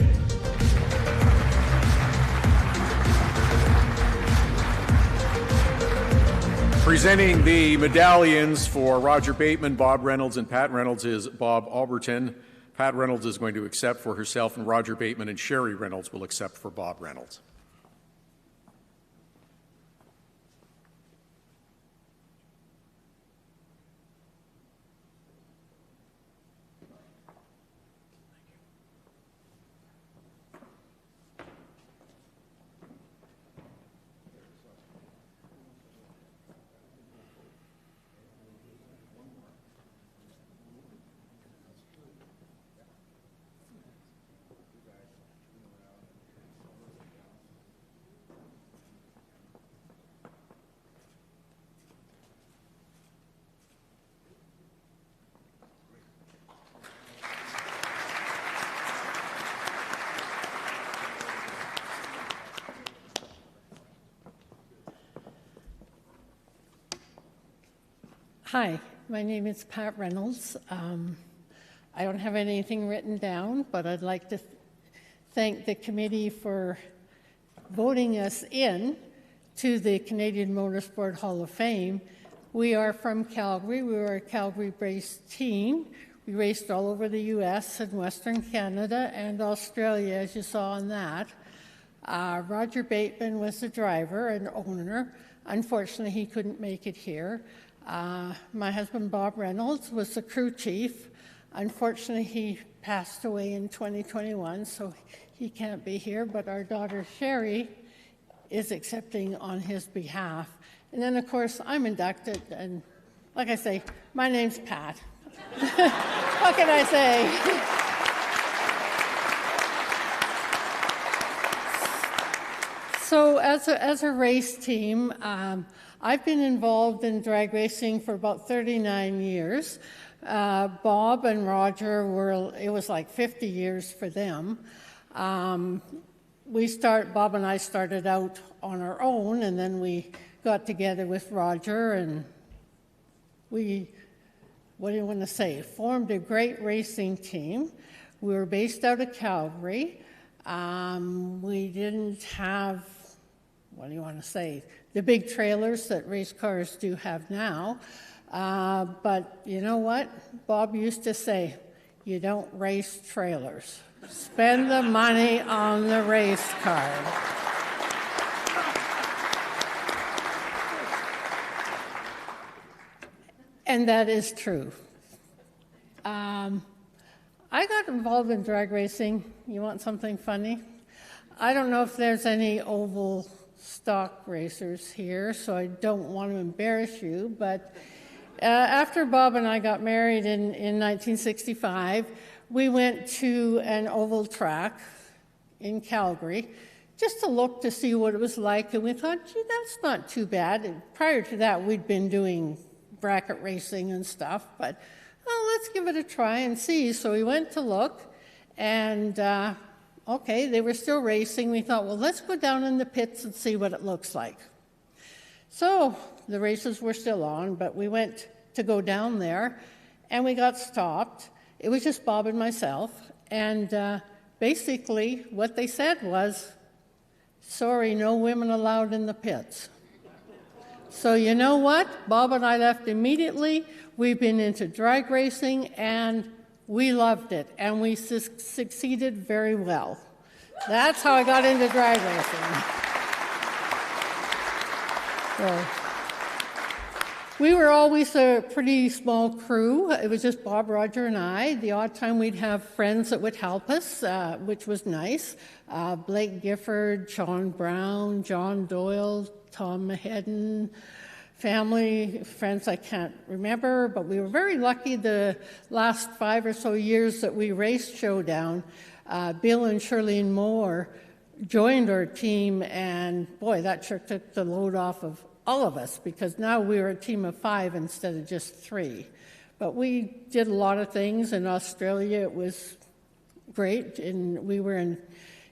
Presenting the medallions for Roger Bateman, Bob Reynolds, and Pat Reynolds is Bob Alberton. Pat Reynolds is going to accept for herself, and Roger Bateman and Sherry Reynolds will accept for Bob Reynolds. Hi, my name is Pat Reynolds. I don't have anything written down, but I'd like to thank the committee for voting us in to the Canadian Motorsport Hall of Fame. We are from Calgary. We were a Calgary-based team. We raced all over the U.S. and Western Canada and Australia, as you saw on that. Roger Bateman was the driver and owner. Unfortunately, he couldn't make it here. My husband, Bob Reynolds, was the crew chief. Unfortunately, he passed away in 2021, so he can't be here, but our daughter, Sherry, is accepting on his behalf. And then, of course, I'm inducted, and like I say, my name's Pat. What can I say? So as a race team, I've been involved in drag racing for about 39 years. Bob and Roger it was like 50 years for them. Bob and I started out on our own, and then we got together with Roger, and we, what do you want to say, formed a great racing team. We were based out of Calgary. We didn't have, what do you want to say, the big trailers that race cars do have now. But you know what? Bob used to say, you don't race trailers. Spend the money on the race car. And that is true. I got involved in drag racing. You want something funny? I don't know if there's any oval stock racers here, so I don't want to embarrass you, but after Bob and I got married in 1965, we went to an oval track in Calgary just to look to see what it was like, and we thought, gee, that's not too bad. And prior to that, we'd been doing bracket racing and stuff, but let's give it a try and see. So we went to look, and okay, they were still racing. We thought, well, let's go down in the pits and see what it looks like. So the races were still on, but we went to go down there, and we got stopped. It was just Bob and myself, and basically what they said was, sorry, no women allowed in the pits. So you know what? Bob and I left immediately. We've been into drag racing, and we loved it, and we succeeded very well. That's how I got into drag racing. So, we were always a pretty small crew. It was just Bob, Roger, and I. The odd time we'd have friends that would help us, which was nice. Blake Gifford, Sean Brown, John Doyle, Tom Mahedon, family, friends I can't remember, but we were very lucky the last 5 or so years that we raced Showdown. Bill and Shirlene Moore joined our team, and boy, that sure took the load off of all of us, because now we were a team of 5 instead of just 3. But we did a lot of things in Australia. It was great, and we were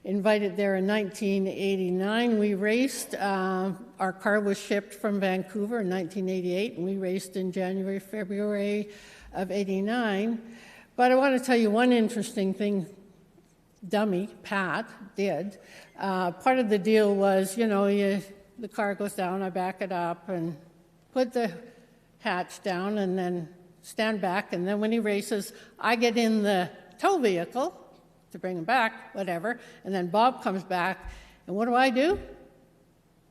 invited there in 1989. We raced. Our car was shipped from Vancouver in 1988, and we raced in January, February of 89. But I want to tell you one interesting thing dummy, Pat, did. Part of the deal was, you know, the car goes down, I back it up and put the hatch down and then stand back, and then when he races, I get in the tow vehicle to bring him back, whatever, and then Bob comes back, and what do?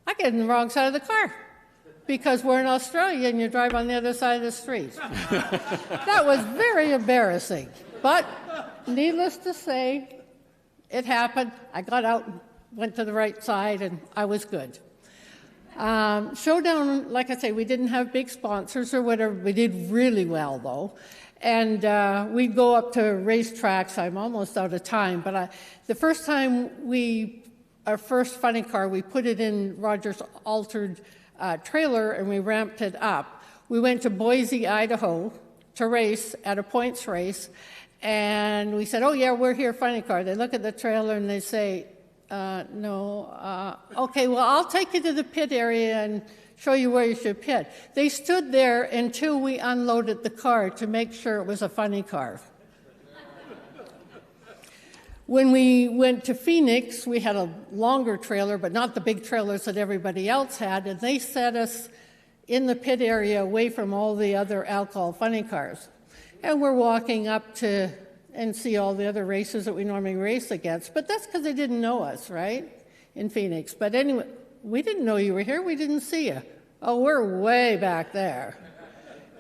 I get in the wrong side of the car, because we're in Australia and you drive on the other side of the street. That was very embarrassing, but needless to say, it happened. I got out, went to the right side, and I was good. Showdown, like I say, we didn't have big sponsors or whatever. We did really well, though. And we'd go up to racetracks. I'm almost out of time, but the first time our first funny car, we put it in Roger's altered trailer and we ramped it up. We went to Boise, Idaho to race at a points race, and we said, oh yeah, we're here, funny car. They look at the trailer and they say, no, okay, well, I'll take you to the pit area and show you where you should pit. They stood there until we unloaded the car to make sure it was a funny car. When we went to Phoenix, we had a longer trailer, but not the big trailers that everybody else had, and they set us in the pit area away from all the other alcohol funny cars. And we're walking up to and see all the other races that we normally race against, but that's because they didn't know us, right, in Phoenix. But anyway, we didn't know you were here. We didn't see you. Oh, we're way back there,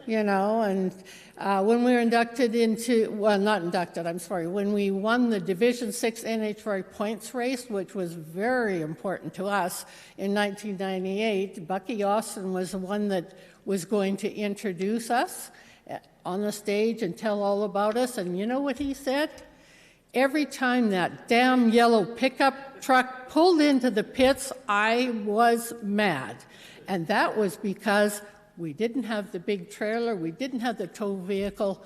you know, and when we were inducted into, well, not inducted, I'm sorry, when we won the Division 6 NHRA points race, which was very important to us in 1998, Bucky Austin was the one that was going to introduce us on the stage and tell all about us, and you know what he said? Every time that damn yellow pickup truck pulled into the pits, I was mad. And that was because we didn't have the big trailer, we didn't have the tow vehicle,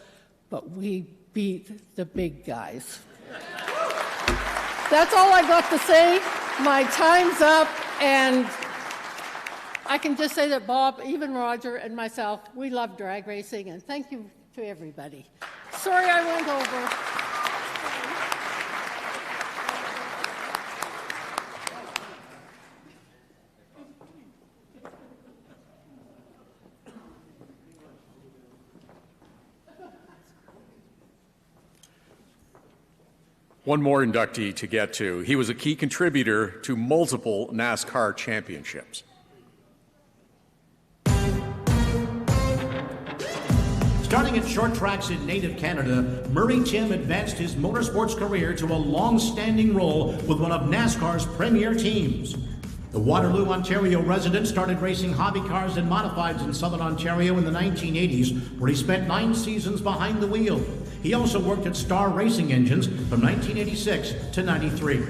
but we beat the big guys. That's all I got to say. My time's up, and I can just say that Bob, even Roger, and myself, we love drag racing, and thank you to everybody. Sorry I went over. One more inductee to get to. He was a key contributor to multiple NASCAR championships. Starting at short tracks in native Canada, Murray Tiem advanced his motorsports career to a long-standing role with one of NASCAR's premier teams. The Waterloo, Ontario resident started racing hobby cars and modifieds in southern Ontario in the 1980s, where he spent 9 seasons behind the wheel. He also worked at Star Racing Engines from 1986 to 93.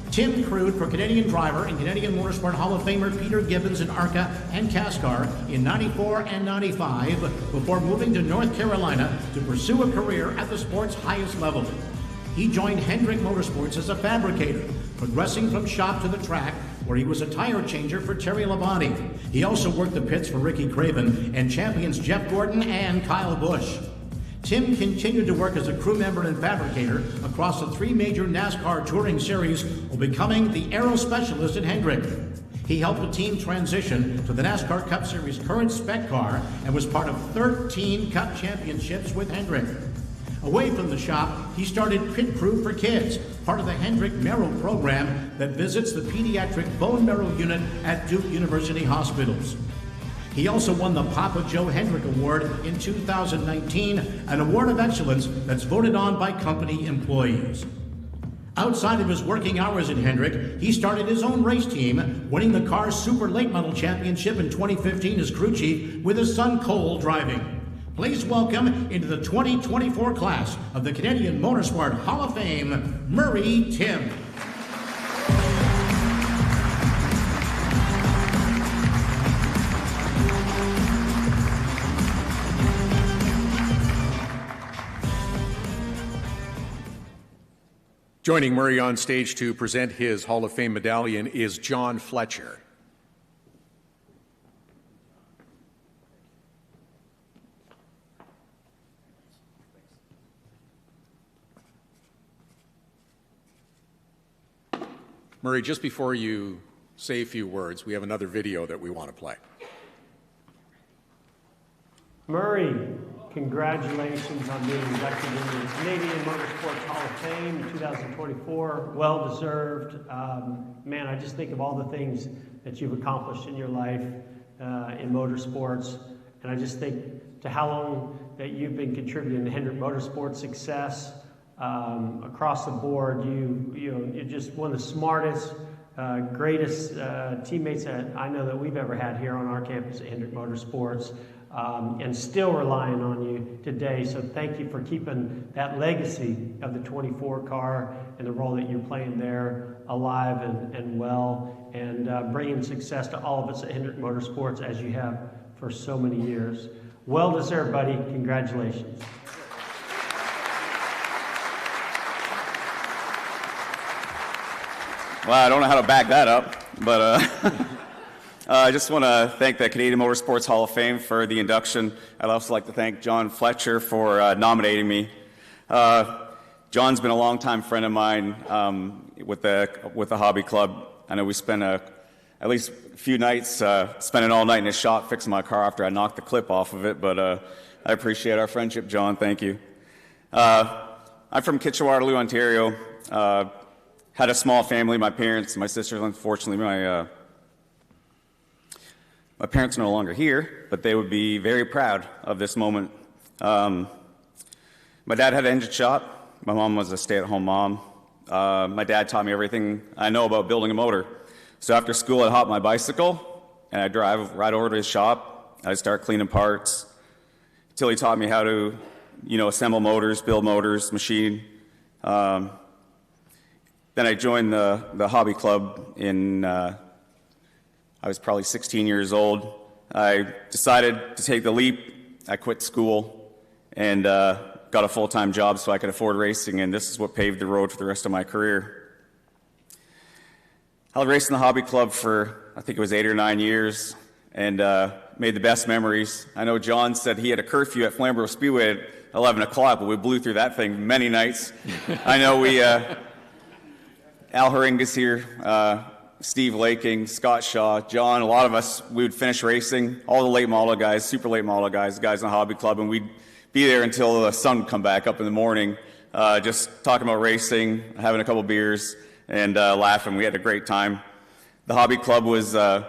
Tiem crewed for Canadian driver and Canadian Motorsport Hall of Famer Peter Gibbons in ARCA and CASCAR in 94 and 95 before moving to North Carolina to pursue a career at the sport's highest level. He joined Hendrick Motorsports as a fabricator, progressing from shop to the track, where he was a tire changer for Terry Labonte. He also worked the pits for Ricky Craven and champions Jeff Gordon and Kyle Busch. Tiem continued to work as a crew member and fabricator across the 3 major NASCAR touring series while becoming the aero specialist at Hendrick. He helped the team transition to the NASCAR Cup Series current spec car and was part of 13 Cup championships with Hendrick. Away from the shop, he started Pit Crew for Kids, part of the Hendrick Marrow program that visits the pediatric bone marrow unit at Duke University Hospitals. He also won the Papa Joe Hendrick Award in 2019, an award of excellence that's voted on by company employees. Outside of his working hours at Hendrick, he started his own race team, winning the car's Super Late Model Championship in 2015 as crew chief with his son Cole driving. Please welcome into the 2024 class of the Canadian Motorsport Hall of Fame, Murray Tiem. Joining Murray on stage to present his Hall of Fame medallion is John Fletcher. Murray, just before you say a few words, we have another video that we want to play. Murray, congratulations on being inducted into the Canadian Motorsports Hall of Fame in 2024. Well deserved. Man, I just think of all the things that you've accomplished in your life in motorsports, and I just think to how long that you've been contributing to Hendrick Motorsports' success. Across the board, you're just one of the smartest, greatest teammates that I know that we've ever had here on our campus at Hendrick Motorsports, and still relying on you today. So thank you for keeping that legacy of the 24 car and the role that you're playing there alive and well, and bringing success to all of us at Hendrick Motorsports as you have for so many years. Well deserved, buddy. Congratulations. Well, I don't know how to back that up, but I just want to thank the Canadian Motorsports Hall of Fame for the induction. I'd also like to thank John Fletcher for nominating me. John's been a longtime friend of mine with the hobby club. I know we spent at least a few nights spending all night in his shop fixing my car after I knocked the clip off of it, but I appreciate our friendship, John. Thank you. I'm from Kitchener-Waterloo, Ontario. Had a small family. My parents, my sisters, unfortunately, my parents are no longer here, but they would be very proud of this moment. My dad had an engine shop. My mom was a stay-at-home mom. My dad taught me everything I know about building a motor. So after school, I'd hop my bicycle, and I'd drive right over to his shop. I'd start cleaning parts until he taught me how to, assemble motors, build motors, machine. Then I joined the hobby club I was probably 16 years old. I decided to take the leap. I quit school and got a full-time job so I could afford racing, and this is what paved the road for the rest of my career. I raced in the hobby club for, I think it was 8 or 9 years, and made the best memories. I know John said he had a curfew at Flamborough Speedway at 11 o'clock, but we blew through that thing many nights. I know we, Al Haringas here, Steve Laking, Scott Shaw, John, a lot of us, we would finish racing, all the late model guys, super late model guys, the guys in the hobby club, and we'd be there until the sun would come back up in the morning, just talking about racing, having a couple beers, and laughing. We had a great time. The hobby club was a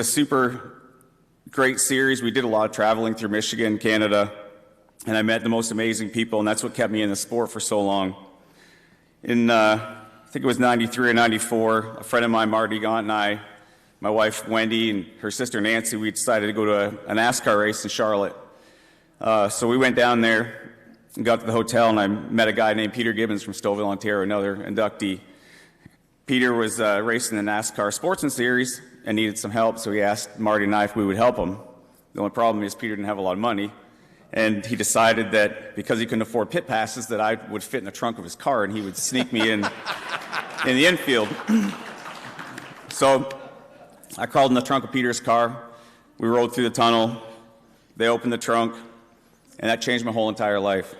super great series. We did a lot of traveling through Michigan, Canada, and I met the most amazing people, and that's what kept me in the sport for so long. I think it was 93 or 94, a friend of mine, Marty Gaunt, and I, my wife Wendy and her sister Nancy, we decided to go to a NASCAR race in Charlotte. So we went down there and got to the hotel, and I met a guy named Peter Gibbons from Stouffville, Ontario, another inductee. Peter was racing the NASCAR Sportsman Series and needed some help, so he asked Marty and I if we would help him. The only problem is Peter didn't have a lot of money, and he decided that because he couldn't afford pit passes that I would fit in the trunk of his car and he would sneak me in the infield. So I crawled in the trunk of Peter's car. We rode through the tunnel. They opened the trunk, and that changed my whole entire life.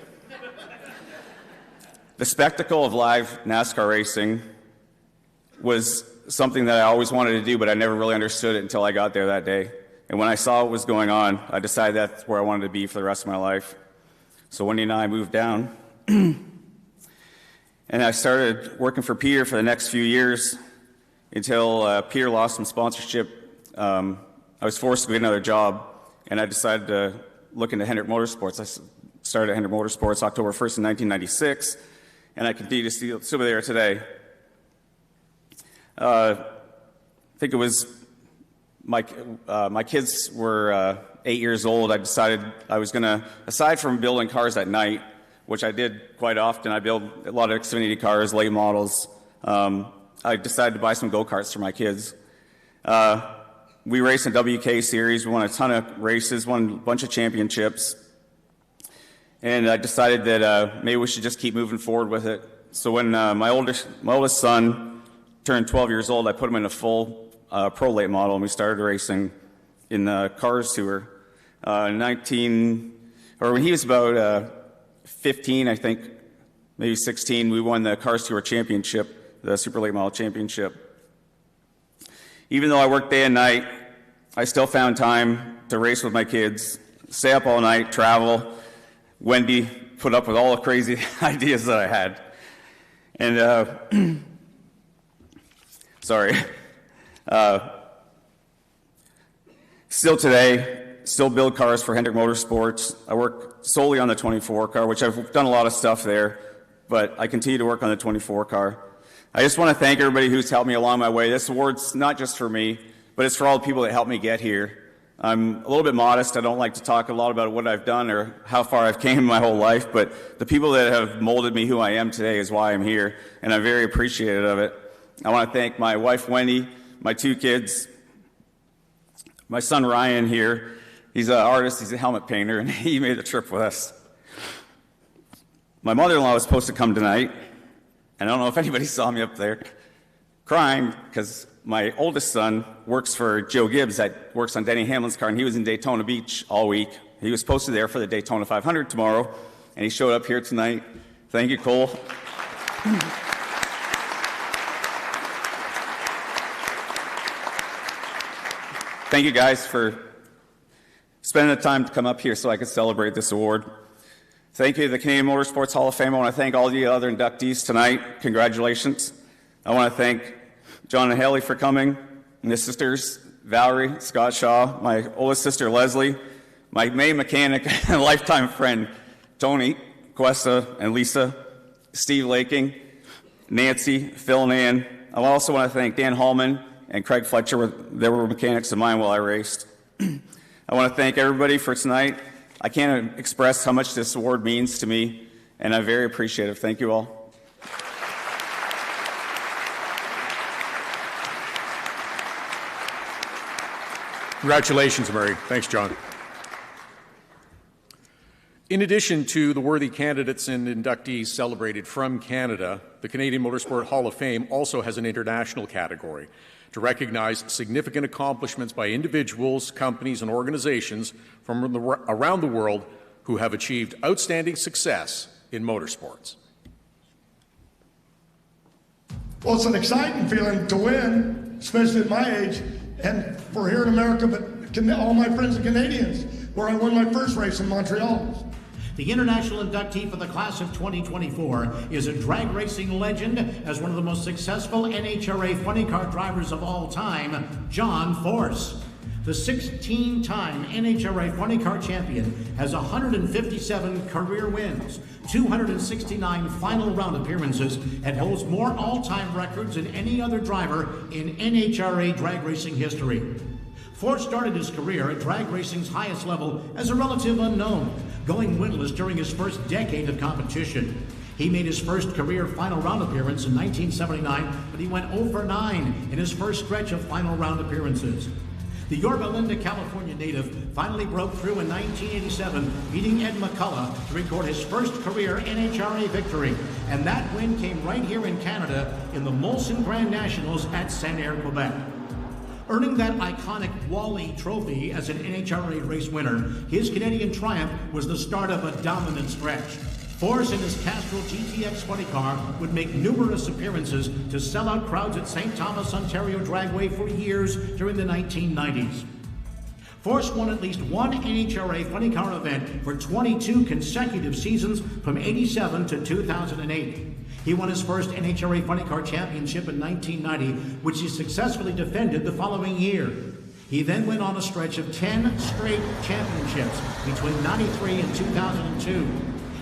The spectacle of live NASCAR racing was something that I always wanted to do, but I never really understood it until I got there that day. And when I saw what was going on, I decided that's where I wanted to be for the rest of my life. So Wendy and I moved down, and I started working for Peter for the next few years until Peter lost some sponsorship. I was forced to get another job, and I decided to look into Hendrick Motorsports. I started at Hendrick Motorsports October 1st in 1996, and I continue to still be there today. I think it was my kids were 8 years old. I decided I was going to, aside from building cars at night, which I did quite often, I build a lot of Xfinity cars, late models. I decided to buy some go-karts for my kids. We raced in WK Series. We won a ton of races, won a bunch of championships. And I decided that maybe we should just keep moving forward with it. So when my oldest son turned 12 years old, I put him in a full pro late model, and we started racing in the Cars Tour. When he was about 15, I think, maybe 16, we won the Cars Tour Championship, the Super Late Model Championship. Even though I worked day and night, I still found time to race with my kids, stay up all night, travel. Wendy put up with all the crazy ideas that I had. And, sorry. Still today, still build cars for Hendrick Motorsports. I work solely on the 24 car, which I've done a lot of stuff there, but I continue to work on the 24 car. I just want to thank everybody who's helped me along my way. This award's not just for me, but it's for all the people that helped me get here. I'm a little bit modest. I don't like to talk a lot about what I've done or how far I've came in my whole life, but the people that have molded me who I am today is why I'm here, and I'm very appreciative of it. I want to thank my wife, Wendy, my 2 kids, my son, Ryan, here. He's an artist. He's a helmet painter, and he made the trip with us. My mother-in-law was supposed to come tonight, and I don't know if anybody saw me up there crying because my oldest son works for Joe Gibbs that works on Denny Hamlin's car, and he was in Daytona Beach all week. He was supposed to be there for the Daytona 500 tomorrow, and he showed up here tonight Thank you, Cole. Thank you guys for spending the time to come up here so I could celebrate this award. Thank you to the Canadian Motorsports Hall of Fame. I want to thank all the other inductees tonight. Congratulations. I want to thank John and Haley for coming, and his sisters, Valerie, Scott Shaw, my oldest sister, Leslie, my main mechanic and lifetime friend, Tony, Questa, and Lisa, Steve Laking, Nancy, Phil, and Ann. I also want to thank Dan Hallman and Craig Fletcher. They were mechanics of mine while I raced. I want to thank everybody for tonight. I can't express how much this award means to me, and I'm very appreciative. Thank you all. Congratulations, Murray. Thanks, John. In addition to the worthy candidates and inductees celebrated from Canada, the Canadian Motorsport Hall of Fame also has an international category to recognize significant accomplishments by individuals, companies, and organizations from around the world who have achieved outstanding success in motorsports. Well, it's an exciting feeling to win, especially at my age, and for here in America, but all my friends are Canadians, where I won my first race in Montreal. The international inductee for the class of 2024 is a drag racing legend as one of the most successful NHRA funny car drivers of all time, John Force. The 16-time NHRA funny car champion has 157 career wins, 269 final round appearances, and holds more all-time records than any other driver in NHRA drag racing history. Force started his career at drag racing's highest level as a relative unknown, going winless during his first decade of competition. He made his first career final round appearance in 1979, but he went 0-for-9 in his first stretch of final round appearances. The Yorba Linda, California native finally broke through in 1987, beating Ed McCullough to record his first career NHRA victory. And that win came right here in Canada in the Molson Grand Nationals at Saint-Air, Quebec. Earning that iconic Wally trophy as an NHRA race winner, his Canadian triumph was the start of a dominant stretch. Force in his Castrol GTX funny car would make numerous appearances to sell out crowds at St. Thomas, Ontario Dragway for years during the 1990s. Force won at least one NHRA funny car event for 22 consecutive seasons from '87 to 2008. He won his first NHRA Funny Car Championship in 1990, which he successfully defended the following year. He then went on a stretch of 10 straight championships between '93 and 2002.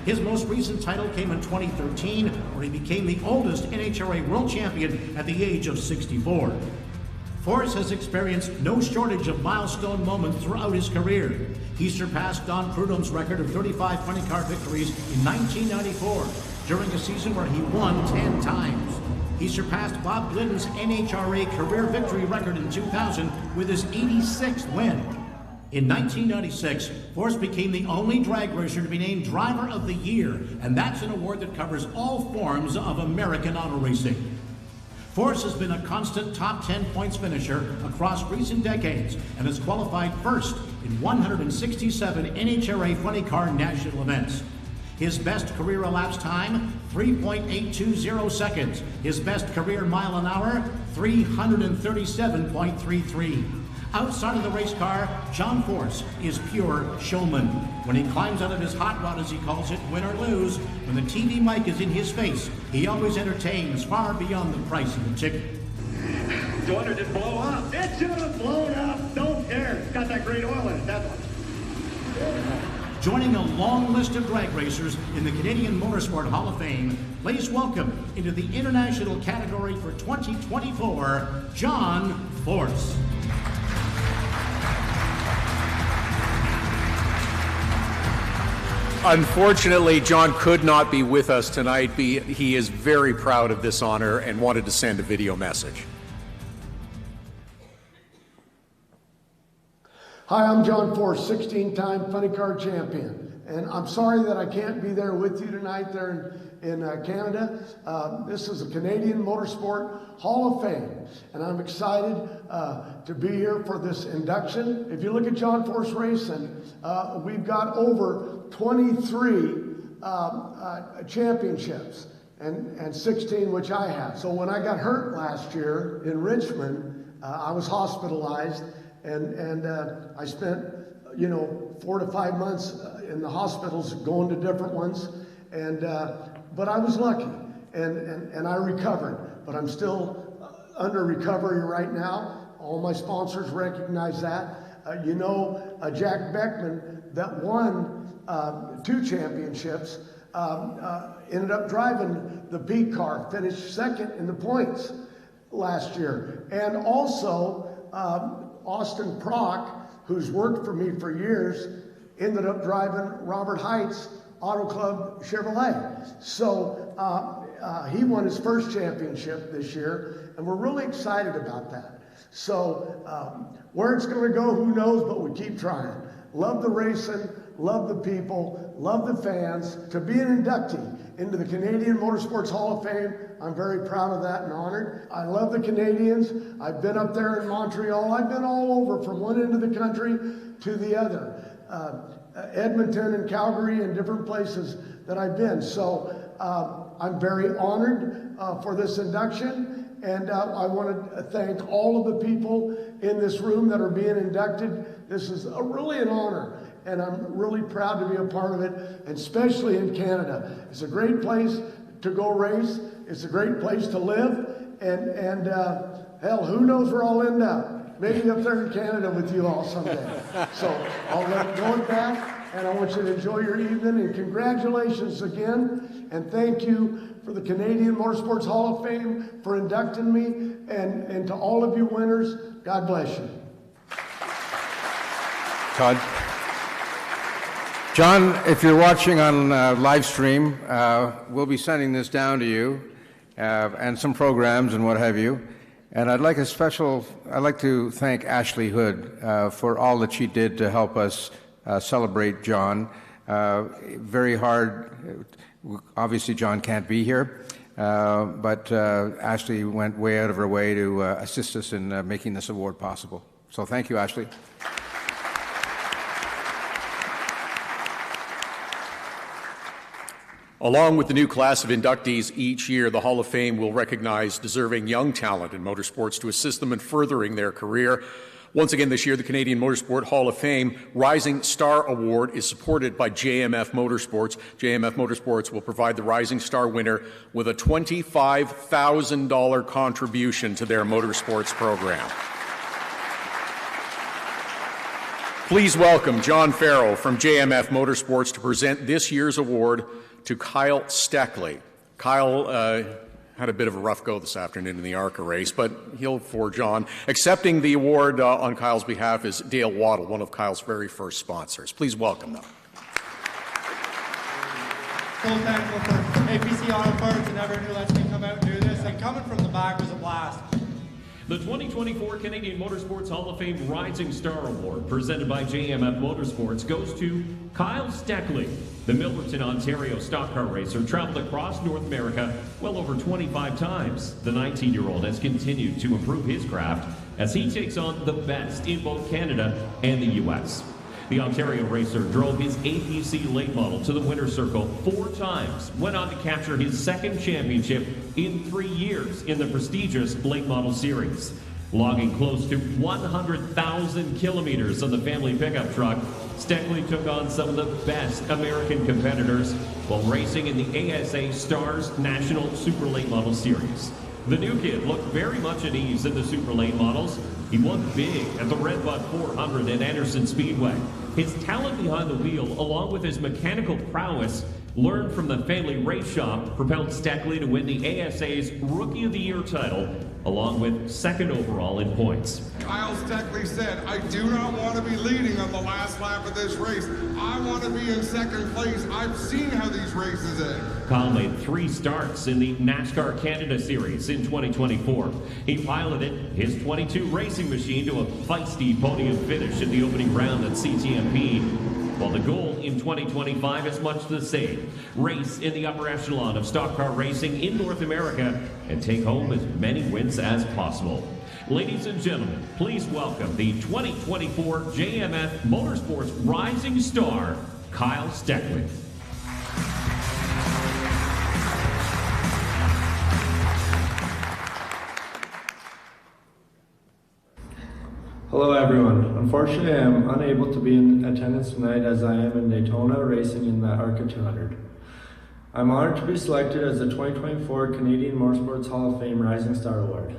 His most recent title came in 2013, where he became the oldest NHRA World Champion at the age of 64. Force has experienced no shortage of milestone moments throughout his career. He surpassed Don Prudhomme's record of 35 funny car victories in 1994, during a season where he won 10 times. He surpassed Bob Glidden's NHRA career victory record in 2000 with his 86th win. In 1996, Force became the only drag racer to be named Driver of the Year, and that's an award that covers all forms of American auto racing. Force has been a constant top 10 points finisher across recent decades and has qualified first in 167 NHRA funny car national events. His best career elapsed time, 3.820 seconds. His best career mile an hour, 337.33. Outside of the race car, John Force is pure showman. When he climbs out of his hot rod, as he calls it, win or lose, when the TV mic is in his face, he always entertains far beyond the price of the ticket. No wonder it didn't blow up. It should have blown up. Don't care. It's got that great oil in it, that one. Joining a long list of drag racers in the Canadian Motorsport Hall of Fame, please welcome into the international category for 2024, John Force. Unfortunately, John could not be with us tonight. He is very proud of this honor and wanted to send a video message. Hi, I'm John Force, 16-time funny car champion, and I'm sorry that I can't be there with you tonight there in Canada. This is the Canadian Motorsport Hall of Fame, and I'm excited to be here for this induction. If you look at John Force Racing, we've got over 23 championships, and 16 which I have. So when I got hurt last year in Richmond, I was hospitalized, and I spent 4 to 5 months in the hospitals, going to different ones, and but I was lucky, and I recovered, but I'm still under recovery right now. All my sponsors recognize that. Jack Beckman, that won 2 championships, ended up driving the B car, finished second in the points last year. And also, Austin Prock, who's worked for me for years, ended up driving Robert Height's Auto Club Chevrolet. So he won his first championship this year, and we're really excited about that. So where it's going to go, who knows, but we keep trying. Love the racing, love the people, love the fans. To be an inductee into the Canadian Motorsports Hall of Fame, I'm very proud of that and honored. I love the Canadians. I've been up there in Montreal. I've been all over from one end of the country to the other. Edmonton and Calgary and different places that I've been. So I'm very honored for this induction. And I want to thank all of the people in this room that are being inducted. This is really an honor, and I'm really proud to be a part of it, and especially in Canada. It's a great place to go race. It's a great place to live, and hell, who knows where I'll end up. Maybe up there in Canada with you all someday. So I'll let it go at that, and I want you to enjoy your evening, and congratulations again, and thank you for the Canadian Motorsports Hall of Fame for inducting me, and to all of you winners, God bless you. Todd. John, if you're watching on live stream, we'll be sending this down to you and some programs and what have you. And I'd like to thank Ashley Hood for all that she did to help us celebrate John. Very hard. Obviously, John can't be here, but Ashley went way out of her way to assist us in making this award possible. So thank you, Ashley. Along with the new class of inductees each year, the Hall of Fame will recognize deserving young talent in motorsports to assist them in furthering their career. Once again this year, the Canadian Motorsport Hall of Fame Rising Star Award is supported by JMF Motorsports. JMF Motorsports will provide the Rising Star winner with a $25,000 contribution to their motorsports program. Please welcome John Farrell from JMF Motorsports to present this year's award to Kyle Steckley. Kyle had a bit of a rough go this afternoon in the ARCA race, but for John. Accepting the award on Kyle's behalf is Dale Waddle, one of Kyle's very first sponsors. Please welcome them. So thankful for APC Auto Parts and everyone who lets me come out and do this, and coming from the back was a blast. The 2024 Canadian Motorsports Hall of Fame Rising Star Award, presented by JMF Motorsports, goes to Kyle Steckley. The Millerton, Ontario stock car racer traveled across North America well over 25 times. The 19-year-old has continued to improve his craft as he takes on the best in both Canada and the U.S. The Ontario racer drove his APC late model to the winner's circle 4 times, went on to capture his second championship in 3 years in the prestigious late model series. Logging close to 100,000 kilometers on the family pickup truck, Steckley took on some of the best American competitors while racing in the ASA Stars National Super Late Model Series. The new kid looked very much at ease in the Super Late Models. He won big at the Redbud 400 at Anderson Speedway. His talent behind the wheel, along with his mechanical prowess, learned from the family race shop, propelled Steckley to win the ASA's Rookie of the Year title, along with second overall in points. Kyle Steckley said, I do not want to be leading on the last lap of this race. I want to be in second place. I've seen how these races end. Kyle made 3 starts in the NASCAR Canada Series in 2024. He piloted his 22 racing machine to a feisty podium finish in the opening round at CTMP. While the goal in 2025 is much the same. Race in the upper echelon of stock car racing in North America and take home as many wins as possible. Ladies and gentlemen, please welcome the 2024 JMF Motorsports Rising Star, Kyle Steckley. Unfortunately, I am unable to be in attendance tonight as I am in Daytona racing in the ARCA 200. I'm honored to be selected as the 2024 Canadian Motorsports Hall of Fame Rising Star Award.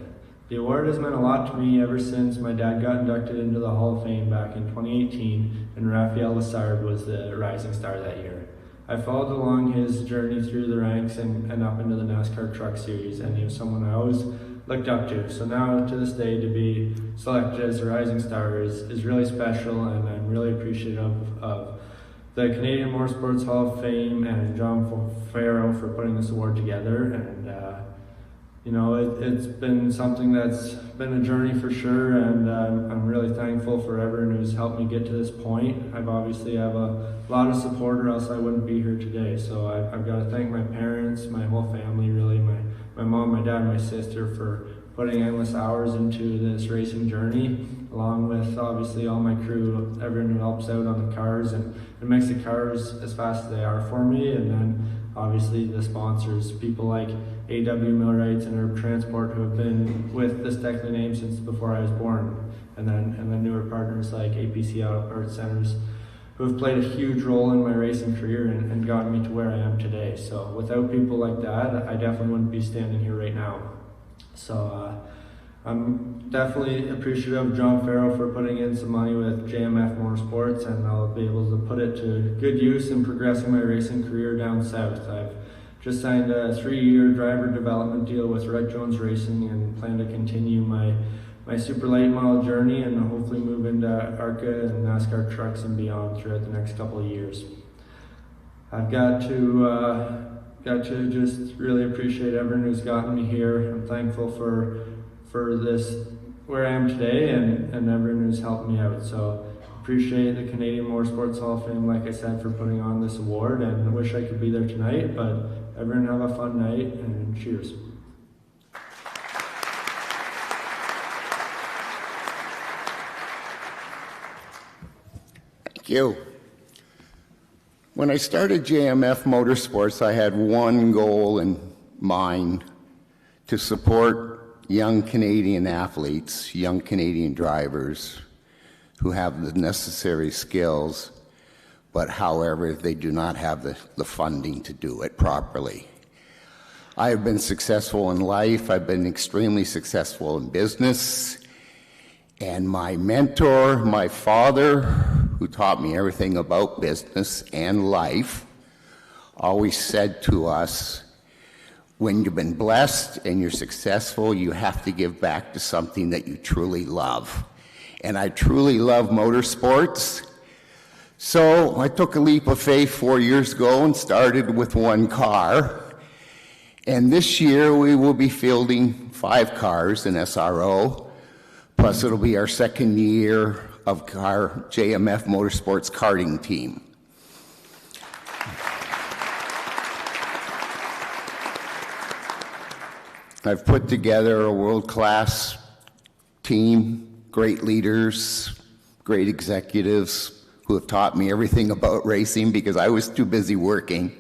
The award has meant a lot to me ever since my dad got inducted into the Hall of Fame back in 2018, and Raphael Lessard was the Rising Star that year. I followed along his journey through the ranks and up into the NASCAR Truck Series, and he was someone I always looked up to. So now, to this day, to be selected as a Rising Star is really special, and I'm really appreciative of the Canadian Motorsports Hall of Fame and John Farrow for putting this award together. And you know, it's been something that's been a journey for sure, and I'm really thankful for everyone who's helped me get to this point. I've obviously have a lot of support, or else I wouldn't be here today. So I've got to thank my parents, my whole family, really, my mom, my dad, my sister, for putting endless hours into this racing journey, along with obviously all my crew, everyone who helps out on the cars and makes the cars as fast as they are for me, and then obviously the sponsors, people like AW Millwrights and Herb Transport, who have been with this technical name since before I was born, and then newer partners like APC Auto Parts Centers, who have played a huge role in my racing career and gotten me to where I am today. So without people like that, I definitely wouldn't be standing here right now. So I'm definitely appreciative of John Farrow for putting in some money with JMF Motorsports, and I'll be able to put it to good use in progressing my racing career down south. I've just signed a 3-year driver development deal with Red Jones Racing and plan to continue my super late model journey and hopefully move into ARCA and NASCAR trucks and beyond throughout the next couple of years. I've got to just really appreciate everyone who's gotten me here. I'm thankful for this, where I am today, and everyone who's helped me out. So appreciate the Canadian Motorsports Hall of Fame, like I said, for putting on this award, and I wish I could be there tonight, but everyone have a fun night, and cheers. Thank you. When I started JMF Motorsports, I had one goal in mind: to support young Canadian athletes, young Canadian drivers who have the necessary skills, but however, they do not have the funding to do it properly. I have been successful in life. I've been extremely successful in business. And my mentor, my father, who taught me everything about business and life, always said to us, when you've been blessed and you're successful, you have to give back to something that you truly love. And I truly love motorsports. So I took a leap of faith 4 years ago and started with one car. And this year we will be fielding 5 cars in SRO. Plus it'll be our second year of our JMF Motorsports karting team. I've put together a world-class team, great leaders, great executives who have taught me everything about racing because I was too busy working.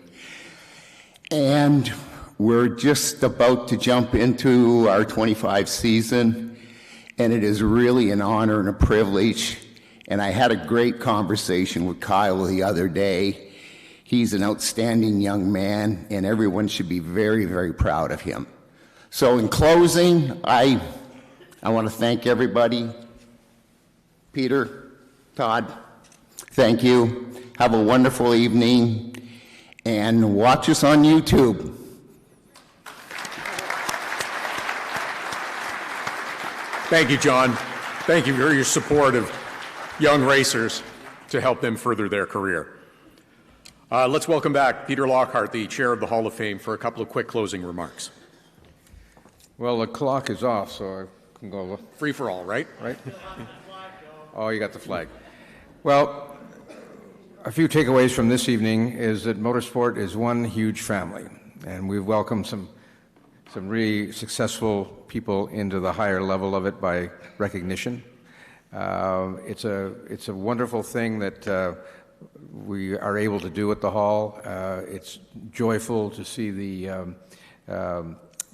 And we're just about to jump into our 25th season, and it is really an honor and a privilege. And I had a great conversation with Kyle the other day. He's an outstanding young man, and everyone should be very, very proud of him. So in closing, I want to thank everybody. Peter, Todd, thank you. Have a wonderful evening, and watch us on YouTube. Thank you, John. Thank you for your support of young racers to help them further their career. Let's welcome back Peter Lockhart, the chair of the Hall of Fame, for a couple of quick closing remarks. Well, the clock is off, so I can go. Free for all, right? Right? Oh, you got the flag. Well, a few takeaways from this evening is that motorsport is one huge family, and we've welcomed some really successful people into the higher level of it by recognition. It's a wonderful thing that we are able to do at the Hall. It's joyful to see the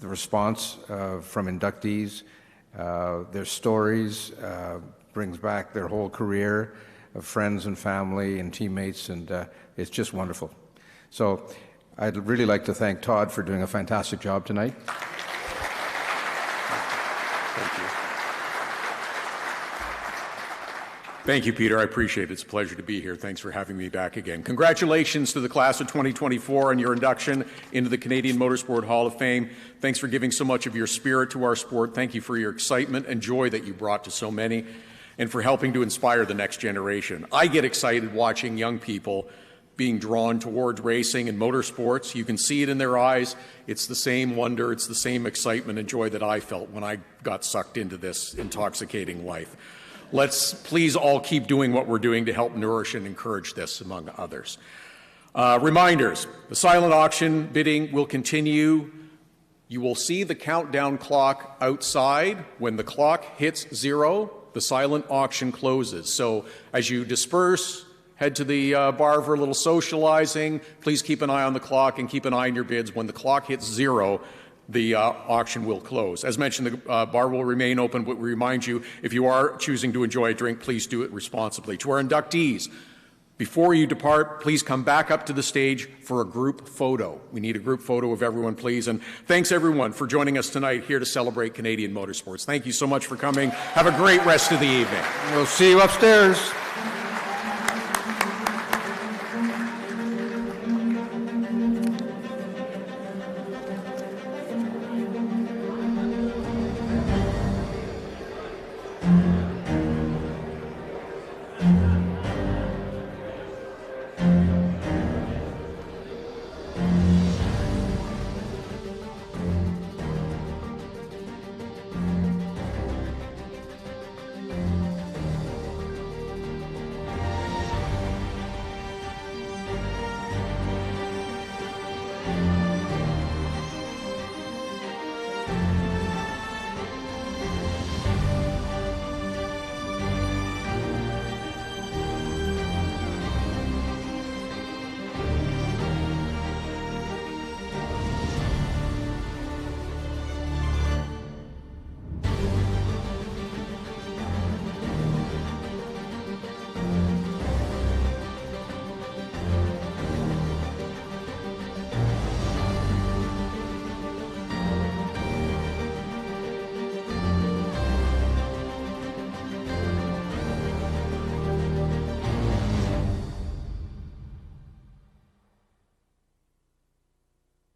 response from inductees, their stories, brings back their whole career of friends and family and teammates, and it's just wonderful. So I'd really like to thank Todd for doing a fantastic job tonight. Thank you, Peter. I appreciate it. It's a pleasure to be here. Thanks for having me back again. Congratulations to the class of 2024 on your induction into the Canadian Motorsport Hall of Fame. Thanks for giving so much of your spirit to our sport. Thank you for your excitement and joy that you brought to so many, and for helping to inspire the next generation. I get excited watching young people being drawn towards racing and motorsports. You can see it in their eyes. It's the same wonder, it's the same excitement and joy that I felt when I got sucked into this intoxicating life. Let's please all keep doing what we're doing to help nourish and encourage this, among others. Reminders, the silent auction bidding will continue. You will see the countdown clock outside. When the clock hits 0, the silent auction closes. So as you disperse, head to the bar for a little socializing. Please keep an eye on the clock and keep an eye on your bids. When the clock hits 0, the auction will close. As mentioned, the bar will remain open, but we remind you, if you are choosing to enjoy a drink, please do it responsibly. To our inductees, before you depart, please come back up to the stage for a group photo. We need a group photo of everyone, please. And thanks, everyone, for joining us tonight here to celebrate Canadian motorsports. Thank you so much for coming. Have a great rest of the evening. We'll see you upstairs.